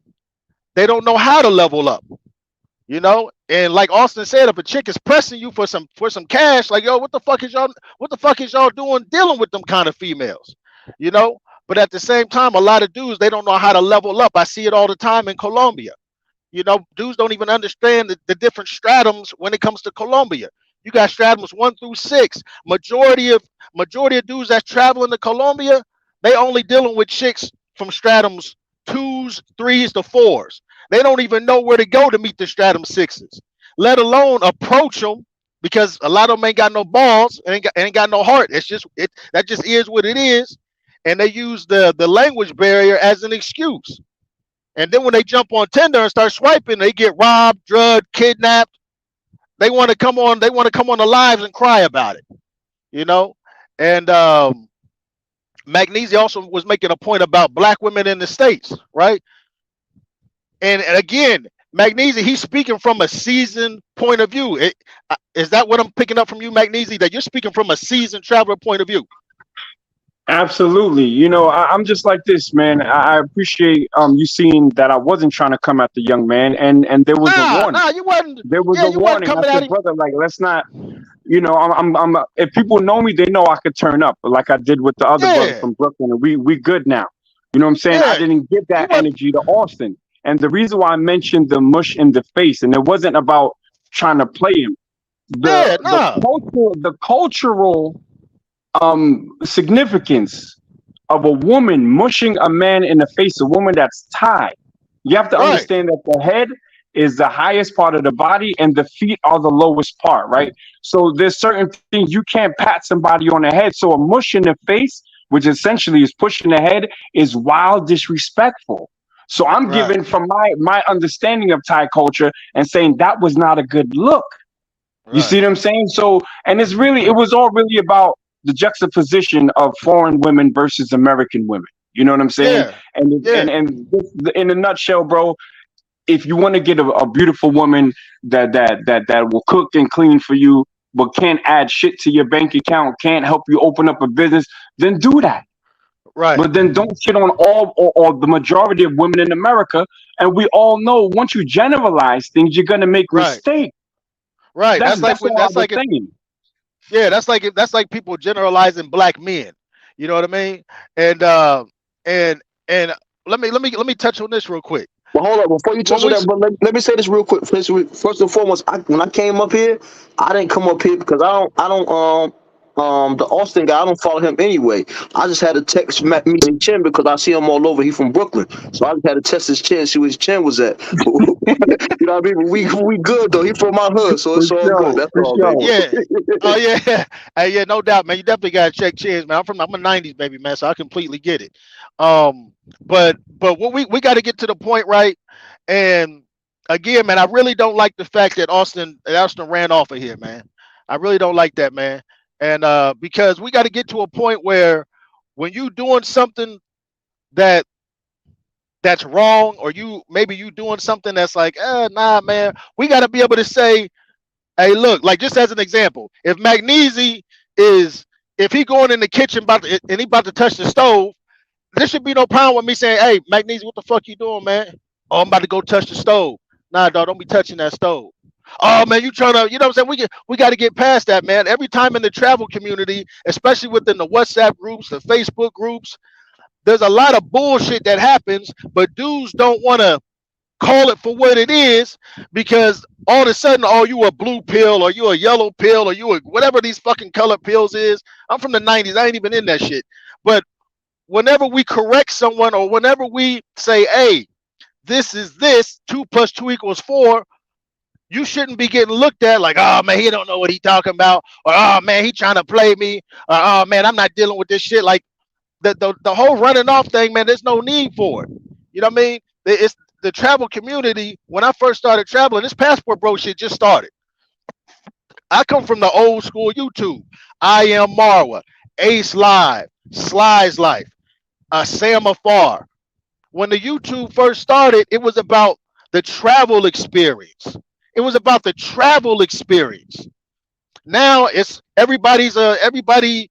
They don't know how to level up, you know. And like Austin said, if a chick is pressing you for some cash, like, yo, what the fuck is y'all doing dealing with them kind of females, you know? But at the same time, a lot of dudes, they don't know how to level up. I see it all the time in Colombia. You know, dudes don't even understand the different stratums when it comes to Colombia. You got stratums 1 through 6. Majority of dudes that's traveling to Colombia, they only dealing with chicks from stratums 2s, 3s to 4s. They don't even know where to go to meet the stratum 6s, let alone approach them, because a lot of them ain't got no balls, ain't got no heart. It's just that just is what it is, and they use the language barrier as an excuse. And then when they jump on Tinder and start swiping, they get robbed, drugged, kidnapped. They want to come on. They want to come on the lives and cry about it, you know. And Magnesia also was making a point about black women in the States, right? And again, Magnesia, he's speaking from a seasoned point of view. Is that what I'm picking up from you, Magnesia? That you're speaking from a seasoned traveler point of view? Absolutely. You know, I'm just like this, man. I appreciate you seeing that I wasn't trying to come at the young man, and there was a warning. Nah, you wasn't. There was Yeah, a you wasn't warning. I coming at said, him. brother, like, let's not. You know, I'm. If people know me, they know I could turn up, like I did with the other brother Yeah, from Brooklyn, and we good now. You know what I'm saying? I yeah. didn't give You that wasn't. energy to Austin, and the reason why I mentioned the mush in the face, and it wasn't about trying to play him. Yeah, nah. The cultural significance of a woman mushing a man in the face, a woman that's tied. You have to Right, understand that the head is the highest part of the body and the feet are the lowest part, right? So there's certain things you can't pat somebody on the head. So a mush in the face, which essentially is pushing the head, is wild disrespectful. So I'm right, giving from my understanding of Thai culture and saying that was not a good look. You right. see what I'm saying? So, and it was all really about the juxtaposition of foreign women versus American women. You know what I'm saying? Yeah, And yeah. in a nutshell, bro, if you want to get a beautiful woman that will cook and clean for you, but can't add shit to your bank account, can't help you open up a business, then do that. Right, But then don't shit on all or the majority of women in America. And we all know once you generalize things, you're gonna make right, mistakes. right. That's all I was saying. Yeah, that's like people generalizing black men. You know what I mean? And and let me touch on this real quick. But hold up, before you When touch on we that, but let me say this real quick. First and foremost, when I came up here, I didn't come up here because I don't The Austin guy, I don't follow him anyway. I just had to text me his chin because I see him all over. He from Brooklyn, so I just had to test his chin, see where his chin was at. You know what I mean? We good though. He from my hood, so For it's all good. sure, That's for all, baby. sure. Yeah. Oh yeah. Hey, yeah, no doubt, man. You definitely gotta check chins, man. I'm a '90s baby, man, so I completely get it. But what we got to get to the point, right? And again, man, I really don't like the fact that Austin ran off of here, man. I really don't like that, man. And because we got to get to a point where when you doing something that that's wrong, or you doing something that's like, nah, man, we got to be able to say, hey, look, like just as an example, if Magnesia is if he going in the kitchen and he about to touch the stove, there should be no problem with me saying, hey, Magnesia, what the fuck you doing, man? Oh, I'm about to go touch the stove. Nah, dog, don't be touching that stove. Oh man, you trying to, you know what I'm saying? We got to get past that, man. Every time in the travel community, especially within the WhatsApp groups, the Facebook groups, there's a lot of bullshit that happens, but dudes don't want to call it for what it is, because all of a sudden, oh, you a blue pill, or you a yellow pill, or you a whatever these fucking colored pills is. I'm from the 90s. I ain't even in that shit. But whenever we correct someone, or whenever we say, hey, this is this, 2 + 2 = 4, you shouldn't be getting looked at like, oh man, he don't know what he talking about, or oh man, he trying to play me, or oh man, I'm not dealing with this shit. Like the whole running off thing, man, there's no need for it. You know what I mean? It's the travel community. When I first started traveling, this passport bro shit just started. I come from the old school YouTube. I am Marwa, Ace Live, Sly's Life, Sam Afar. When the YouTube first started, it was about the travel experience. It was about the travel experience. Now it's everybody, the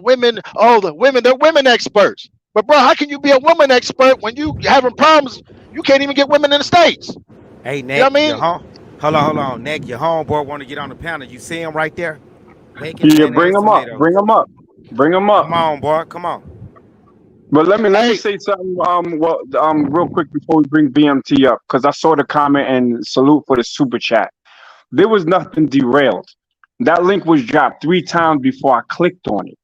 women, they're women experts. But bro, how can you be a woman expert when you having problems? You can't even get women in the States. Hey, You know Nick, what I your mean? home. Hold on, Nick. Your homeboy want to get on the panel. You see him right there, making Yeah, mayonnaise bring him up, tomatoes. bring him up, bring him up. Come on, boy. Come on. But let me Hey, say something real quick before we bring BMT up, because I saw the comment and salute for the super chat. There was nothing derailed. That link was dropped 3 times before I clicked on it.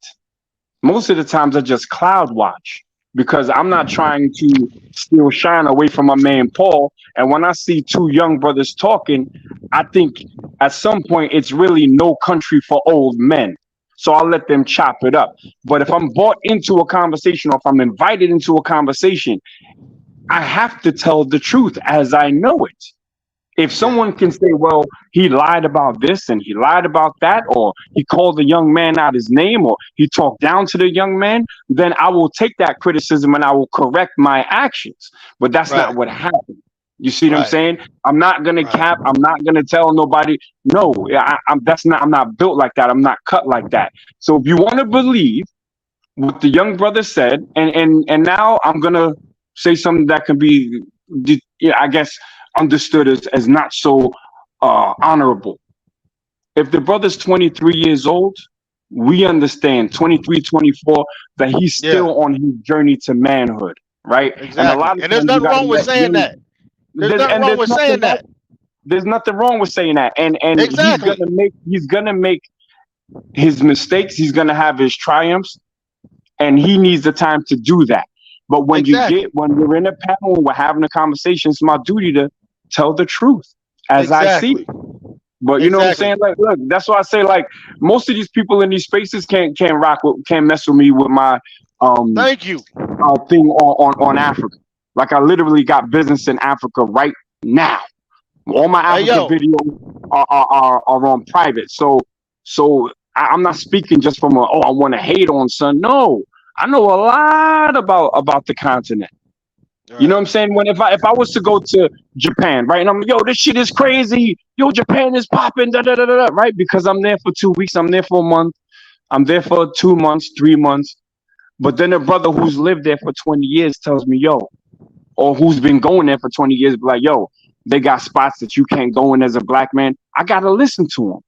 Most of the times I just cloud watch because I'm not trying to steal shine away from my man Paul. And when I see 2 young brothers talking, I think at some point it's really no country for old men. So I'll let them chop it up. But if I'm brought into a conversation, or if I'm invited into a conversation, I have to tell the truth as I know it. If someone can say, well, he lied about this and he lied about that, or he called the young man out his name, or he talked down to the young man, then I will take that criticism and I will correct my actions. But that's not right, what happened. You see what I'm right, saying? I'm not gonna right, cap. I'm not gonna tell nobody. No, I'm not built like that. I'm not cut like that. So if you want to believe what the young brother said, and now I'm gonna say something that can be, I guess, understood as not so honorable. If the brother's 23 years old, we understand 23, 24, that he's yeah, still on his journey to manhood, right? And a exactly. lot of And there's times you nothing got to wrong with let saying young, that. There's nothing and wrong with saying that. there's nothing wrong with saying that. And Exactly, he's gonna make his mistakes. He's gonna have his triumphs, and he needs the time to do that. But when exactly, we're in a panel and we're having a conversation, it's my duty to tell the truth as I see exactly, it. But you know what I'm exactly. saying? Like, look, that's why I say, like, most of these people in these spaces can't mess with me with my um Thank you. thing on Africa. Like, I literally got business in Africa right now. All my Hey Africa yo, videos are on private. So I'm not speaking just from I want to hate on son. No, I know a lot about the continent. You know right, what I'm saying? When if I was to go to Japan, right, and I'm yo, this shit is crazy. Yo, Japan is popping, da da da da, right? Because I'm there for 2 weeks, I'm there for a month, I'm there for 2 months, 3 months. But then a brother who's lived there for 20 years tells me, yo, or who's been going there for 20 years, be like, yo, they got spots that you can't go in as a black man. I gotta listen to them.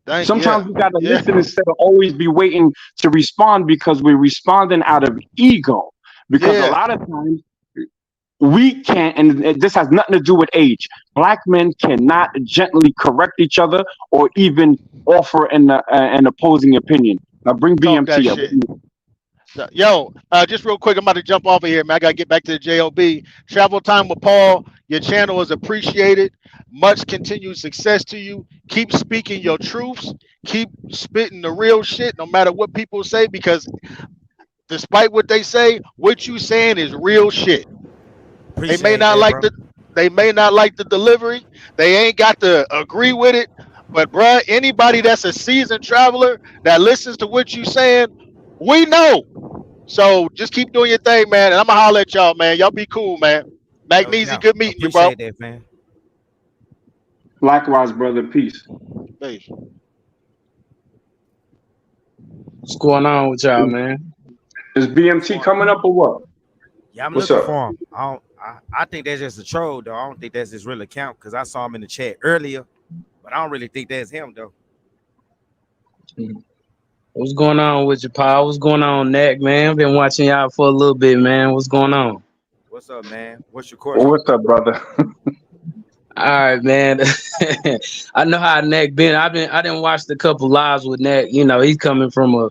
thank yeah, Sometimes we gotta yeah, listen instead of always be waiting to respond, because we're responding out of ego. Because a yeah, lot of times we can't, and this has nothing to do with age. Black men cannot gently correct each other or even offer an opposing opinion. Now bring Talk that BMT up. shit. Yo, just real quick, I'm about to jump off of here, man. I gotta get back to the JOB. Travel time with Paul. Your channel is appreciated. Much continued success to you. Keep speaking your truths. Keep spitting the real shit, no matter what people say, because despite what they say, what you saying is real shit. They may Appreciate not that, like bro. the delivery. They ain't got to agree with it. But bruh, anybody that's a seasoned traveler that listens to what you saying, we know. So just keep doing your thing, man. And I'm gonna holler at y'all, man. Y'all be cool, man. No Magnesia, doubt. good meeting you, bro. Appreciate that, fam. Likewise, brother. Peace. Peace. What's going on with y'all, man? Is BMT coming up or what? Yeah, I'm What's looking up? for him. I think that's just a troll, though. I don't think that's his real account because I saw him in the chat earlier, but I don't really think that's him, though. What's going on with you, Paul? What's going on, Neck, man? Been watching y'all for a little bit, man. What's going on? What's up, man? What's your Well, question? what's up, brother? All right, man. I know how Neck been. I didn't watch a couple lives with Neck. You know, he's coming from a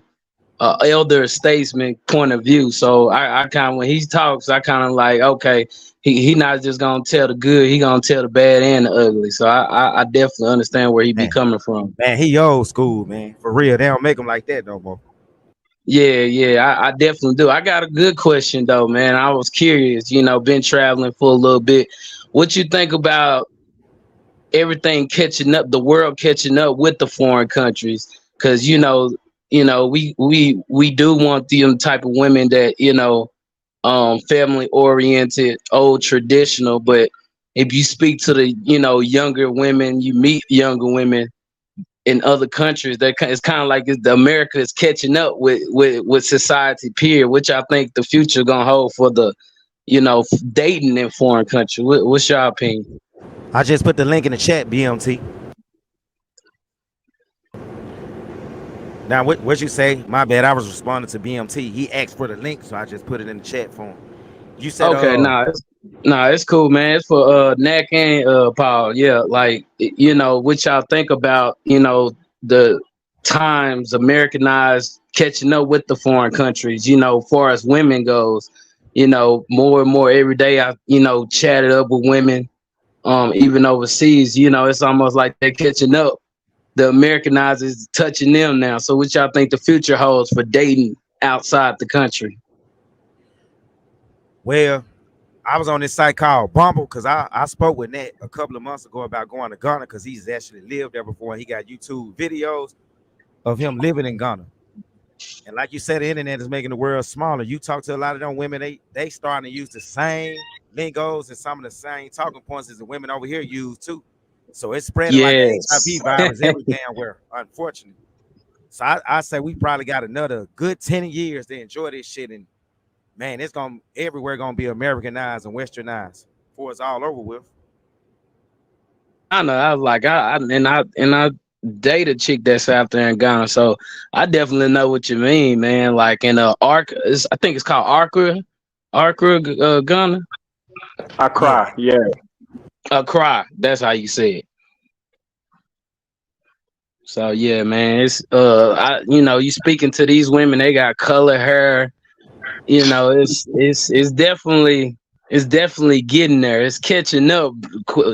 elder statesman point of view. So I kind of, when he talks, I kind of like, okay, he not just gonna tell the good, he gonna tell the bad and the ugly. So I definitely understand where he be Man, coming from. man, he old school, man. For real, they don't make him like that no more. Yeah, I definitely do. I got a good question though, man. I was curious, you know, been traveling for a little bit. What you think about everything catching up, the world catching up with the foreign countries? Because we do want the type of women that, family oriented, old traditional. But if you speak to the, younger women, you meet younger women in other countries, that it's kind of like the America is catching up with society peer, which I think the future gonna hold for the, dating in foreign countries. What's your opinion? I just put the link in the chat, BMT. Now, what you say? My bad. I was responding to BMT. He asked for the link, so I just put it in the chat for him. You said, Okay, it's cool, man. It's for Nack and Paul. Yeah, like what y'all think about the times Americanized catching up with the foreign countries. Far as women goes, more and more every day. I chatted up with women, even overseas. It's almost like they're catching up. The Americanized is touching them now. So, what y'all think the future holds for dating outside the country? well, I was on this site called Bumble because I spoke with Nat a couple of months ago about going to Ghana because he's actually lived there before and he got YouTube videos of him living in Ghana. And like you said, the internet is making the world smaller. You talk to a lot of them women, they starting to use the same lingos and some of the same talking points as the women over here use too. So it's spreading like an Yes. HIV virus every damn where, unfortunately. So I say we probably got another good 10 years to enjoy this shit. And man, it's gonna everywhere gonna be Americanized and westernized before it's all over with. I know. I was like, I date a chick that's out there in Ghana, so I definitely know what you mean, man. Like in I think it's called Accra, Ghana. I cry. Yeah. Accra. That's how you say it. So yeah, man, it's you speaking to these women, they got color hair. It's definitely getting there. It's catching up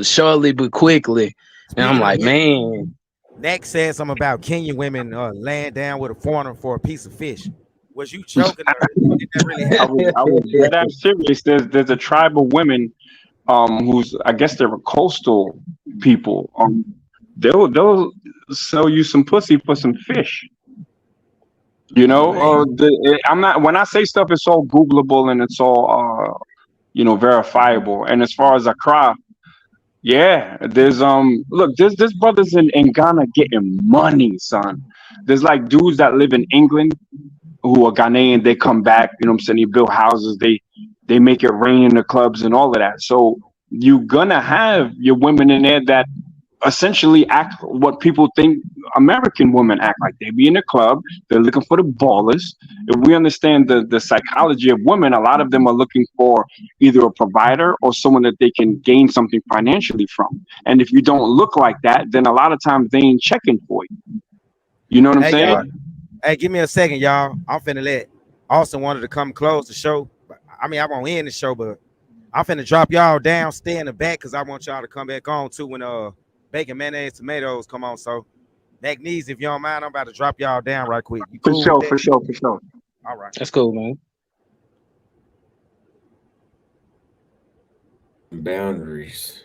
shortly but quickly. And I'm Speaking of like, women, man. Next said something about Kenyan women laying down with a foreigner for a piece of fish. Was you joking or did that really happen? I was dead ass serious. There's a tribe of women, who's, I guess they're coastal people. They'll sell you some pussy for some fish. Man, I'm not, when I say stuff, it's all Googleable and it's all verifiable. And as far as Accra, yeah, there's look, there's brothers in Ghana getting money, son. There's like dudes that live in England who are Ghanaian, they come back, you know what I'm saying? They build houses, they make it rain in the clubs and all of that. So you're gonna have your women in there that essentially act what people think American women act like. They be in a club, they're looking for the ballers. If we understand the psychology of women, a lot of them are looking for either a provider or someone that they can gain something financially from. And if you don't look like that, then a lot of times they ain't checking for you. You know what I'm Hey y'all, saying? hey, give me a second, y'all. I'm finna let Austin wanted to come close the show. I mean, I won't end the show, but I'm finna drop y'all down, stay in the back, because I want y'all to come back on too when bacon, mayonnaise, tomatoes come on. So Magnesium, if you don't mind, I'm about to drop y'all down right quick. You For cool with sure, that? for sure, for sure. All right. That's cool, man. Boundaries.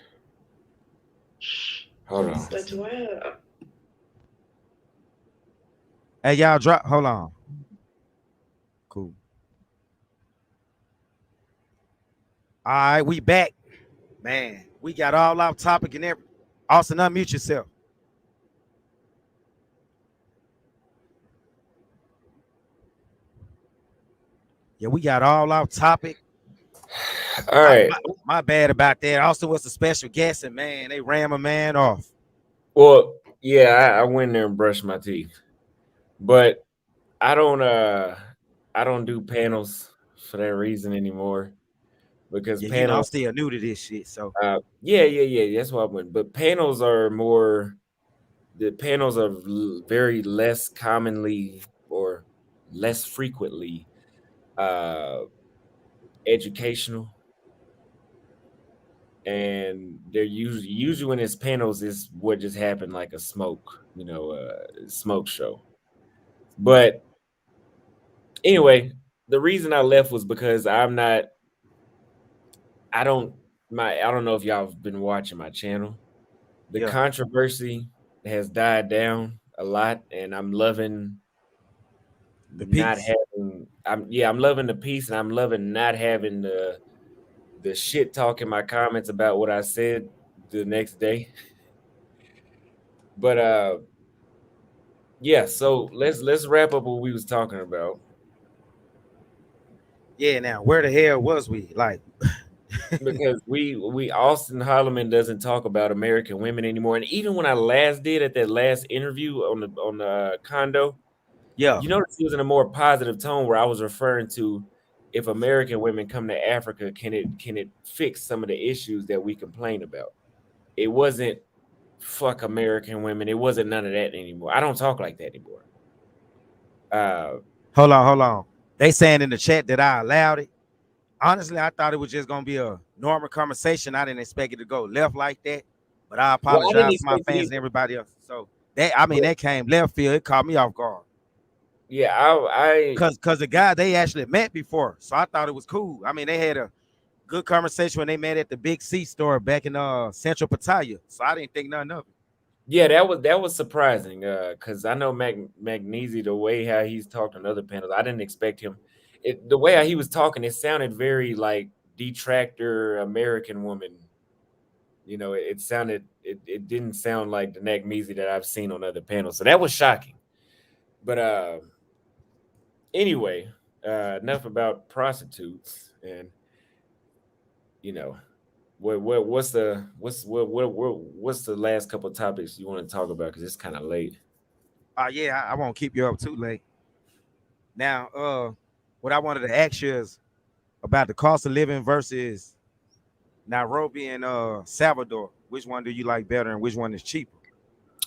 Hold on. Hey, y'all drop. Hold on. Cool. All right, we back. Man, we got all off topic and everything. Austin, unmute yourself. Yeah, we got all off topic. All right. My bad about that. Austin was a special guest, and man, they ran my man off. Well, yeah, I went there and brushed my teeth, but I don't do panels for that reason anymore because Yeah, you know, I'm panels. still new to this shit. So Yeah. That's why I went. But panels are more. The panels are very less commonly or less frequently educational, and they're usually when it's panels is what just happened, like a smoke show. But anyway, the reason I left was because I don't I don't know if y'all have been watching my channel. The yeah, controversy has died down a lot, and I'm loving the not peace. having I'm loving the peace, and I'm loving not having the shit talk in my comments about what I said the next day. But yeah, so let's wrap up what we was talking about. Yeah, now where the hell was we? Like, Because we Austin Holloman doesn't talk about American women anymore. And even when I last did at that last interview on the condo, yeah, you notice he was in a more positive tone where I was referring to if American women come to Africa, can it fix some of the issues that we complain about? It wasn't fuck American women. It wasn't none of that anymore. I don't talk like that anymore. hold on. They saying in the chat that I allowed it. Honestly, I thought it was just gonna be a normal conversation. I didn't expect it to go left like that. But I Well, I didn't apologize to my expect it fans either. and everybody else. So that came left field. It caught me off guard. Yeah, I Cause the guy they actually met before. So I thought it was cool. I mean, they had a good conversation when they met at the Big C store back in Central Pattaya. So I didn't think nothing of it. yeah, that was surprising. Because I know Magnesi, the way how he's talked on other panels, I didn't expect him. The way how he was talking, it sounded very like detractor American woman. You know, it didn't sound like the Magnesi that I've seen on other panels. So that was shocking. But anyway, enough about prostitutes, and you know, what's the last couple of topics you want to talk about? Because it's kind of late. Yeah, I won't keep you up too late. Now, what I wanted to ask you is about the cost of living versus Nairobi and Salvador. Which one do you like better, and which one is cheaper?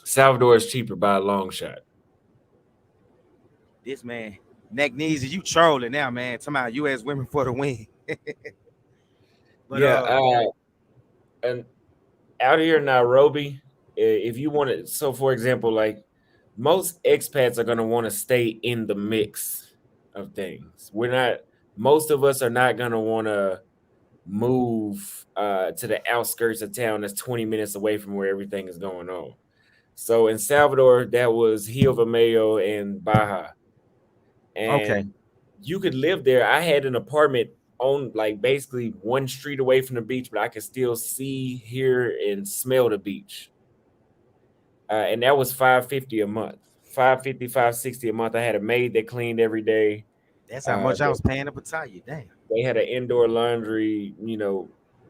Salvador is cheaper by a long shot. This man, neck knees, you trolling now, man. Talking about U.S. women for the win. But Yeah, and out here in Nairobi, if you want to, so for example, like most expats are going to want to stay in the mix of things. Most of us are not going to want to move to the outskirts of town that's 20 minutes away from where everything is going on. So in Salvador, that was Rio Vermelho and Baja. okay, And you could live there. I had an apartment on like basically one street away from the beach, but I could still see, hear, and smell the beach. And that was $550 a month. 550, 560 a month. I had a maid that cleaned every day. that's how much I was paying to Pattaya. Damn. They had an indoor laundry,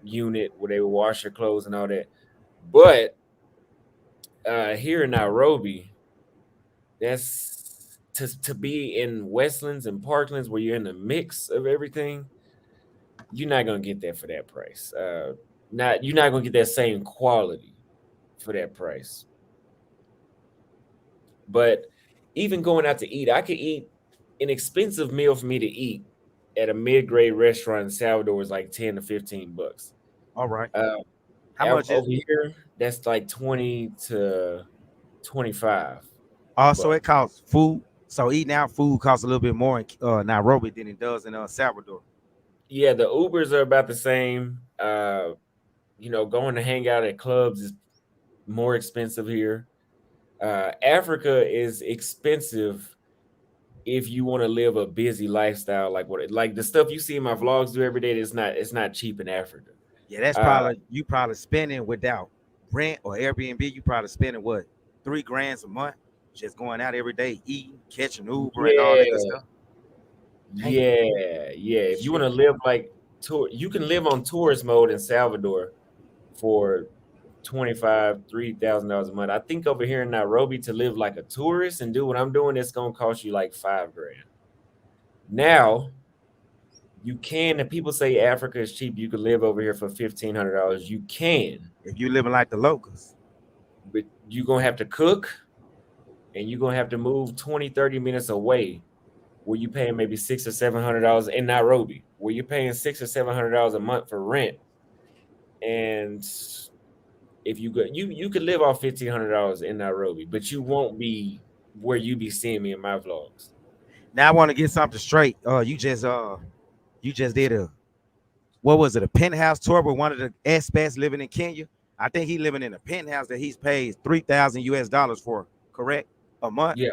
unit where they would wash your clothes and all that. But Here in Nairobi, that's to be in Westlands and Parklands where you're in the mix of everything. You're not gonna get that for that price. Not you're not gonna get that same quality for that price. But even going out to eat, I could eat an expensive meal for me to eat at a mid-grade restaurant in Salvador is like 10 to 15 bucks. All right. Uh, How much is? over here, that's like 20 to 25 Also, it bucks. costs food. So eating out food costs a little bit more in Nairobi than it does in Salvador. Yeah, the Ubers are about the same. Going to hang out at clubs is more expensive here. Africa is expensive if you want to live a busy lifestyle, like the stuff you see in my vlogs do every day. It's not cheap in Africa. Yeah, that's Uh, probably you probably spending without rent or Airbnb. You probably spending what 3 grand a month just going out every day, eating, catching Uber, and all that good yeah, stuff. Damn, yeah. If you want to shit. live like tour, you can live on tourist mode in Salvador for 25, $3,000 a month. I think over here in Nairobi to live like a tourist and do what I'm doing, it's gonna cost you like 5 grand. Now you can, and people say Africa is cheap. You can live over here for $1,500. You can, If you living like the locals, but you're gonna have to cook and you're gonna have to move 20, 30 minutes away where you paying maybe $600 or $700 in Nairobi, where you're paying $600 or $700 a month for rent. And if you go, you could live off $1,500 in Nairobi, but you won't be where you be seeing me in my vlogs. now I want to get something straight. You just did a what was it, a penthouse tour with one of the expats living in Kenya. I think he living in a penthouse that he's paid 3,000 US dollars for, correct? A month. Yeah,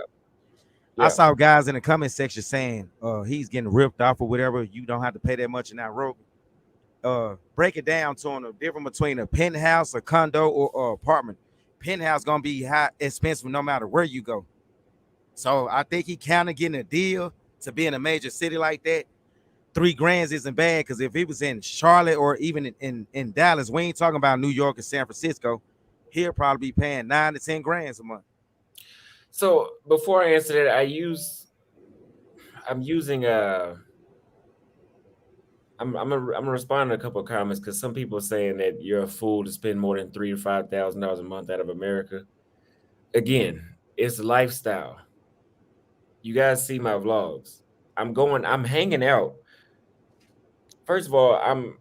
I yeah. saw guys in the comment section saying he's getting ripped off or whatever. You don't have to pay that much in Nairobi. Break it down to him the difference between a penthouse, a condo, or apartment. Penthouse gonna be high expensive no matter where you go. So I think he kind of getting a deal to be in a major city like that. 3 grand isn't bad because if he was in Charlotte or even in Dallas, we ain't talking about New York and San Francisco. He'll probably be paying 9 to 10 grand a month. So before I answer that, I'm using I'm responding to a couple of comments because some people are saying that you're a fool to spend more than $3,000 to $5,000 a month out of America. Again, it's lifestyle. You guys see my vlogs. I'm hanging out. First of all, I'm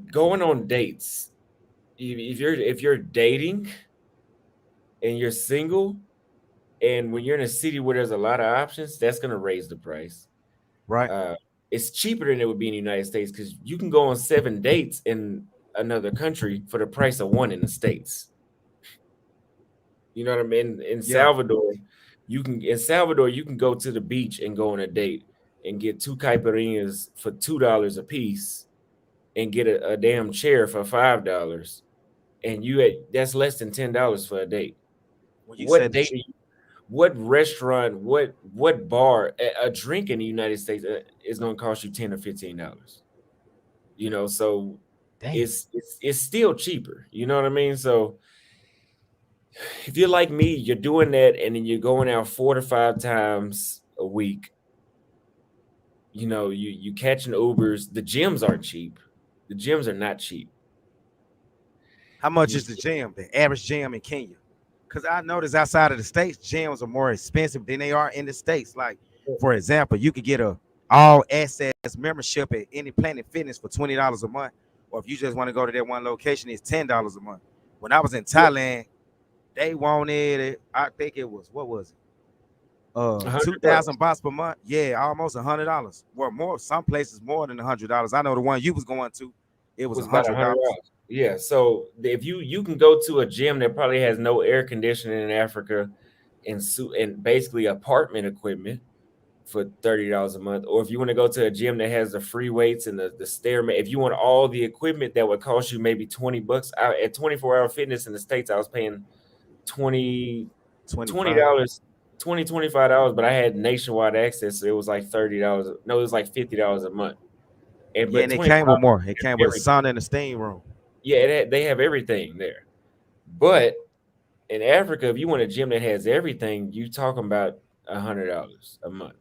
going on dates. If you're dating and you're single, and when you're in a city where there's a lot of options, that's gonna raise the price. Right. It's cheaper than it would be in the United States because you can go on 7 dates in another country for the price of one in the States. You know what I mean? Yeah. In Salvador, you can go to the beach and go on a date and get two caipirinhas for $2 a piece and get a damn chair for $5. And that's less than $10 for a date. When you What said the date? What restaurant? What bar? A drink in the United States is going to cost you $10 or $15. So damn, it's still cheaper. You know what I mean? So if you're like me, you're doing that, and then you're going out 4 to 5 times a week. You catching Ubers. The gyms aren't cheap. The gyms are not cheap. how much You is the gym, the average gym in Kenya? Because I noticed outside of the states, gyms are more expensive than they are in the states. Like, for example, you could get a all access membership at any Planet Fitness for $20 a month, or if you just want to go to that one location, it's $10 a month. When I was in Thailand, they wanted it. I think it was what was it? 2,000 $100. baht per month. Yeah, almost $100. Well, more some places more than $100. I know the one you was going to, it was Was about $100. $100. Yeah. So if you can go to a gym that probably has no air conditioning in Africa and basically apartment equipment for $30 a month, or if you want to go to a gym that has the free weights and the stair mat, if you want all the equipment that would cost you maybe $20 out at 24-hour fitness in the States, I was paying 20 25. $20, $25, but I had nationwide access, so it was like $30. No, it was like $50 a month. And Yeah, but and it came 24 with more. It came with a everything. sauna and a steam room. Yeah, they have everything there. But In Africa, if you want a gym that has everything, you talking about $100 a month.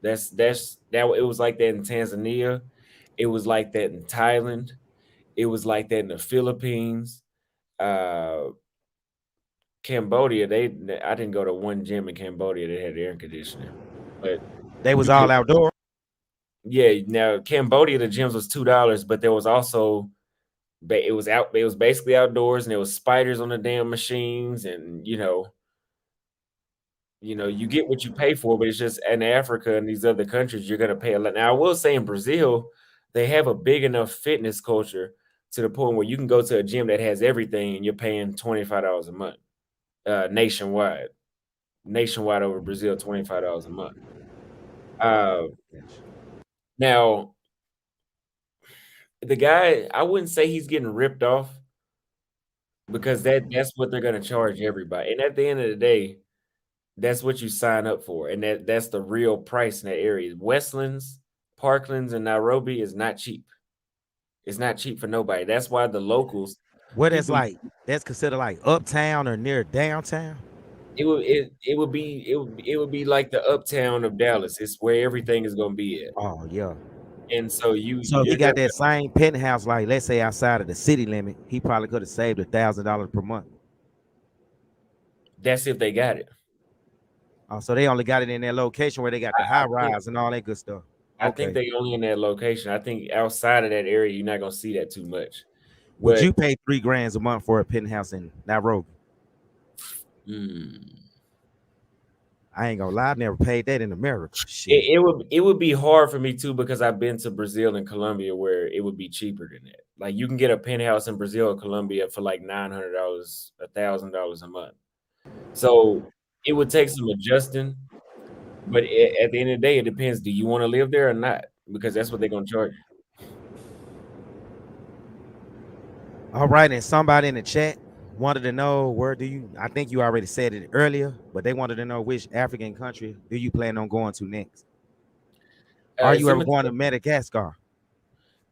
That. It was like that in Tanzania. It was like that in Thailand. It was like that in the Philippines. Uh, Cambodia, I didn't go to one gym in Cambodia that had air conditioning, but They was you could. all outdoor. Yeah, now Cambodia, the gyms was $2, but there was also it was out. It was basically outdoors, and there was spiders on the damn machines, and you get what you pay for, but it's just in Africa and these other countries, you're gonna pay a lot. Now, I will say in Brazil, they have a big enough fitness culture to the point where you can go to a gym that has everything, and you're paying $25 a month, nationwide. Nationwide over Brazil, $25 a month. Uh, Now, the guy, I wouldn't say he's getting ripped off because that's what they're gonna charge everybody. And at the end of the day, that's what you sign up for, and that's the real price in that area. Westlands, Parklands, and Nairobi is not cheap. It's not cheap for nobody. That's why the locals, What that's people, like? That's considered like uptown or near downtown. it would be like the uptown of Dallas. It's where everything is gonna be at. Oh yeah. And so So if he you're got gonna that same penthouse, like let's say outside of the city limit, he probably could have saved $1,000 per month. that's if they got it. Oh, so they only got it in their location where they got the high I think rise and all that good stuff. I think Okay. they only in that location. I think outside of that area, you're not gonna see that too much. Would you But pay $3 grand a month for a penthouse in Nairobi? mm, I ain't gonna lie, I never paid that in America. Shit. it would be hard for me too because I've been to Brazil and Colombia where it would be cheaper than that. Like you can get a penthouse in Brazil or Colombia for like $900, $1,000 a month. So it would take some adjusting, but at the end of the day, it depends. Do you want to live there or not? Because that's what they're gonna charge you. All right, and somebody in the chat wanted to know where do you? I think you already said it earlier, but they wanted to know which African country do you plan on going to next? Are It's you in ever going between. to Madagascar?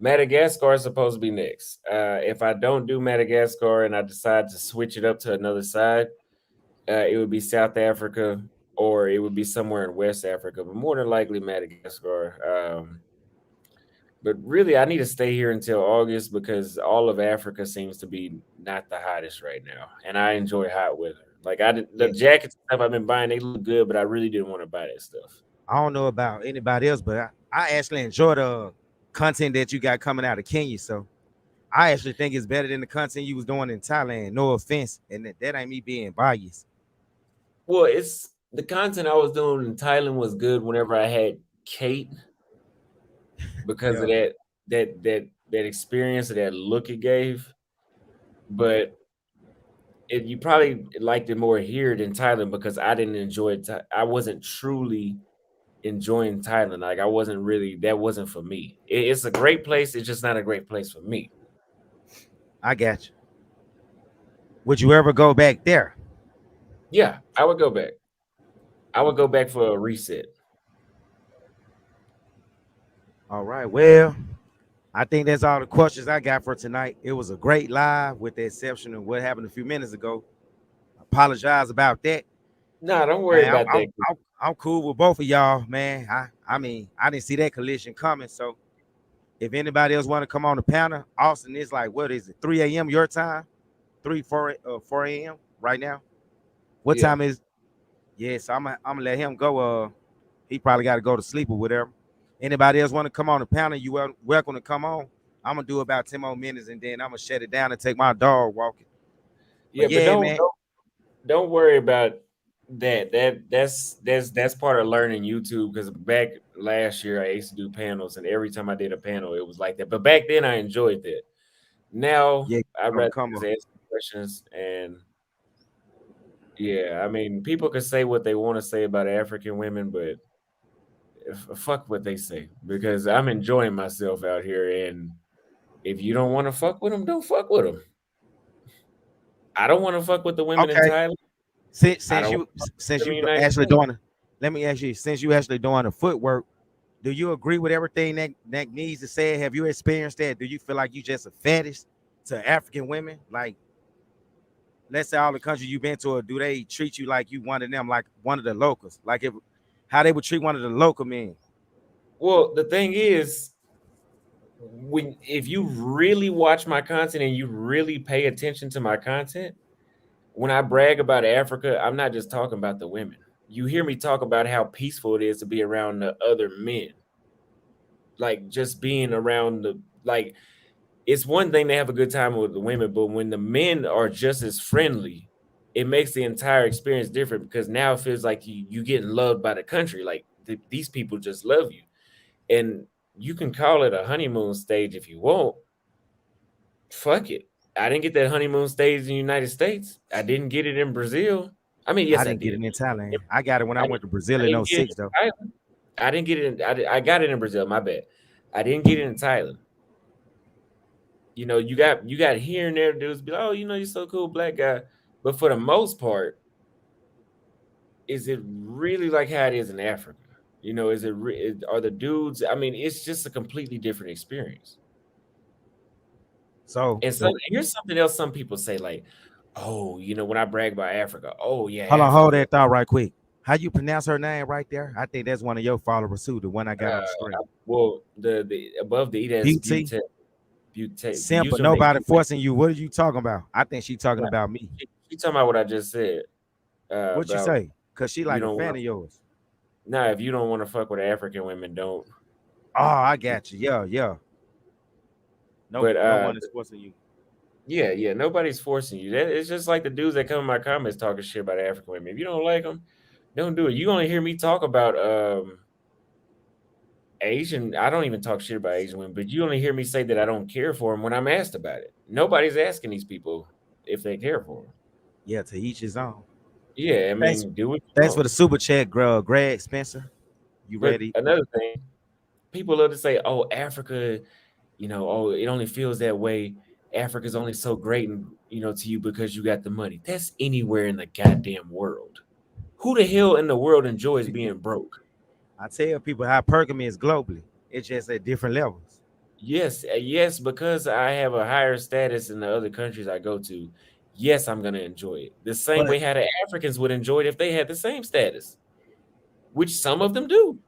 Madagascar is supposed to be next. If I don't do Madagascar and I decide to switch it up to another side, it would be South Africa or it would be somewhere in West Africa, but more than likely Madagascar. But really, I need to stay here until August because all of Africa seems to be not the hottest right now, and I enjoy hot weather. Like the Yeah. jackets and stuff I've been buying, they look good, but I really didn't want to buy that stuff. I don't know about anybody else, but I actually enjoy the content that you got coming out of Kenya. So I actually think it's better than the content you was doing in Thailand. No offense, and that ain't me being biased. Well, it's the content I was doing in Thailand was good whenever I had Kate because of Yeah, that experience, of that look it gave. But you probably liked it more here than Thailand because I didn't enjoy it. I wasn't truly enjoying Thailand. Like I wasn't really. That wasn't for me. It's a great place. It's just not a great place for me. I got you. Would you ever go back there? Yeah, I would go back. I would go back for a reset. All right. Well, I think that's all the questions I got for tonight. It was a great live, with the exception of what happened a few minutes ago. Apologize about that, Nah, don't worry man. about that. I'm cool with both of y'all, man. I mean, I didn't see that collision coming. So if anybody else want to come on the panel, Austin is like, what is it, 3 a.m. your time? 4 a.m. right now. What Yeah. time is? Yeah, so I'm gonna let him go. He probably got to go to sleep or whatever. Anybody else want to come on the panel? You welcome to come on. I'm gonna do about 10 more minutes and then I'm gonna shut it down and take my dog walking. Yeah, But but yeah, don't man. don't worry about that. That's part of learning YouTube because back last year I used to do panels and every time I did a panel it was like that. But back then I enjoyed that. Now Yeah, I'd rather come just on. answer questions and yeah, I mean people can say what they want to say about African women, but fuck what they say because I'm enjoying myself out here and if you don't want to fuck with them, don't fuck with them. I don't want to fuck with the women in Okay. Thailand. Since I since don't want you to fuck with since them you in the United actually States. doing it, let me ask you, since you actually doing the footwork, do you agree with everything that needs to say? Have you experienced that? Do you feel like you just a fetish to African women? Like let's say all the countries you've been to, do they treat you like you one of them, like one of the locals? Like if how they would treat one of the local men? Well, the thing is, when if you really watch my content and you really pay attention to my content, when I brag about Africa, I'm not just talking about the women. You hear me talk about how peaceful it is to be around the other men. Like just being around the like it's one thing to have a good time with the women, but when the men are just as friendly, it makes the entire experience different because now it feels like you getting loved by the country. Like these people just love you, and you can call it a honeymoon stage if you want. Fuck it. I didn't get that honeymoon stage in the United States. I didn't get it in Brazil. I mean, I yes, I didn't get did. it in Thailand. I got it when I I went didn't, to Brazil I in didn't get it '06 in though. Thailand. I didn't get it in. I got it in Brazil. My bad. I didn't get it in Thailand. You know, you got here and there dudes be like, oh, you're so cool, black guy. But for the most part, is it really like how it is in Africa? Is it are the dudes? I mean, it's just a completely different experience. So And so the here's something else some people say, like, oh, when I brag about Africa, oh yeah, hold on, hold Africa. that thought right quick. How you pronounce her name right there? I think that's one of your followers too, the one I got on the screen. Well, the above the E that's Beauty, simple. username Nobody beauty. forcing you. What are you talking about? I think she talking about me. She talking about what I just said What you about say? Cause she you like a don't fan want of yours. nah, if you don't want to fuck with African women, don't. Oh, I got you. Yeah, yeah. No, But no one is forcing you. yeah, nobody's forcing you. That it's just like the dudes that come in my comments talking shit about African women. If you don't like them, don't do it. You only hear me talk about Asian. I don't even talk shit about Asian women, but you only hear me say that I don't care for them when I'm asked about it. Nobody's asking these people if they care for them. Yeah, to each his own. Yeah, I Thanks. mean, do what you Thanks for want. the super chat, Greg Spencer. You But ready? another thing, people love to say, "Oh, Africa, oh, it only feels that way. Africa's only so great, and to you because you got the money." That's anywhere in the goddamn world. Who the hell in the world enjoys being broke? I tell people hypergamy is globally. It's just at different levels. Yes, yes, because I have a higher status in the other countries I go to. Yes, I'm gonna enjoy it the same But way how the Africans would enjoy it if they had the same status, which some of them do.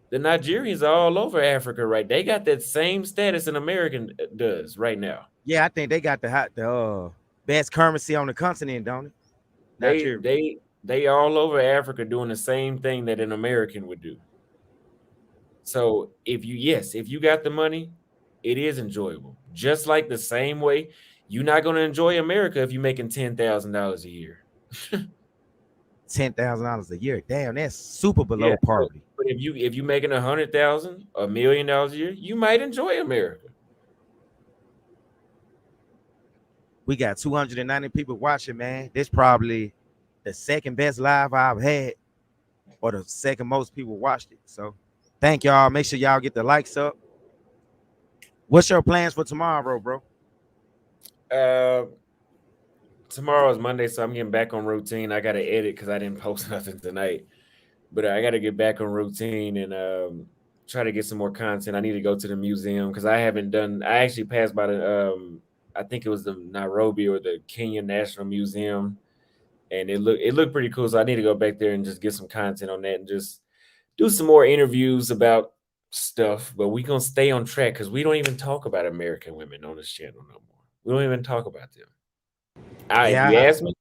The Nigerians are all over Africa, right? They got that same status an American does right now. yeah, I think they got the best currency on the continent, don't it? They Nigeria. they they all over Africa doing the same thing that an American would do. So if you got the money, it is enjoyable. Just like the same way you're not going to enjoy America if you're making $10,000 a year. $10,000 a year. Damn, that's super Yeah, below poverty. but if you making 100,000, $1 million a year, you might enjoy America. We got 290 people watching, man. This probably the second best live I've had, or the second most people watched it. So thank y'all. Make sure y'all get the likes up. What's your plans for tomorrow, bro? Uh, Tomorrow is Monday, so I'm getting back on routine. I got to edit because I didn't post nothing tonight, but I got to get back on routine and try to get some more content. I need to go to the museum because I haven't done. I actually passed by the. I think it was the Nairobi or the Kenya National Museum, and it looked pretty cool. So I need to go back there and just get some content on that and just do some more interviews about stuff. But we gonna stay on track because we don't even talk about American women on this channel no more. We don't even talk about them. If you Yeah, ask me,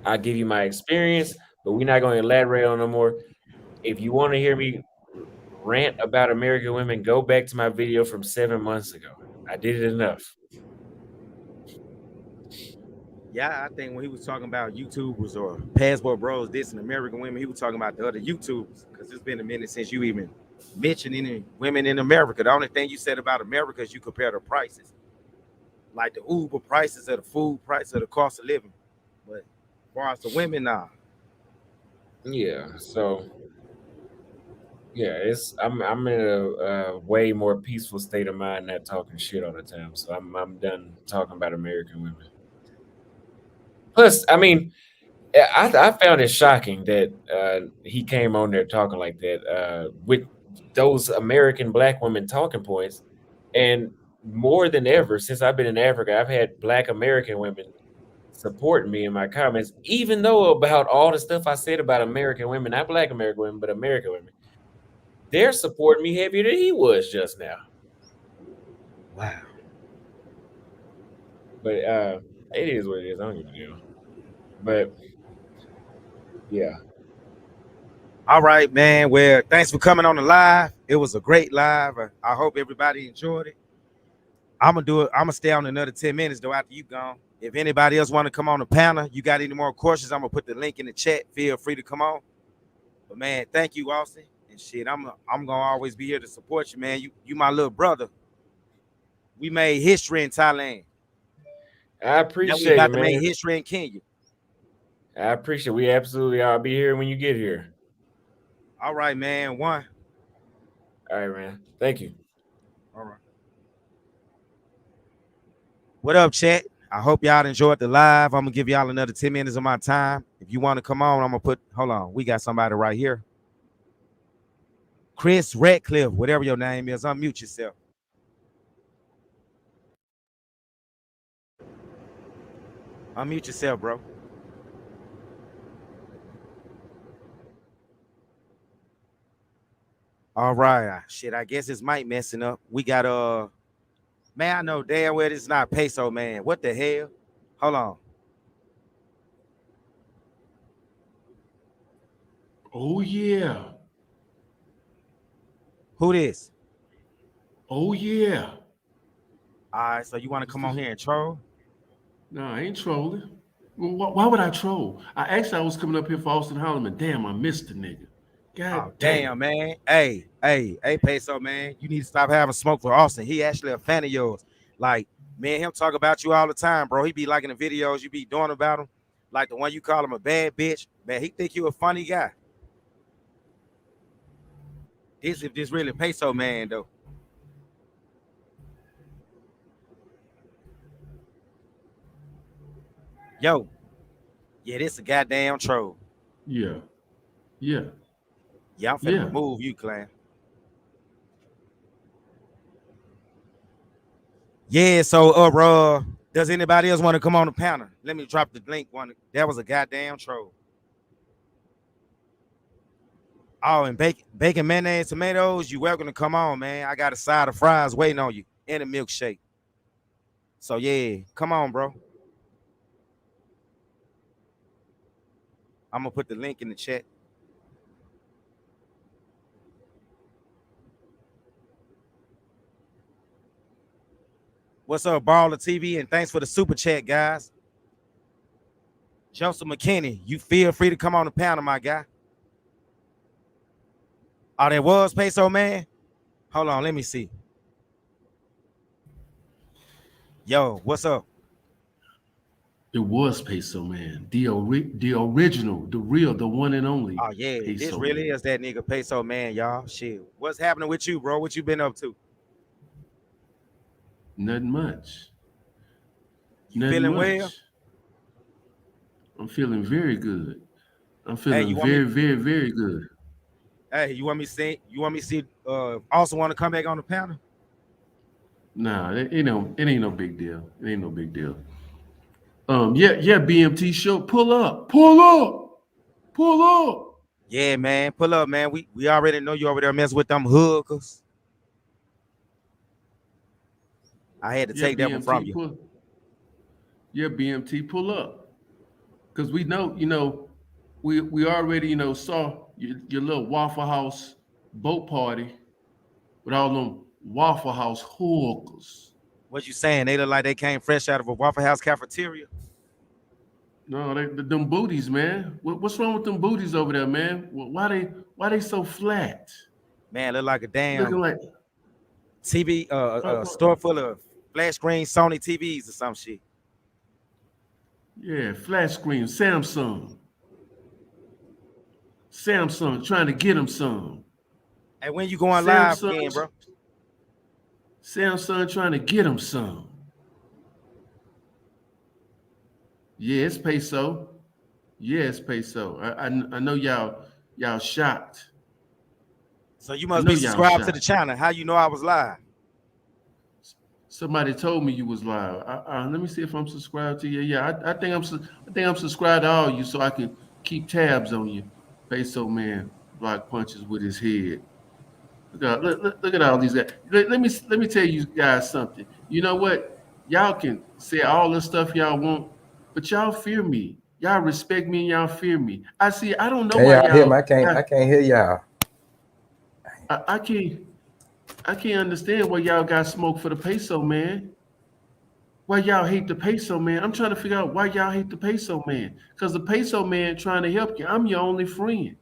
I'll give you my experience, but we're not going to elaborate on no more. If you want to hear me rant about American women, go back to my video from 7 months ago. I did it enough. yeah. I think when he was talking about YouTubers or passport bros dissing American women, he was talking about the other YouTubers because it's been a minute since you even mentioned any women in America. The only thing you said about America is you compare the prices, like the Uber prices or the food price or the cost of living. But as far as the women, nah. Yeah, so yeah, I'm in a way more peaceful state of mind, not talking shit all the time. So I'm done talking about American women. Plus, I mean, I found it shocking that he came on there talking like that with those American black women talking points. And more than ever, since I've been in Africa, I've had black American women supporting me in my comments, even though about all the stuff I said about American women, not Black American women, but American women, they're supporting me heavier than he was just now. Wow. But it is what it is. I don't give a deal. But yeah, All right, man. Well, thanks for coming on the live. It was a great live. I hope everybody enjoyed it. I'm gonna do it. I'm gonna stay on another 10 minutes though after you gone. If anybody else want to come on the panel, you got any more questions, I'm gonna put the link in the chat. Feel free to come on. But man, thank you, Austin. And shit, I'm gonna always be here to support you, man. You my little brother. We made history in Thailand. I Now we appreciate it, about to make man. history in Kenya. I appreciate it. We absolutely all be here when you get here. All right, man. One. All right, man. Thank you. All right. What up, chat? I hope y'all enjoyed the live. I'm gonna give y'all another 10 minutes of my time. If you want to come on, I'm gonna put. Hold on, we got somebody right here. Chris Radcliffe, whatever your name is, unmute yourself. Unmute yourself, bro. All right, shit. I guess his mic messing up. We got man. I know damn well this is not peso, man. What the hell? Hold on. Oh yeah. Who this? Oh yeah. All right, so you want to come on here and troll? No, I ain't trolling. Well, why would I troll? I was coming up here for Austin Holloman. Damn, I missed the nigga. God Oh damn, damn. man. Hey, peso, man. You need to stop having smoke for Austin. He actually a fan of yours. Like, me and him talk about you all the time, bro. He be liking the videos you be doing about him. Like the one you call him a bad bitch. Man, he think you a funny guy. If this really peso, man, though. Yo, yeah, this a goddamn troll. Yeah. Yeah. Yeah, I'm finna remove you, Clan. Yeah, so does anybody else want to come on the panel? Let me drop the link. That was a goddamn troll. Oh, and bacon, mayonnaise, tomatoes. You welcome to come on, man. I got a side of fries waiting on you and a milkshake. So yeah, come on, bro. I'm gonna put the link in the chat. What's up, Baller TV? And thanks for the super chat, guys. Joseph McKinney, you feel free to come on the panel, my guy. Oh, there was peso, man. Hold on, let me see. Yo, what's up? It was Peso Man. The original, the real, the one and only. Oh yeah, Peso this really Man. is that nigga peso, man, y'all. Shit, what's happening with you, bro? What you been up to? Nothing much. You Nothing feeling much. well? I'm feeling very good. I'm Hey, feeling very, very, very good. Hey, you want me to see? You want me to see? Also want to come back on the panel? Nah, it ain't no big deal. It ain't no big deal. Yeah, BMT show. Pull up. Yeah, man, pull up, man. We already know you over there messing with them hookers. I had to take that one from you. BMT, pull up. Because we know, we already, saw your little Waffle House boat party with all them Waffle House hookers. What you saying? They look like they came fresh out of a Waffle House cafeteria. No, them booties, man. What's wrong with them booties over there, man? Why they so flat? Man, look like a damn Looking like TV, store full of flat screen Sony TVs or some shit. yeah, flat screen, Samsung trying to get them some. Hey, when you going live Samsung, again, bro? Samsung trying to get them some. Yeah, it's peso. I know y'all shocked. So you must be subscribed to the channel. How you know I was live? Somebody told me you was live. Let me see if I'm subscribed to you. Yeah, I think I'm subscribed to all you, so I can keep tabs on you. Peso man block punches with his head. Look at all these guys. Let me tell you guys something. You know what? Y'all can say all the stuff y'all want, but y'all fear me. Y'all respect me and y'all fear me. I see. I don't know Can why y'all hear me? y'all. I can't hear y'all. I can't. I can't understand why y'all got smoke for the peso man. Why y'all hate the peso man? I'm trying to figure out why y'all hate the peso man. Because the peso man trying to help you. I'm your only friend.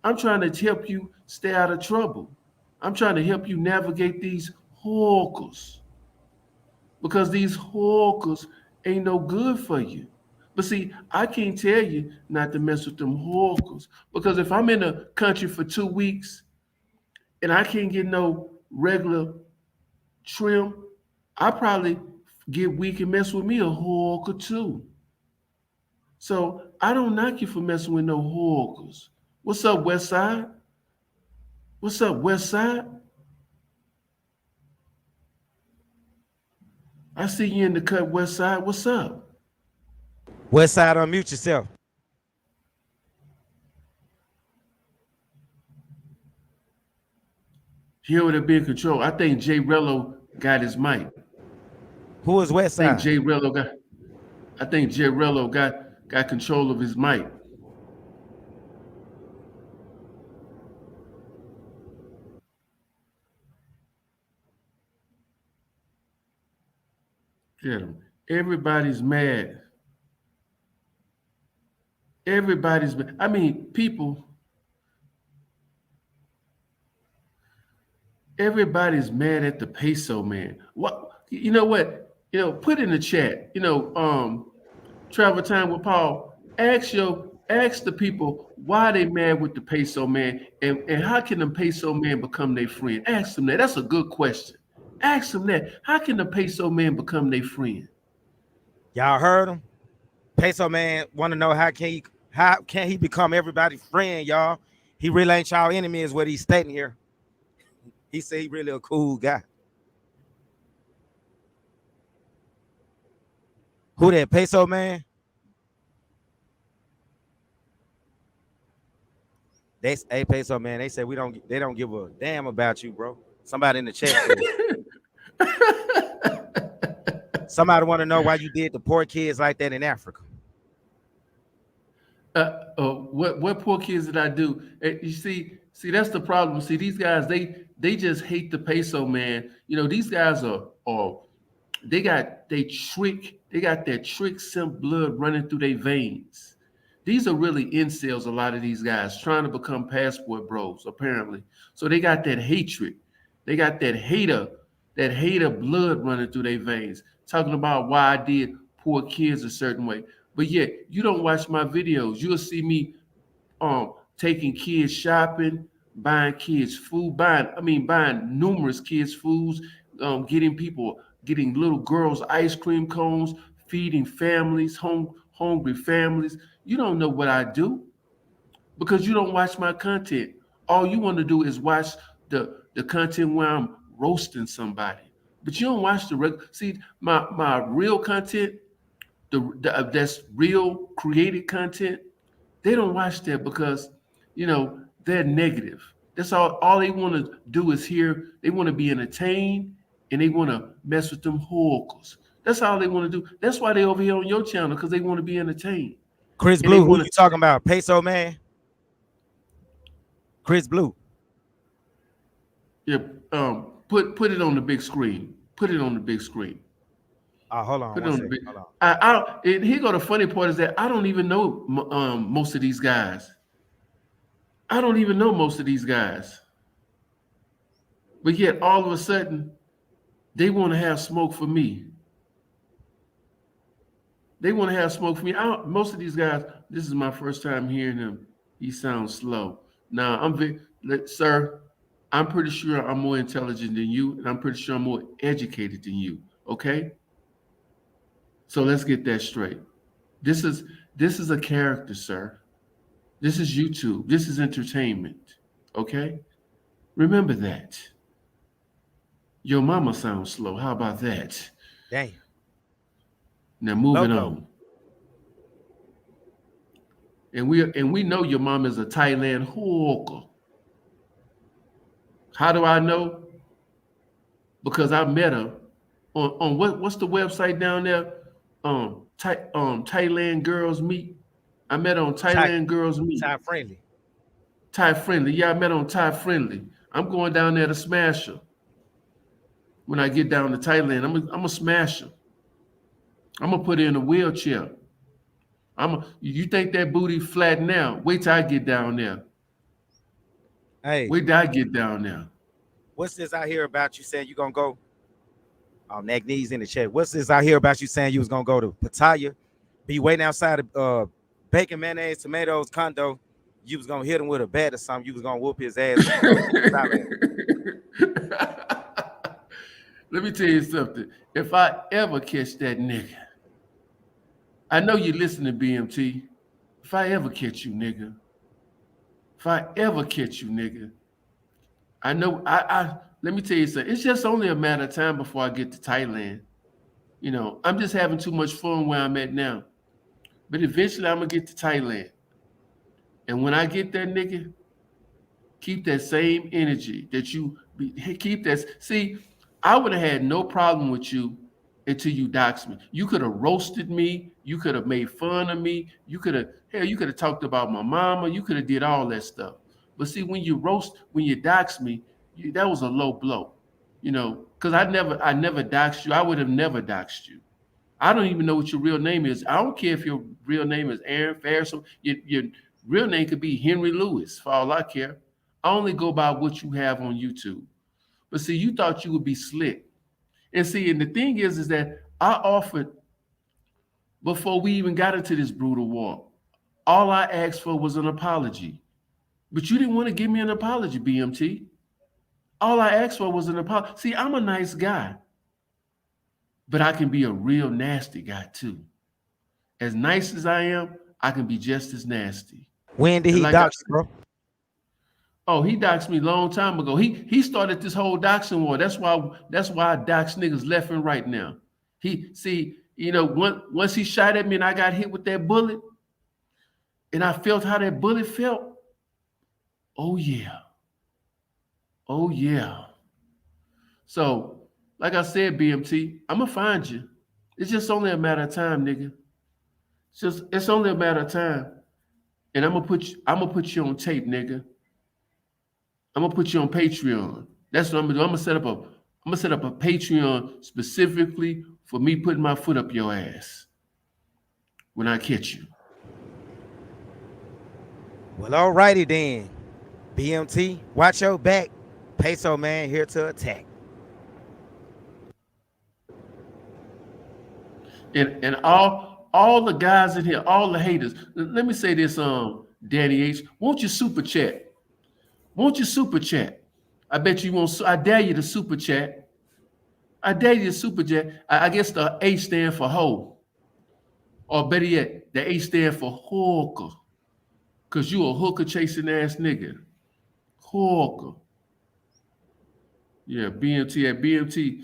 I'm trying to help you stay out of trouble. I'm trying to help you navigate these hawkers. Because these hawkers ain't no good for you. But see, I can't tell you not to mess with them hawkers. Because if I'm in a country for 2 weeks and I can't get no regular trim, I probably get weak and mess with me a hawker too. So I don't knock you for messing with no hawkers. What's up, West Side? What's up, West Side? I see you in the cut, West Side. What's up? West Side, unmute yourself. Here with it be in control. I think Jay Rello got his mic. Who is West I think Side? Jay Rello got. I think Jay Rello got control of his mic. Get him. Everybody's mad. Everybody's mad. I mean, people. Everybody's mad at the peso man. What? You know what? Put in the chat. Travel time with Paul. Ask the people why they mad with the peso man, and how can the peso man become their friend? Ask them that. That's a good question. Ask them that. How can the peso man become their friend? Y'all heard him? Peso man want to know how can he become everybody's friend, y'all? He really ain't y'all enemy is what he's stating here. He said he really a cool guy. Who that peso man? Hey peso man, they said they don't give a damn about you, bro. Somebody in the chat said. Somebody want to know why you did the poor kids like that in Africa. What poor kids did I do? You see that's the problem. See, these guys they just hate the peso man. These guys are they got that trick simp blood running through their veins. These are really incels, a lot of these guys trying to become passport bros, apparently. So they got that hatred. They got that hater blood running through their veins, talking about why I did poor kids a certain way. But yet, you don't watch my videos. You'll see me taking kids shopping, buying kids food, buying numerous kids foods, getting little girls ice cream cones, feeding families, hungry families. You don't know what I do because you don't watch my content. All you want to do is watch the content where I'm roasting somebody, but you don't watch see my real content, that's real created content. They don't watch that because they're negative. That's all they want to do is hear. They want to be entertained and they want to mess with them hawkers. That's all they want to do. That's why they over here on your channel, because they want to be entertained. Chris And they Blue, who want you talking about? Peso man? Chris Blue. Yeah, put it on the big screen. Put it on the big screen. Hold on Put it one on the second. big. Hold on. And here go the funny part is that I don't even know most of these guys. I don't even know most of these guys. But yet all of a sudden, they want to have smoke for me. They want to have smoke for me. Most of these guys, this is my first time hearing him. He sounds slow. Now, sir, I'm pretty sure I'm more intelligent than you, and I'm pretty sure I'm more educated than you. Okay? So let's get that straight. This is a character, sir. This is YouTube. This is entertainment. Okay? Remember that. Your mama sounds slow. How about that? Damn. Now moving Loco. on. And we know your mom is a Thailand hawker. How do I know? Because I met her on what's the website down there? Thailand Girls Meet. I met her on Thai, Thailand Girls Meet. Thai friendly. Thai Friendly. Yeah, I met her on Thai Friendly. I'm going down there to smash her. When I get down to Thailand, I'm gonna smash her. I'm gonna put her in a wheelchair. You think that booty flat now? Wait till I get down there. Hey, Wait till I get down there. what's this I hear about you saying you gonna go? Neck knees in the chat. What's this I hear about you saying you was gonna go to Pattaya? Be waiting outside of bacon, mayonnaise, tomatoes, condo. You was gonna hit him with a bat or something. You was gonna whoop his ass. Let me tell you something. If I ever catch that nigga, I know you listen to BMT. If I ever catch you, nigga, if I ever catch you, nigga, I know I let me tell you something. It's just only a matter of time before I get to Thailand. You know, I'm just having too much fun where I'm at now. But eventually I'm gonna get to Thailand. And when I get there, nigga, keep that same energy that keep that. See, I would have had no problem with you until you doxed me. You could have roasted me. You could have made fun of me. You could have talked about my mama. You could have did all that stuff. But see, when you dox me, that was a low blow, you know, because I never doxed you. I would have never doxed you. I don't even know what your real name is. I don't care if your real name is Aaron Ferris. Your real name could be Henry Lewis, for all I care. I only go by what you have on YouTube. But see, you thought you would be slick. And see, and the thing is that I offered, before we even got into this brutal war, all I asked for was an apology. But you didn't want to give me an apology, BMT. All I asked for was an apology. See, I'm a nice guy, but I can be a real nasty guy too. As nice as I am, I can be just as nasty. When did And he like I dox you, bro? Oh, he doxed me a long time ago. He started this whole doxing war. That's why I dox niggas left and right now. Once he shot at me and I got hit with that bullet, and I felt how that bullet felt. Oh yeah. Oh yeah. So, like I said, BMT, I'm gonna find you. It's just only a matter of time, nigga. It's only a matter of time. And I'm gonna put you on tape, nigga. I'm gonna put you on Patreon. That's what I'm gonna do. I'm gonna set up a Patreon specifically for me putting my foot up your ass when I catch you. Well, alrighty then. BMT, watch your back. Peso man here to attack. And all the guys in here, all the haters. Let me say this, Danny H. Won't you super chat? Won't you super chat? I bet you won't. I dare you to super chat. I dare you to super chat. I guess the H stand for hoe. Or better yet, the H stand for hooker. Because you a hooker chasing ass nigga. Hooker. Yeah, BMT. At BMT,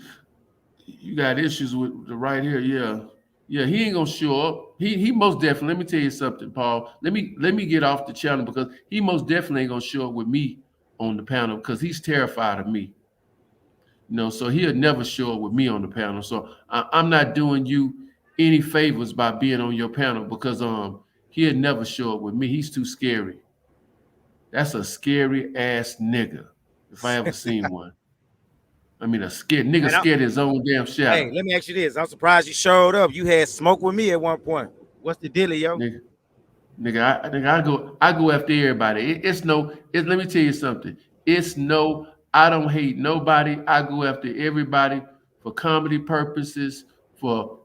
you got issues with the right here. Yeah. Yeah, he ain't gonna show up. He most definitely, let me tell you something, Paul. Let me get off the channel because he most definitely ain't gonna show up with me on the panel because he's terrified of me. You know, so he'll never show up with me on the panel. So I'm not doing you any favors by being on your panel because he'll never show up with me. He's too scary. That's a scary ass nigga if I ever seen one. I mean, a scared nigga scared his own damn shadow. Hey, let me ask you this. I'm surprised you showed up. You had smoke with me at one point. What's the deal, yo? Nigga, I go after everybody. Let me tell you something. I don't hate nobody. I go after everybody for comedy purposes, for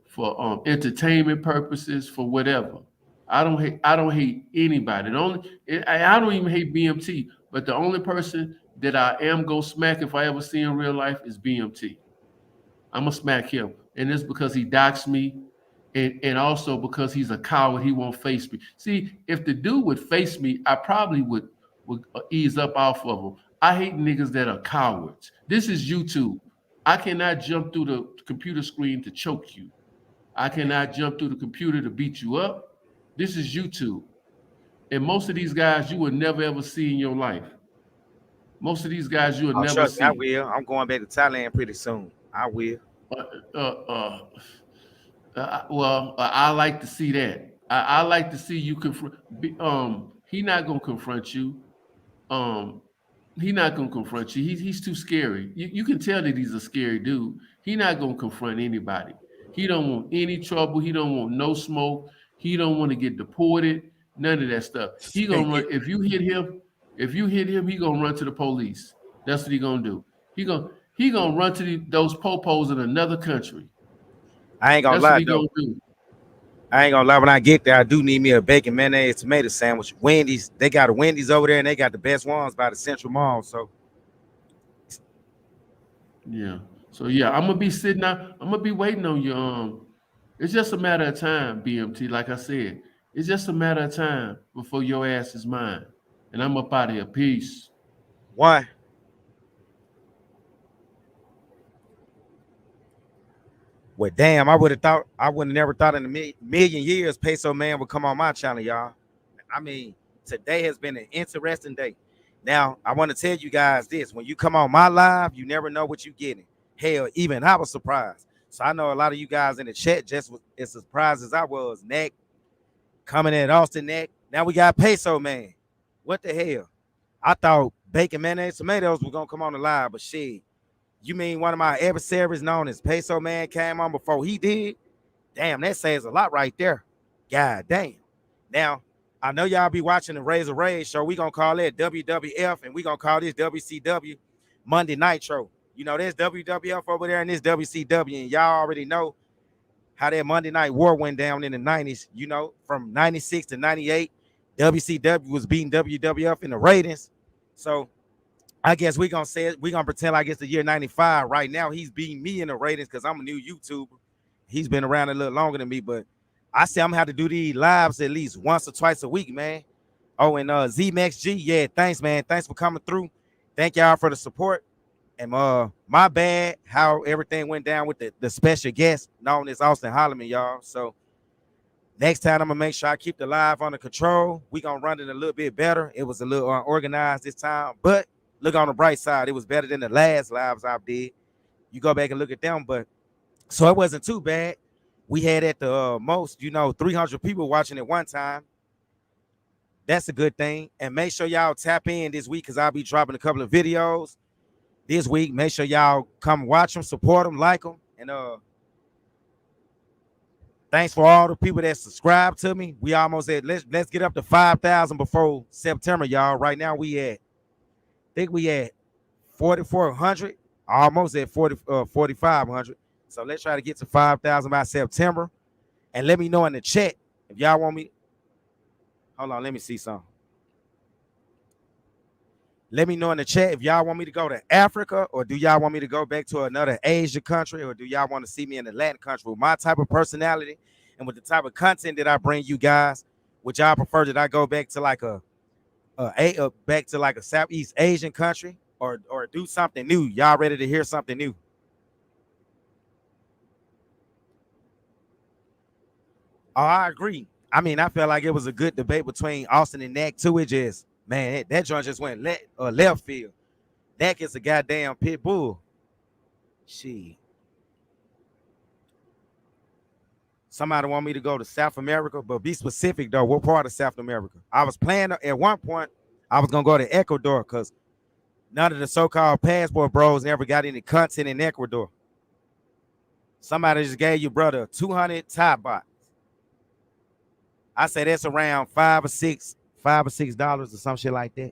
entertainment purposes, for whatever. I don't hate anybody. I don't even hate BMT, but the only person that I am gonna smack if I ever see in real life is BMT. I'm gonna smack him, and it's because he doxed me, and also because he's a coward. He won't face me. See, if the dude would face me, I probably would ease up off of him. I hate niggas that are cowards. This is YouTube. I cannot jump through the computer screen to choke you. I cannot jump through the computer to beat you up. This is YouTube. And most of these guys you will never ever see in your life. Most of these guys you will Oh, never trust me, I see. will. I'm going back to Thailand pretty soon. I will. Uh, uh, uh, I like to see that. I like to see you confront. He not gonna confront you. Um, he not gonna confront you. He's too scary. You can tell that he's a scary dude. He not gonna confront anybody. He don't want any trouble. He don't want no smoke. He don't want to get deported. None of that stuff. He gonna run. If you hit him, he gonna run to the police. That's what he gonna do. He gonna run to those popos in another country. I ain't gonna That's what lie he though. gonna do. I ain't gonna lie. When I get there, I do need me a bacon mayonnaise tomato sandwich. Wendy's, they got a Wendy's over there, and they got the best ones by the Central Mall. So Yeah. So yeah, I'm gonna be sitting out. I'm gonna be waiting on you. It's just a matter of time, BMT. Like I said, it's just a matter of time before your ass is mine, and I'm up out of here. Peace. one, well, damn, I would have thought I would have never thought in a million years Peso Man would come on my channel, y'all. I mean, today has been an interesting day. Now, I want to tell you guys this: when you come on my live, you never know what you're getting. Hell, even I was surprised. So I know a lot of you guys in the chat just was as surprised as I was. Neck coming at Austin Neck. Now we got Peso Man. What the hell? I thought bacon, mayonnaise, tomatoes was gonna come on the live, but shit. You mean one of my adversaries known as Peso Man came on before he did? Damn, that says a lot right there. God damn. Now, I know y'all be watching the Razor Rage show. We gonna call it WWF, and we gonna call this WCW Monday Nitro. You know, there's WWF over there and this WCW, and y'all already know how that Monday Night War went down in the 90s. You know, from 96 to 98, WCW was beating WWF in the ratings. So I guess we gonna say it. We gonna pretend like it's the year 95. Right now, he's beating me in the ratings because I'm a new YouTuber. He's been around a little longer than me, but I say I'm gonna have to do these lives at least once or twice a week, man. Oh, and Z-Max G, yeah, thanks, man. Thanks for coming through. Thank y'all for the support. And my bad how everything went down with the special guest known as Austin Holloman, y'all. So next time I'm gonna make sure I keep the live under control. We gonna run it a little bit better. It was a little unorganized this time, but look on the bright side. It was better than the last lives I did. You go back and look at them, but so it wasn't too bad. We had at the most, 300 people watching at one time. That's a good thing. And make sure y'all tap in this week because I'll be dropping a couple of videos this week. Make sure y'all come watch them, support them, like them. And thanks for all the people that subscribe to me. We almost at let's get up to 5,000 before September, y'all. Right now we at 4,400, almost at 4,500. So let's try to get to 5,000 by September. And let me know in the chat if y'all want me. Hold on, let me see something. Let me know in the chat if y'all want me to go to Africa, or do y'all want me to go back to another Asia country, or do y'all want to see me in a Latin country with my type of personality and with the type of content that I bring you guys? Would y'all prefer that I go back to like back to like a Southeast Asian country, or do something new? Y'all ready to hear something new? Oh, I agree. I mean, I felt like it was a good debate between Austin and Knack too. It just, man, that joint just went left field. Knack is a goddamn pit bull. Shit. Somebody want me to go to South America, but be specific though. What part of South America? I was planning at one point, I was gonna go to Ecuador because none of the so-called passport bros never got any content in Ecuador. Somebody just gave you, brother, 200 top box. I say that's around $5 or $6 or some shit like that.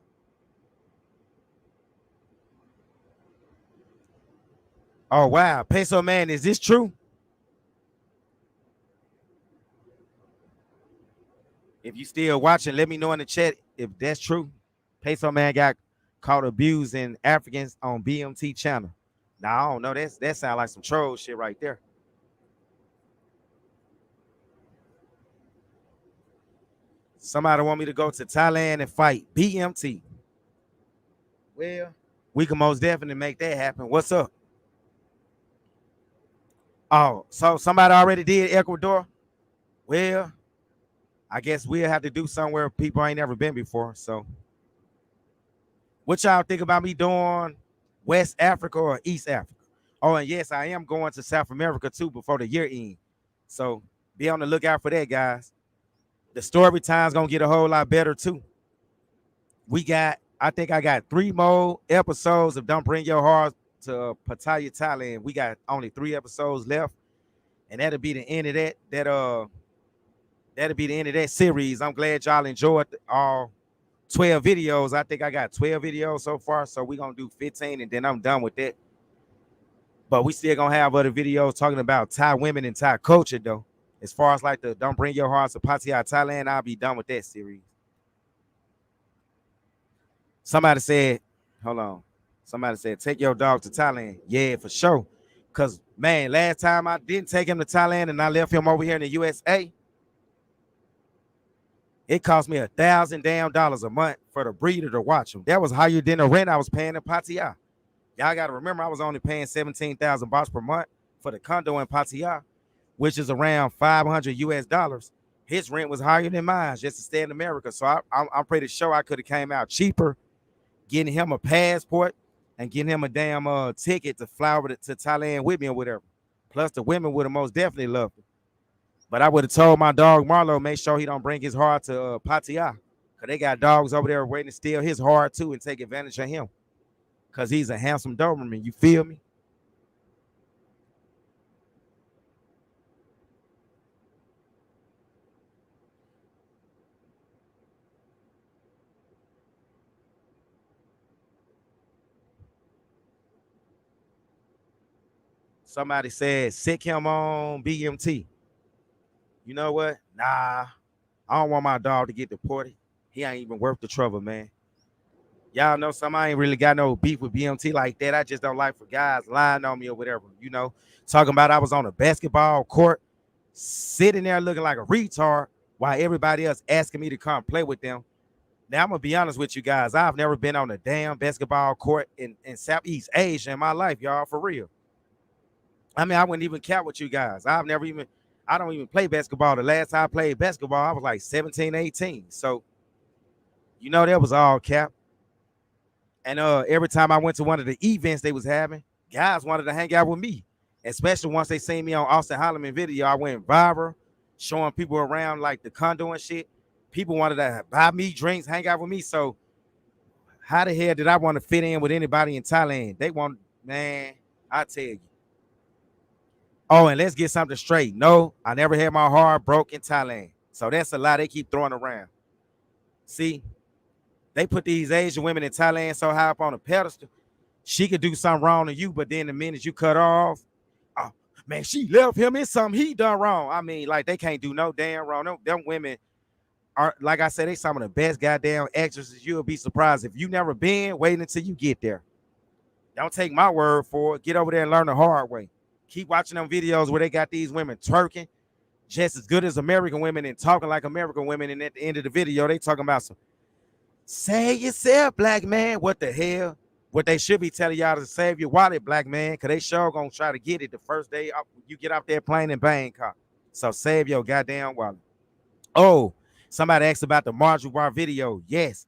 Oh wow, Peso Man, is this true? If you still watching, let me know in the chat if that's true. Peso Man got caught abusing Africans on BMT channel. Now I don't know. That sounds like some troll shit right there. Somebody want me to go to Thailand and fight BMT. Well, we can most definitely make that happen. What's up? Oh, so somebody already did Ecuador? Well, I guess we'll have to do somewhere people ain't never been before. So what y'all think about me doing West Africa or East Africa? Oh, and yes, I am going to South America too before the year end. So be on the lookout for that, guys. The story time's gonna get a whole lot better too. I think I got 3 more episodes of Don't Bring Your Heart to Pattaya, Thailand. We got only 3 episodes left, and that'll be the end of that'll be the end of that series. I'm glad y'all enjoyed all 12 videos. I think I got 12 videos so far, so we're gonna do 15 and then I'm done with that. But we still gonna have other videos talking about Thai women and Thai culture though. As far as like the Don't Bring Your Heart to Pattaya, Thailand, I'll be done with that series. Somebody said, hold on. Somebody said, take your dog to Thailand. Yeah, for sure. Because, man, last time I didn't take him to Thailand and I left him over here in the USA, it cost me $1,000 a month for the breeder to watch him. That was higher than the rent I was paying in Pattaya. Y'all got to remember, I was only paying 17,000 baht per month for the condo in Pattaya, which is around 500 US dollars. His rent was higher than mine just to stay in America. So I'm pretty sure I could have came out cheaper getting him a passport and getting him a damn ticket to fly over to Thailand with me or whatever. Plus, the women would have most definitely loved it. But I would have told my dog Marlo, make sure he don't bring his heart to Pattaya. Because they got dogs over there waiting to steal his heart too and take advantage of him. Because he's a handsome Doberman. You feel me? Somebody said, sick him on BMT. You know what? Nah, I don't want my dog to get deported. He ain't even worth the trouble, man. Y'all know I ain't really got no beef with BMT like that. I just don't like for guys lying on me or whatever. You know, talking about I was on a basketball court, sitting there looking like a retard while everybody else asking me to come play with them. Now, I'm going to be honest with you guys. I've never been on a damn basketball court in Southeast Asia in my life, y'all, for real. I mean, I wouldn't even count with you guys. I don't even play basketball. The last time I played basketball, I was like 17, 18. So, that was all cap. And every time I went to one of the events they was having, guys wanted to hang out with me. Especially once they seen me on Austin Holloman video. I went viral, showing people around like the condo and shit. People wanted to buy me drinks, hang out with me. So how the hell did I want to fit in with anybody in Thailand? They want, man, I tell you. Oh, and let's get something straight. No, I never had my heart broke in Thailand. So that's a lie they keep throwing around. See, they put these Asian women in Thailand so high up on a pedestal. She could do something wrong to you, but then the minute you cut her off, oh, man, she left him in something he done wrong. I mean, like, they can't do no damn wrong. Them women are, like I said, they some of the best goddamn actresses. You'll be surprised. If you never been, wait until you get there. Don't take my word for it. Get over there and learn the hard way. Keep watching them videos where they got these women twerking just as good as American women and talking like American women. And at the end of the video, they talking about some, say yourself, black man. What the hell? What they should be telling y'all to save your wallet, black man, because they sure gonna try to get it the first day you get off that plane in Bangkok. So save your goddamn wallet. Oh, somebody asked about the Marjorie Bar video. Yes.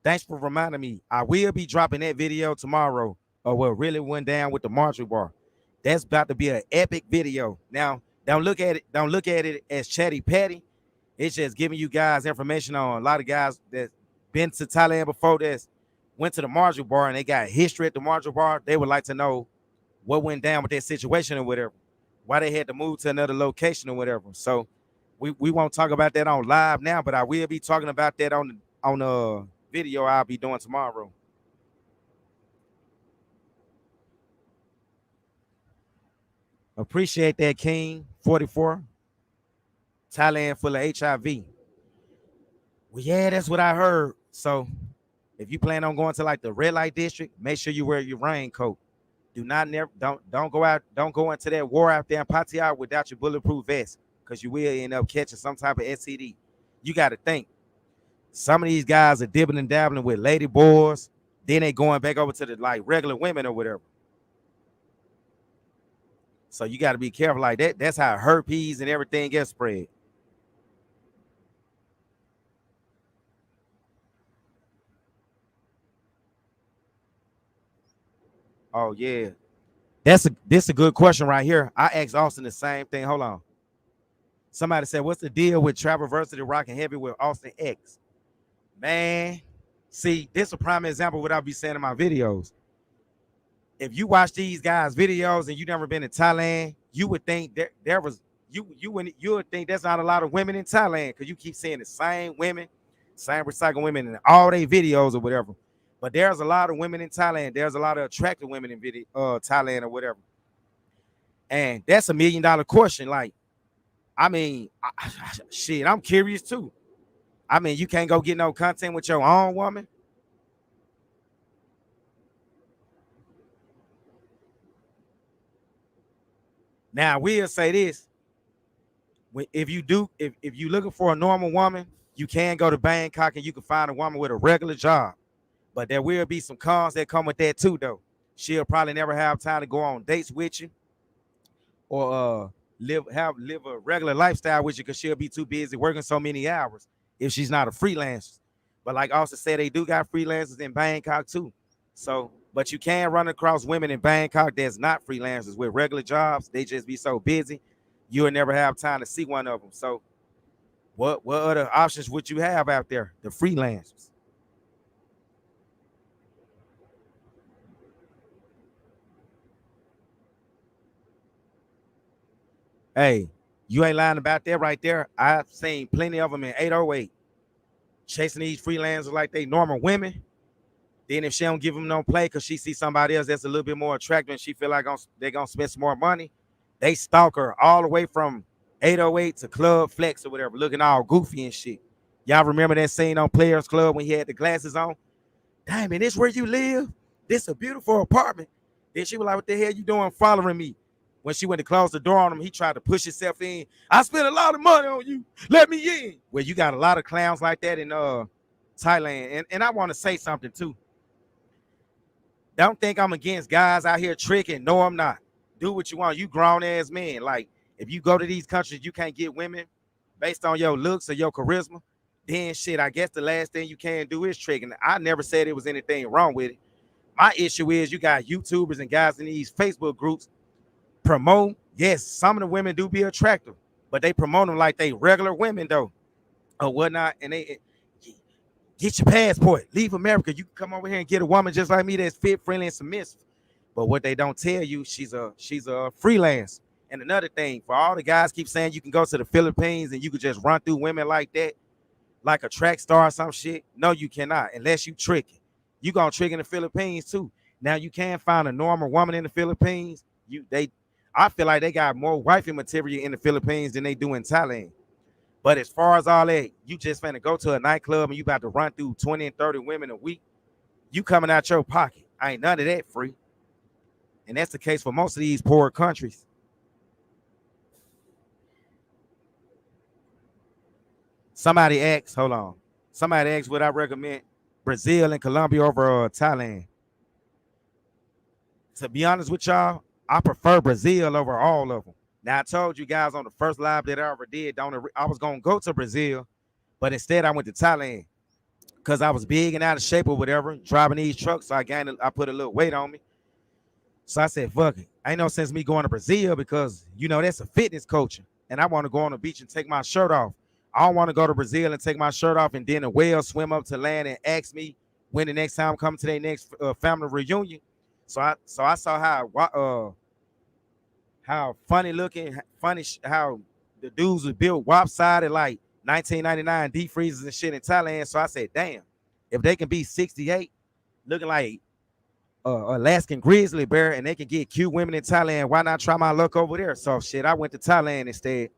Thanks for reminding me. I will be dropping that video tomorrow of what really went down with the Marjorie Bar. That's about to be an epic video. Now, don't look at it as chatty patty. It's just giving you guys information on a lot of guys that been to Thailand before this, went to the Marjorie Bar and they got history at the Marjorie Bar. They would like to know what went down with that situation or whatever, why they had to move to another location or whatever. So we won't talk about that on live now, but I will be talking about that on the video I'll be doing tomorrow. Appreciate that, King 44. Thailand full of HIV. Well, yeah, that's what I heard. So if you plan on going to like the red light district, make sure you wear your raincoat. Don't go into that war out there in Pattaya without your bulletproof vest, because you will end up catching some type of STD. You got to think. Some of these guys are dibbling and dabbling with lady boys. Then they going back over to the like regular women or whatever. So you got to be careful like that. That's how herpes and everything gets spread. Oh yeah, this a good question right here. I asked Austin the same thing. Hold on. Somebody said, "What's the deal with Traversity rocking heavy with Austin X?" Man, see, this is a prime example of what I'll be saying in my videos. If you watch these guys' videos and you never been to Thailand, you would think there was you would think there's not a lot of women in Thailand because you keep seeing the same women, same recycled women in all their videos or whatever. But there's a lot of women in Thailand. There's a lot of attractive women in Thailand or whatever. And that's $1 million question. Like, I mean, shit, I'm curious too. I mean, you can't go get no content with your own woman. Now, we'll say this. If you looking for a normal woman, you can go to Bangkok and you can find a woman with a regular job. But there will be some cons that come with that too, though. She'll probably never have time to go on dates with you or live a regular lifestyle with you because she'll be too busy working so many hours if she's not a freelancer. But like Austin said, they do got freelancers in Bangkok too. So, but you can run across women in Bangkok that's not freelancers with regular jobs. They just be so busy, you'll never have time to see one of them. So, what other options would you have out there? The freelancers. Hey, you ain't lying about that right there. I've seen plenty of them in 808 chasing these freelancers like they normal women. Then if she don't give them no play because she sees somebody else that's a little bit more attractive and she feel like they're going to spend some more money, they stalk her all the way from 808 to Club Flex or whatever, looking all goofy and shit. Y'all remember that scene on Players Club when he had the glasses on? Damn, man, this where you live? This a beautiful apartment. Then she was like, what the hell you doing following me? When she went to close the door on him, he tried to push himself in. I spent a lot of money on you. Let me in. Well, you got a lot of clowns like that in Thailand. And I want to say something too. Don't think I'm against guys out here tricking. No, I'm not. Do what you want. You grown ass men. Like, if you go to these countries, you can't get women based on your looks or your charisma. Then shit, I guess the last thing you can do is tricking. I never said it was anything wrong with it. My issue is you got YouTubers and guys in these Facebook groups promote. Yes, some of the women do be attractive, but they promote them like they regular women though, or whatnot. And they get your passport, leave America. You can come over here and get a woman just like me that's fit, friendly, and submissive. But what they don't tell you, she's a freelance. And another thing, for all the guys keep saying you can go to the Philippines and you could just run through women like that, like a track star or some shit. No, you cannot, unless you trick it. You gonna trick in the Philippines too. Now you can find a normal woman in the Philippines. I feel like they got more wifey material in the Philippines than they do in Thailand. But as far as all that, you just finna go to a nightclub and you about to run through 20 and 30 women a week. You coming out your pocket. Ain't none of that free. And that's the case for most of these poor countries. Somebody asked, hold on. Somebody asked, would I recommend Brazil and Colombia over Thailand? To be honest with y'all, I prefer Brazil over all of them. Now, I told you guys on the first live that I ever did, I was going to go to Brazil, but instead I went to Thailand because I was big and out of shape or whatever, driving these trucks. So I put a little weight on me. So I said, fuck it. Ain't no sense me going to Brazil because, that's a fitness culture. And I want to go on the beach and take my shirt off. I don't want to go to Brazil and take my shirt off and then a whale swim up to land and ask me when the next time come to their next family reunion. So I saw how funny looking, how the dudes was built lopsided like 1999 deep freezers and shit in Thailand. So I said, damn, if they can be 68 looking like Alaskan grizzly bear and they can get cute women in Thailand, why not try my luck over there? So shit, I went to Thailand instead,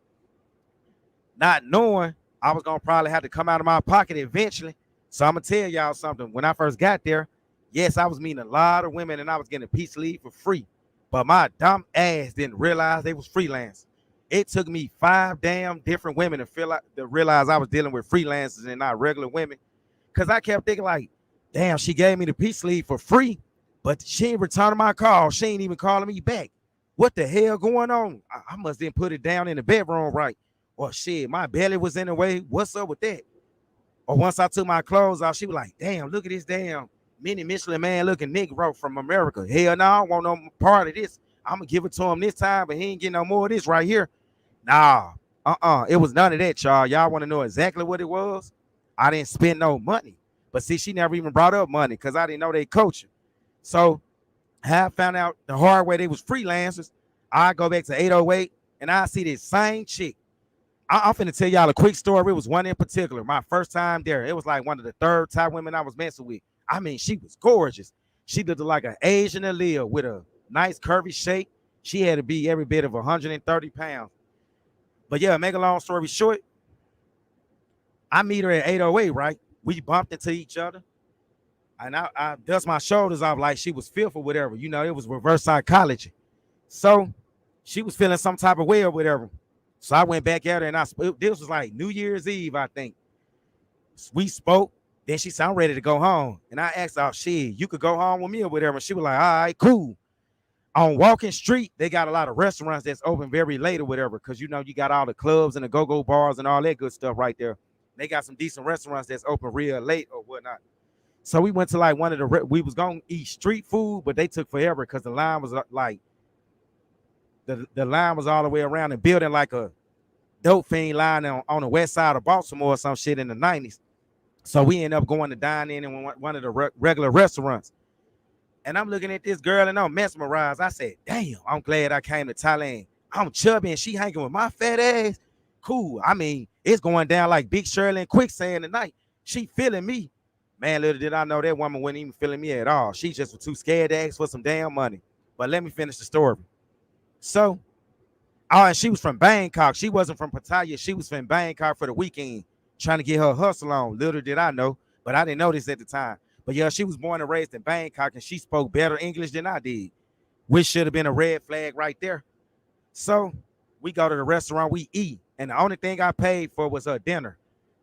not knowing I was gonna probably have to come out of my pocket eventually. So I'm gonna tell y'all something. When I first got there, yes, I was meeting a lot of women and I was getting a peace leave for free. But my dumb ass didn't realize they was freelance. It took me 5 damn different women to realize I was dealing with freelancers and not regular women. Cause I kept thinking like, damn, she gave me the peace leave for free, but she ain't returning my call. She ain't even calling me back. What the hell going on? I must then put it down in the bedroom, right? Or shit, my belly was in the way. What's up with that? Or once I took my clothes off, she was like, damn, look at this damn mini Michelin man looking Negro from America. Hell no, I don't want no part of this. I'm gonna give it to him this time, but he ain't getting no more of this right here. Nah, it was none of that, y'all. Y'all want to know exactly what it was? I didn't spend no money. But see, she never even brought up money because I didn't know they coaching. So I found out the hard way they was freelancers. I go back to 808 and I see this same chick. I'm finna tell y'all a quick story. It was one in particular. My first time there. It was like one of the third Thai women I was messing with. I mean, she was gorgeous. She looked like an Asian allele with a nice curvy shape. She had to be every bit of 130 pounds. But yeah, make a long story short, I meet her at 808, right? We bumped into each other. And I dust my shoulders off like she was fearful, whatever. You know, it was reverse psychology. So she was feeling some type of way or whatever. So I went back at her and this was like New Year's Eve, I think. We spoke. Then she said, I'm ready to go home. And I asked her, shit, you could go home with me or whatever. And she was like, all right, cool. On Walking Street, they got a lot of restaurants that's open very late or whatever. Because, you know, you got all the clubs and the go-go bars and all that good stuff right there. They got some decent restaurants that's open real late or whatnot. So we went to like one of the, we was going to eat street food, but they took forever because the line was like, the line was all the way around and building like a dope fiend line on the west side of Baltimore or some shit in the 90s. So we ended up going to dine in one of the regular restaurants. And I'm looking at this girl and I'm mesmerized. I said, damn, I'm glad I came to Thailand. I'm chubby and she hanging with my fat ass. Cool. I mean, it's going down like Big Shirley and Quicksand tonight. She feeling me. Man, little did I know that woman wasn't even feeling me at all. She just was too scared to ask for some damn money. But let me finish the story. So, and she was from Bangkok. She wasn't from Pattaya. She was from Bangkok for the weekend, trying to get her hustle on. Little did I know, but I didn't know this at the time. But yeah, she was born and raised in Bangkok, and she spoke better English than I did, which should have been a red flag right there. So we go to the restaurant, we eat, and the only thing I paid for was her dinner.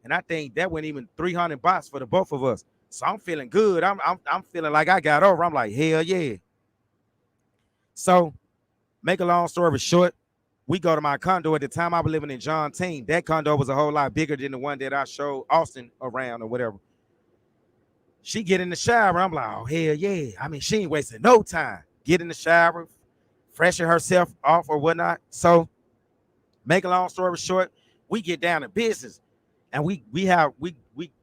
And I think that went even 300 baht for the both of us. So I'm feeling good. I'm feeling like I got over. I'm like, hell yeah. So make a long story short, we go to my condo. At the time I was living in John Team. That condo was a whole lot bigger than the one that I showed Austin around or whatever. She get in the shower. I'm like, oh, hell yeah. I mean, she ain't wasting no time. Get in the shower, freshen herself off or whatnot. So make a long story short, we get down to business. And we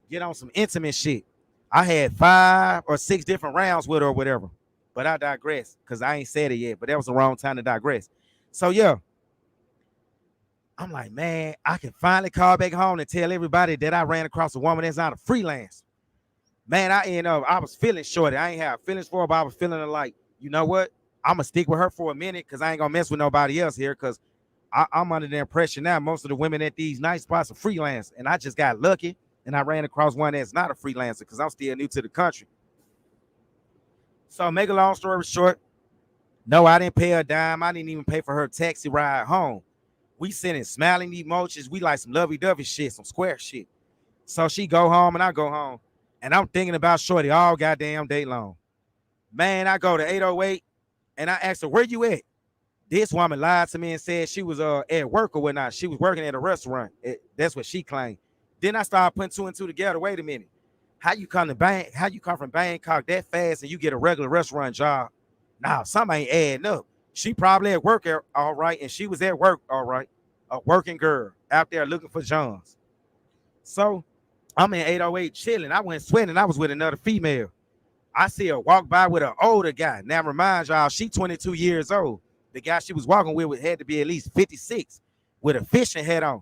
get on some intimate shit. I had 5 or 6 different rounds with her or whatever. But I digress because I ain't said it yet. But that was the wrong time to digress. So, yeah. I'm like, man, I can finally call back home and tell everybody that I ran across a woman that's not a freelance. Man, I was feeling shorty. I ain't have feelings for her, but I was feeling like, you know what? I'm going to stick with her for a minute because I ain't going to mess with nobody else here because I'm under the impression now most of the women at these night spots are freelance. And I just got lucky and I ran across one that's not a freelancer because I'm still new to the country. So make a long story short, no, I didn't pay her a dime. I didn't even pay for her taxi ride home. We sending smiling emojis. We like some lovey-dovey shit, some square shit. So she go home and I go home. And I'm thinking about shorty all goddamn day long. Man, I go to 808 and I asked her, where you at? This woman lied to me and said she was at work or whatnot. She was working at a restaurant. That's what she claimed. Then I started putting 2 and 2 together. Wait a minute. How you come from Bangkok that fast and you get a regular restaurant job? Nah, something ain't adding up. She probably at work all right, and she was at work all right. A working girl out there looking for Johns. So I'm in 808 chilling. I went sweating. I was with another female. I see her walk by with an older guy. Now remind y'all, she 22 years old. The guy she was walking with had to be at least 56 with a fishing hat on.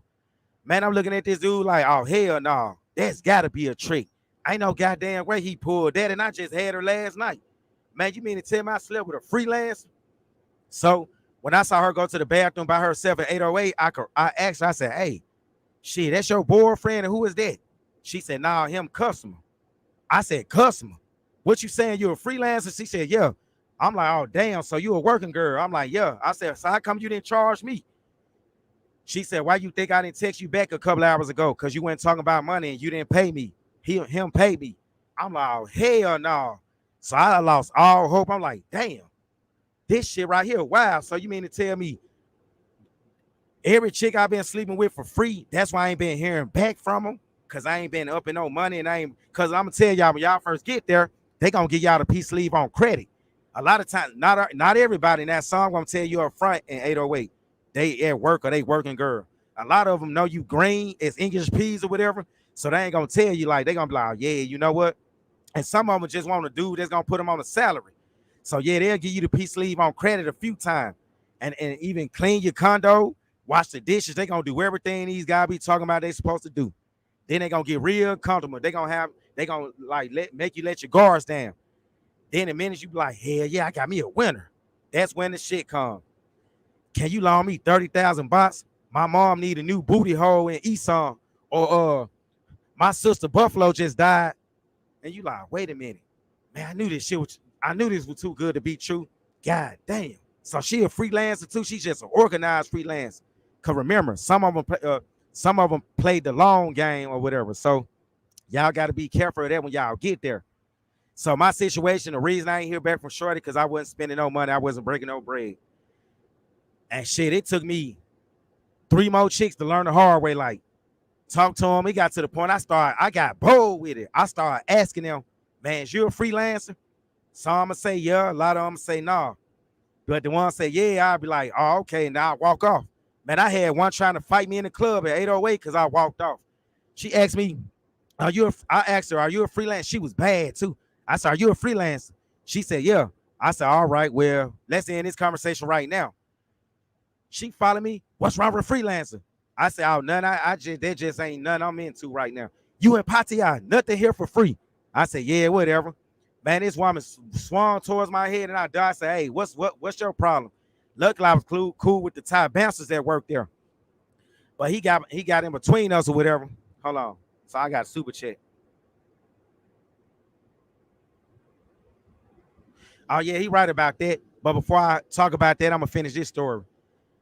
Man, I'm looking at this dude like, oh, hell no. That's got to be a trick. I ain't no goddamn way he pulled that, and I just had her last night. Man, you mean to tell me I slept with a freelancer? So when I saw her go to the bathroom by herself at 808, I asked her, I said, hey, shit, that's your boyfriend, and who is that? She said, nah, him customer. I said, customer? What you saying, you a freelancer? She said, yeah. I'm like, oh, damn, so you a working girl? I'm like, yeah. I said, so how come you didn't charge me? She said, why you think I didn't text you back a couple hours ago? Because you went talking about money and you didn't pay me. Him paid me. I'm like, oh, hell no. So I lost all hope. I'm like, damn. This shit right here, wow. So you mean to tell me every chick I've been sleeping with for free, that's why I ain't been hearing back from them? Because I ain't been up in no money, and I ain't, because I'm going to tell y'all, when y'all first get there, they going to give y'all the peace leave on credit. A lot of times, not everybody in that song, I'm going to tell you up front in 808, they at work or they working girl. A lot of them know you green as English peas or whatever, so they ain't going to tell you, like, they going to be like, yeah, you know what? And some of them just want a dude that's going to put them on a salary. So, yeah, they'll give you the peace leave on credit a few times. And even clean your condo, wash the dishes. They going to do everything these guys be talking about they supposed to do. Then they going to get real comfortable. They going to like make you let your guards down. Then the minute you be like, hell yeah, I got me a winner. That's when the shit comes. Can you loan me 30,000 baht? My mom need a new booty hole in Esau. Or my sister Buffalo just died. And you like, wait a minute. Man, I knew this was too good to be true. God damn. So she a freelancer too. She's just an organized freelancer. Cause remember, some of them played the long game or whatever. So y'all got to be careful of that when y'all get there. So my situation, the reason I ain't hear back from Shorty, because I wasn't spending no money, I wasn't breaking no bread. And shit, it took me 3 more chicks to learn the hard way. Like, talk to them. It got to the point I got bold with it. I started asking them, man, is you a freelancer? Some I'm gonna say yeah, a lot of them say no. Nah. But the one say yeah, I'll be like, oh, okay, now I walk off. Man, I had one trying to fight me in the club at 808 because I walked off. She asked me, I asked her, are you a freelancer? She was bad too. I said, are you a freelancer? She said, yeah. I said, all right, well, let's end this conversation right now. She followed me. What's wrong with a freelancer? I said, oh, none. There just ain't none I'm into right now. You and Patia, nothing here for free. I said, yeah, whatever. Man, this woman swung towards my head and I died. I said, hey, what's your problem? Luckily, I was cool with the Thai bouncers that worked there. But he got in between us or whatever. Hold on. So I got a super chat. Oh, yeah, he right about that. But before I talk about that, I'm going to finish this story.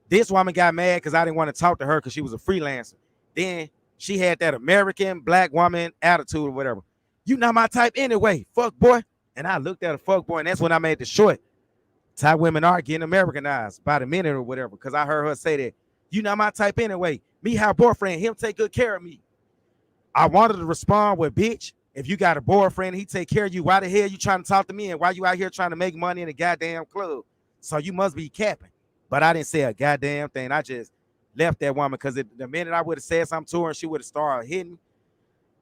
This woman got mad because I didn't want to talk to her because she was a freelancer. Then she had that American black woman attitude or whatever. You not my type anyway, fuck boy. And I looked at a fuck boy, and that's when I made the short. Thai women are getting Americanized by the minute or whatever, because I heard her say that. You not my type anyway. Me have a boyfriend, him take good care of me. I wanted to respond with, bitch, if you got a boyfriend, he take care of you, why the hell you trying to talk to me, and why you out here trying to make money in a goddamn club? So you must be capping. But I didn't say a goddamn thing. I just left that woman, because the minute I would have said something to her and she would have started hitting,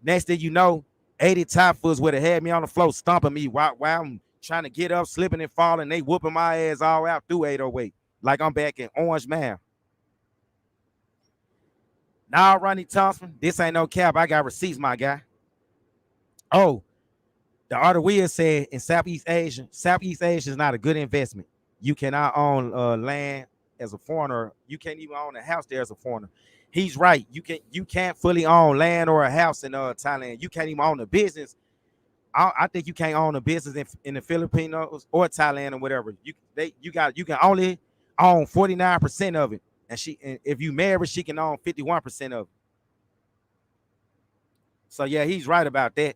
next thing you know, 80 Thai fools would have had me on the floor stomping me while I'm trying to get up, slipping and falling. They whooping my ass all out through 808 like I'm back in Orange Man. Now, Ronnie Thompson, this ain't no cap. I got receipts, my guy. Oh, the Arthur Weir said in Southeast Asia is not a good investment. You cannot own land as a foreigner. You can't even own a house there as a foreigner. He's right. You can't fully own land or a house in Thailand. You can't even own a business. I think you can't own a business in the Philippines or Thailand or whatever. You can only own 49% of it. And if you marry, she can own 51% of it. So yeah, he's right about that.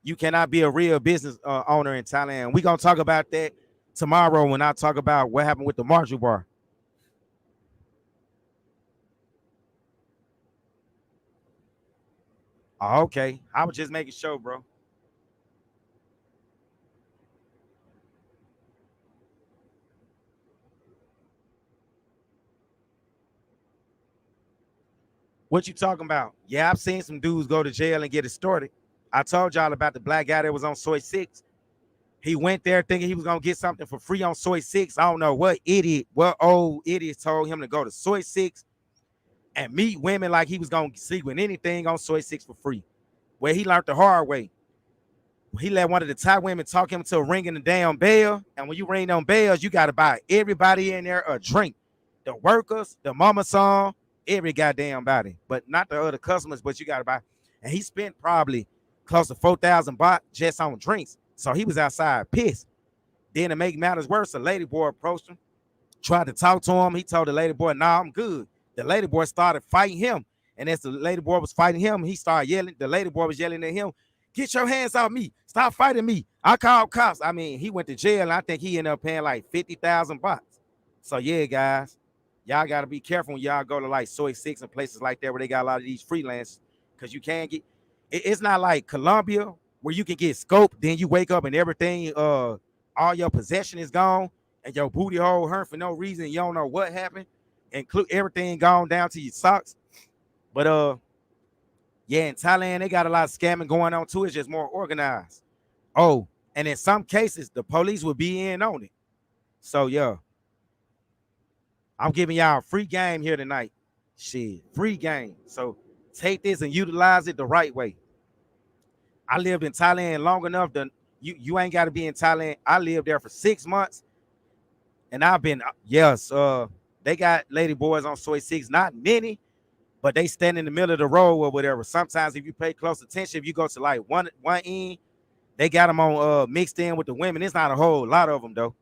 You cannot be a real business owner in Thailand. We're gonna talk about that tomorrow when I talk about what happened with the Marshall Bar. Oh, okay. I was just making sure, bro. What you talking about? Yeah, I've seen some dudes go to jail and get it started. I told y'all about the black guy that was on Soy 6. He went there thinking he was going to get something for free on Soy 6. I don't know what old idiot told him to go to Soy 6 and meet women like he was going to sleep with anything on Soy 6 for free. Where he learned the hard way. He let one of the Thai women talk him to ringing the damn bell. And when you ring them bells, you got to buy everybody in there a drink. The workers, the mama song, every goddamn body. But not the other customers, but you got to buy. And he spent probably close to 4,000 baht just on drinks. So he was outside pissed. Then to make matters worse, the lady boy approached him, tried to talk to him. He told the lady boy, nah, I'm good. The lady boy started fighting him. And as the lady boy was fighting him, he started yelling. The lady boy was yelling at him, Get your hands off me. Stop fighting me. I called cops. I mean, he went to jail, and I think he ended up paying like 50,000 bucks. So yeah, guys, y'all gotta be careful when y'all go to like Soy Six and places like that where they got a lot of these freelance, because you can get. It's not like Colombia where you can get scoped, then you wake up and everything, all your possession is gone, and your booty hole hurt for no reason. You don't know what happened, include everything gone down to your socks. But yeah, in Thailand, they got a lot of scamming going on too. It's just more organized. Oh, and in some cases, the police will be in on it. So yeah, I'm giving y'all a free game here tonight. Shit, free game. So take this and utilize it the right way. I lived in Thailand long enough to you ain't got to be in Thailand. I lived there for 6 months, and I've been yes. They got lady boys on Soy Six, not many, but they stand in the middle of the road or whatever. Sometimes if you pay close attention, if you go to like one end, they got them on mixed in with the women. It's not a whole lot of them though,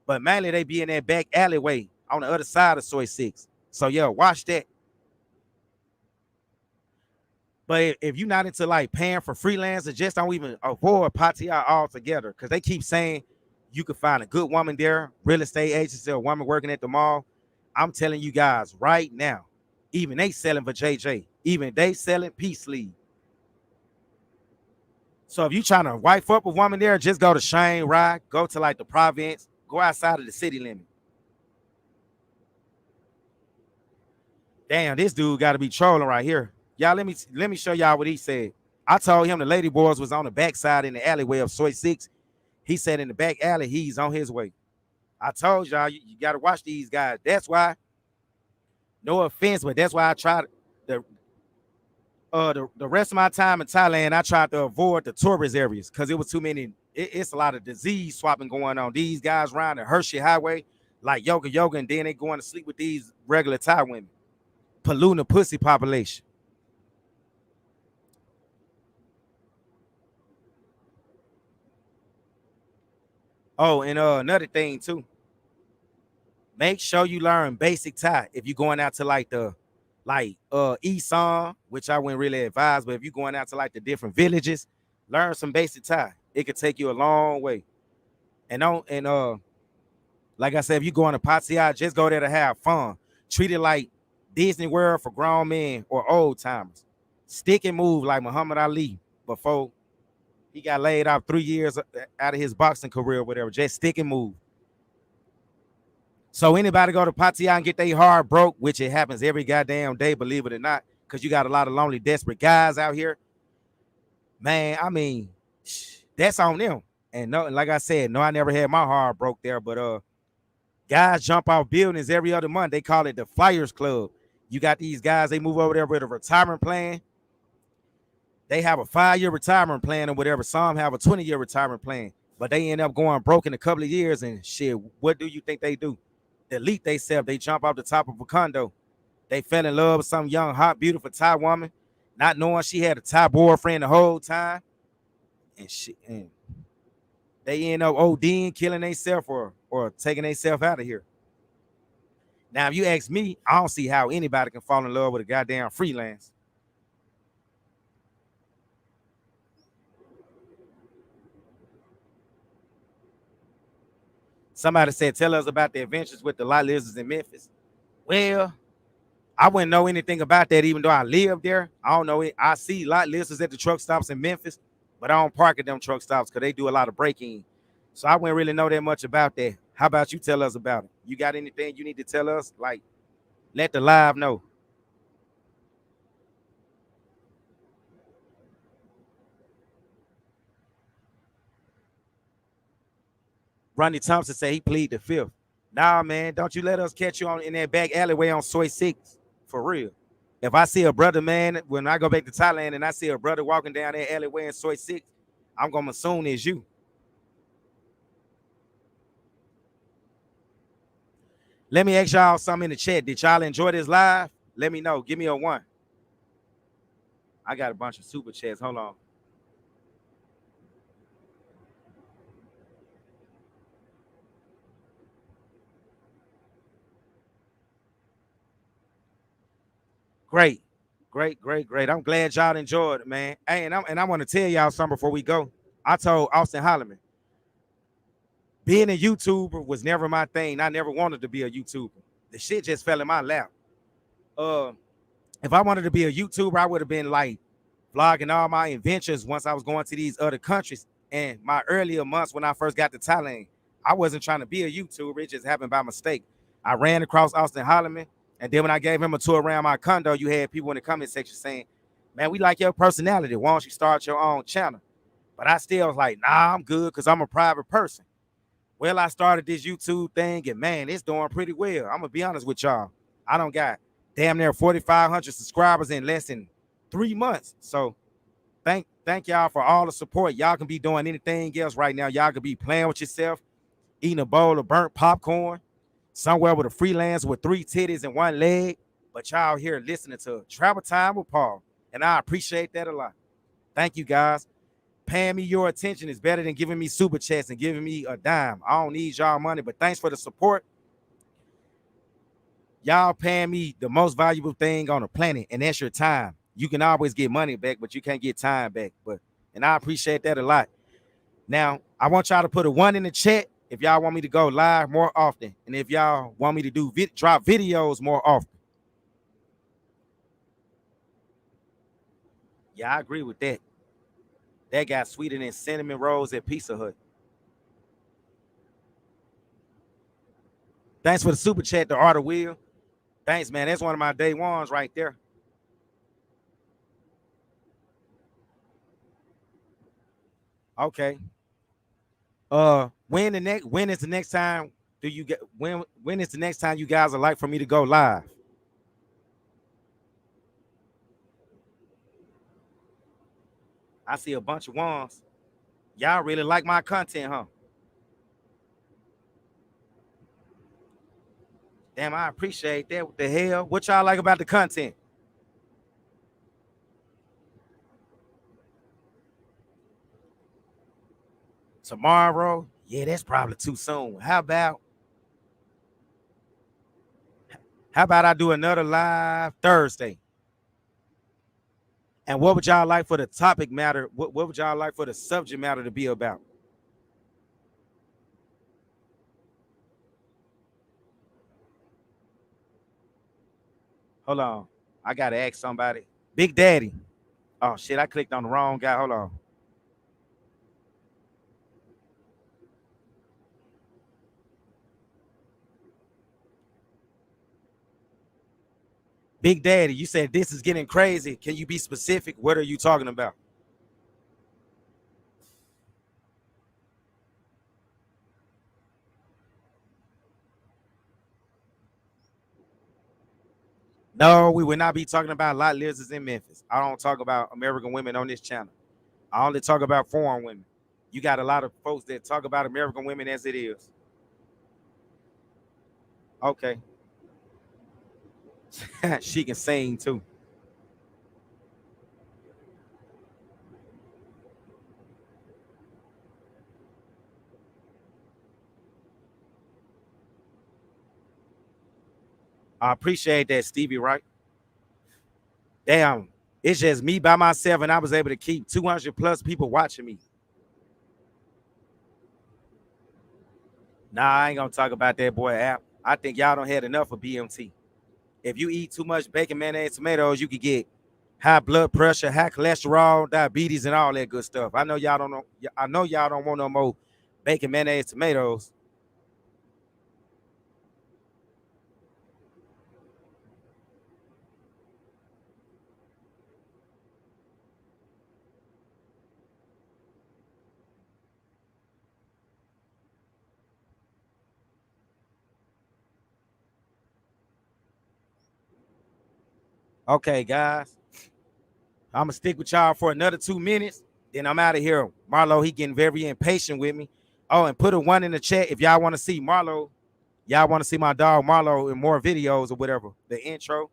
but mainly they be in that back alleyway on the other side of Soy Six. So yeah, watch that. But if you're not into like paying for freelancers, just don't even avoid Pattaya altogether, because they keep saying you could find a good woman there, real estate agency, or a woman working at the mall. I'm telling you guys right now, even they selling for JJ, even they selling peace leave. So if you trying to wife up a woman there, just go to Shane Rye, go to like the province, go outside of the city limit. Damn, this dude got to be trolling right here. Y'all, let me show y'all what he said. I told him the lady boys was on the backside in the alleyway of Soy Six. He said in the back alley, he's on his way. I told y'all, you got to watch these guys. That's why, no offense, but that's why I tried the the rest of my time in Thailand, I tried to avoid the tourist areas because it was too many. It's a lot of disease swapping going on. These guys around the Hershey Highway, like yoga, and then they going to sleep with these regular Thai women, polluting the pussy population. Oh, and another thing too, make sure you learn basic Thai if you're going out to like the Isan, which I wouldn't really advise, but if you're going out to like the different villages, learn some basic Thai. It could take you a long way. And don't and like I said, if you go on to Pattaya, just go there to have fun. Treat it like Disney World for grown men or old timers. Stick and move like Muhammad Ali before he got laid off 3 years out of his boxing career or whatever. Just stick and move. So anybody go to Pattaya and get their heart broke, which it happens every goddamn day, believe it or not, because you got a lot of lonely, desperate guys out here. Man, I mean, that's on them. And no, like I said, no, I never had my heart broke there, but guys jump off buildings every other month. They call it the Flyers Club. You got these guys, they move over there with a retirement plan. They have a 5-year retirement plan or whatever. Some have a 20-year retirement plan, but they end up going broke in a couple of years. And shit, what do you think they do? Delete themselves. They jump off the top of a condo. They fell in love with some young, hot, beautiful Thai woman, not knowing she had a Thai boyfriend the whole time. And shit, and they end up ODing, killing themselves or taking themselves out of here. Now, if you ask me, I don't see how anybody can fall in love with a goddamn freelance. Somebody said, tell us about the adventures with the lot lizards in Memphis. Well, I wouldn't know anything about that, even though I live there. I don't know it. I see lot lizards at the truck stops in Memphis, but I don't park at them truck stops because they do a lot of breaking. So I wouldn't really know that much about that. How about you tell us about it? You got anything you need to tell us? Like, let the live know. Ronnie Thompson said he plead the fifth. Nah, man, don't you let us catch you on in that back alleyway on Soy Six. For real. If I see a brother, man, when I go back to Thailand and I see a brother walking down that alleyway in Soy Six, I'm gonna assume it's you. Let me ask y'all something in the chat. Did y'all enjoy this live? Let me know. Give me a 1. I got a bunch of super chats. Hold on. Great. Great, great, great. I'm glad y'all enjoyed it, man. Hey, and I want to tell y'all something before we go. I told Austin Holloman, being a YouTuber was never my thing. I never wanted to be a YouTuber. The shit just fell in my lap. Uh, if I wanted to be a YouTuber, I would have been like vlogging all my adventures once I was going to these other countries. And my earlier months when I first got to Thailand, I wasn't trying to be a YouTuber. It just happened by mistake. I ran across Austin Holloman. And then when I gave him a tour around my condo, you had people in the comment section saying, man, we like your personality. Why don't you start your own channel? But I still was like, nah, I'm good because I'm a private person. Well, I started this YouTube thing, and man, it's doing pretty well. I'm going to be honest with y'all. I don't got damn near 4,500 subscribers in less than 3 months. So thank y'all for all the support. Y'all can be doing anything else right now. Y'all could be playing with yourself, eating a bowl of burnt popcorn, somewhere with a freelance with 3 titties and 1 leg. But y'all here listening to Travel Time with Paul. And I appreciate that a lot. Thank you, guys. Paying me your attention is better than giving me super chats and giving me a dime. I don't need y'all money, but thanks for the support. Y'all paying me the most valuable thing on the planet, and that's your time. You can always get money back, but you can't get time back. And I appreciate that a lot. Now, I want y'all to put a 1 in the chat if y'all want me to go live more often, and if y'all want me to do drop videos more often. Yeah, I agree with that. That got sweeter than cinnamon rolls at Pizza Hut. Thanks for the super chat, the Art of Will. Thanks, man. That's one of my day ones right there. Okay. When is the next time do you get when is the next time you guys are like for me to go live? I see a bunch of ones. Y'all really like my content, huh? Damn, I appreciate that. What the hell? What y'all like about the content? Tomorrow? Yeah, that's probably too soon. How about I do another live Thursday? And what would y'all like for the topic matter? What would y'all like for the subject matter to be about? Hold on. I gotta ask somebody. Big Daddy. Oh shit, I clicked on the wrong guy. Hold on. Big Daddy, you said this is getting crazy. Can you be specific? What are you talking about? No, we will not be talking about lot lizards in Memphis. I don't talk about American women on this channel. I only talk about foreign women. You got a lot of folks that talk about American women as it is. Okay. She can sing too. I appreciate that, Stevie, right? Damn, it's just me by myself, and I was able to keep 200 plus people watching me. Nah, I ain't gonna talk about that boy app. I think y'all don't had enough of BMT. If you eat too much bacon, mayonnaise, tomatoes, you could get high blood pressure, high cholesterol, diabetes, and all that good stuff. I know y'all don't know. I know y'all don't want no more bacon, mayonnaise, tomatoes. Okay, guys. I'm gonna stick with y'all for another 2 minutes. Then I'm out of here. Marlo, he getting very impatient with me. Oh, and put a 1 in the chat if y'all want to see Marlo. Y'all want to see my dog Marlo in more videos or whatever. The intro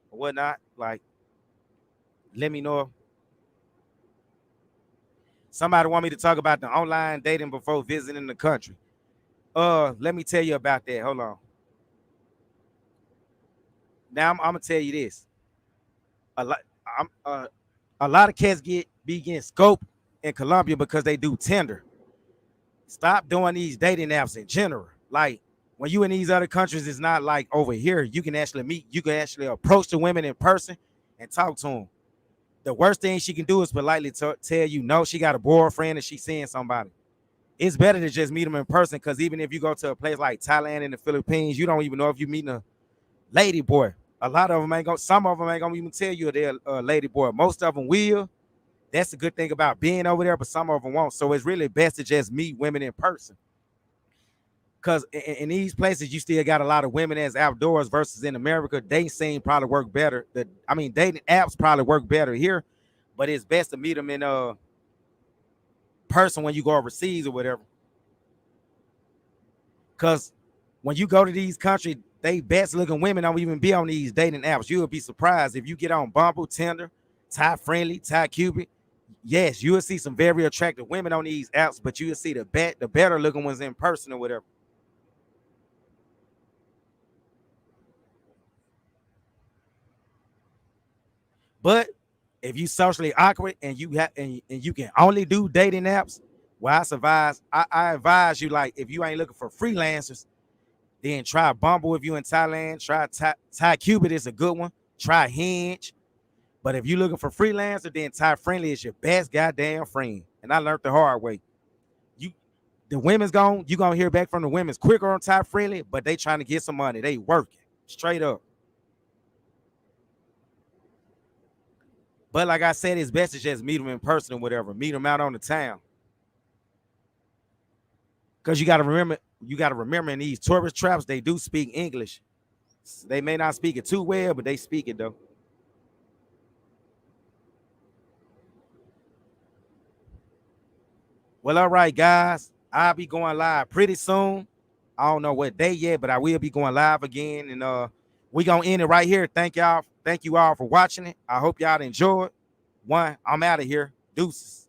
or whatnot. Like, let me know. Somebody want me to talk about the online dating before visiting the country. Let me tell you about that. Hold on. Now I'm gonna tell you this. A lot, a lot of cats be getting scoped in Colombia because they do Tinder. Stop doing these dating apps in general. Like when you in these other countries, it's not like over here. You can actually meet, you can actually approach the women in person and talk to them. The worst thing she can do is politely tell you no, she got a boyfriend and she's seeing somebody. It's better to just meet them in person because even if you go to a place like Thailand and the Philippines, you don't even know if you're meeting a lady boy. A lot of them ain't gonna, some of them ain't gonna even tell you they're a lady boy. Most of them will. That's the good thing about being over there, but some of them won't. So it's really best to just meet women in person. Because in these places, you still got a lot of women as outdoors versus in America. Dating scene probably work better. Dating apps probably work better here, but it's best to meet them in person when you go overseas or whatever. Because when you go to these countries, they best looking women don't even be on these dating apps. You'll be surprised if you get on Bumble, Tinder, Thai Friendly, Thai Cupid. Yes, you will see some very attractive women on these apps, but you will see the better looking ones in person or whatever. But if you socially awkward and you have and you can only do dating apps, well, I advise you, like, if you ain't looking for freelancers, then try Bumble. If you in Thailand, try Thai Cupid is a good one. Try Hinge. But if you looking for freelancer, then Thai Friendly is your best goddamn friend. And I learned the hard way. The women's you gonna hear back from the women's quicker on Thai Friendly, but they trying to get some money. They working straight up. But like I said, it's best to just meet them in person or whatever. Meet them out on the town. Because you gotta remember in these tourist traps, they do speak English. They may not speak it too well, but they speak it though. Well, all right, guys. I'll be going live pretty soon. I don't know what day yet, but I will be going live again. And we gonna end it right here. Thank y'all. Thank you all for watching it. I hope y'all enjoyed. I'm out of here. Deuces.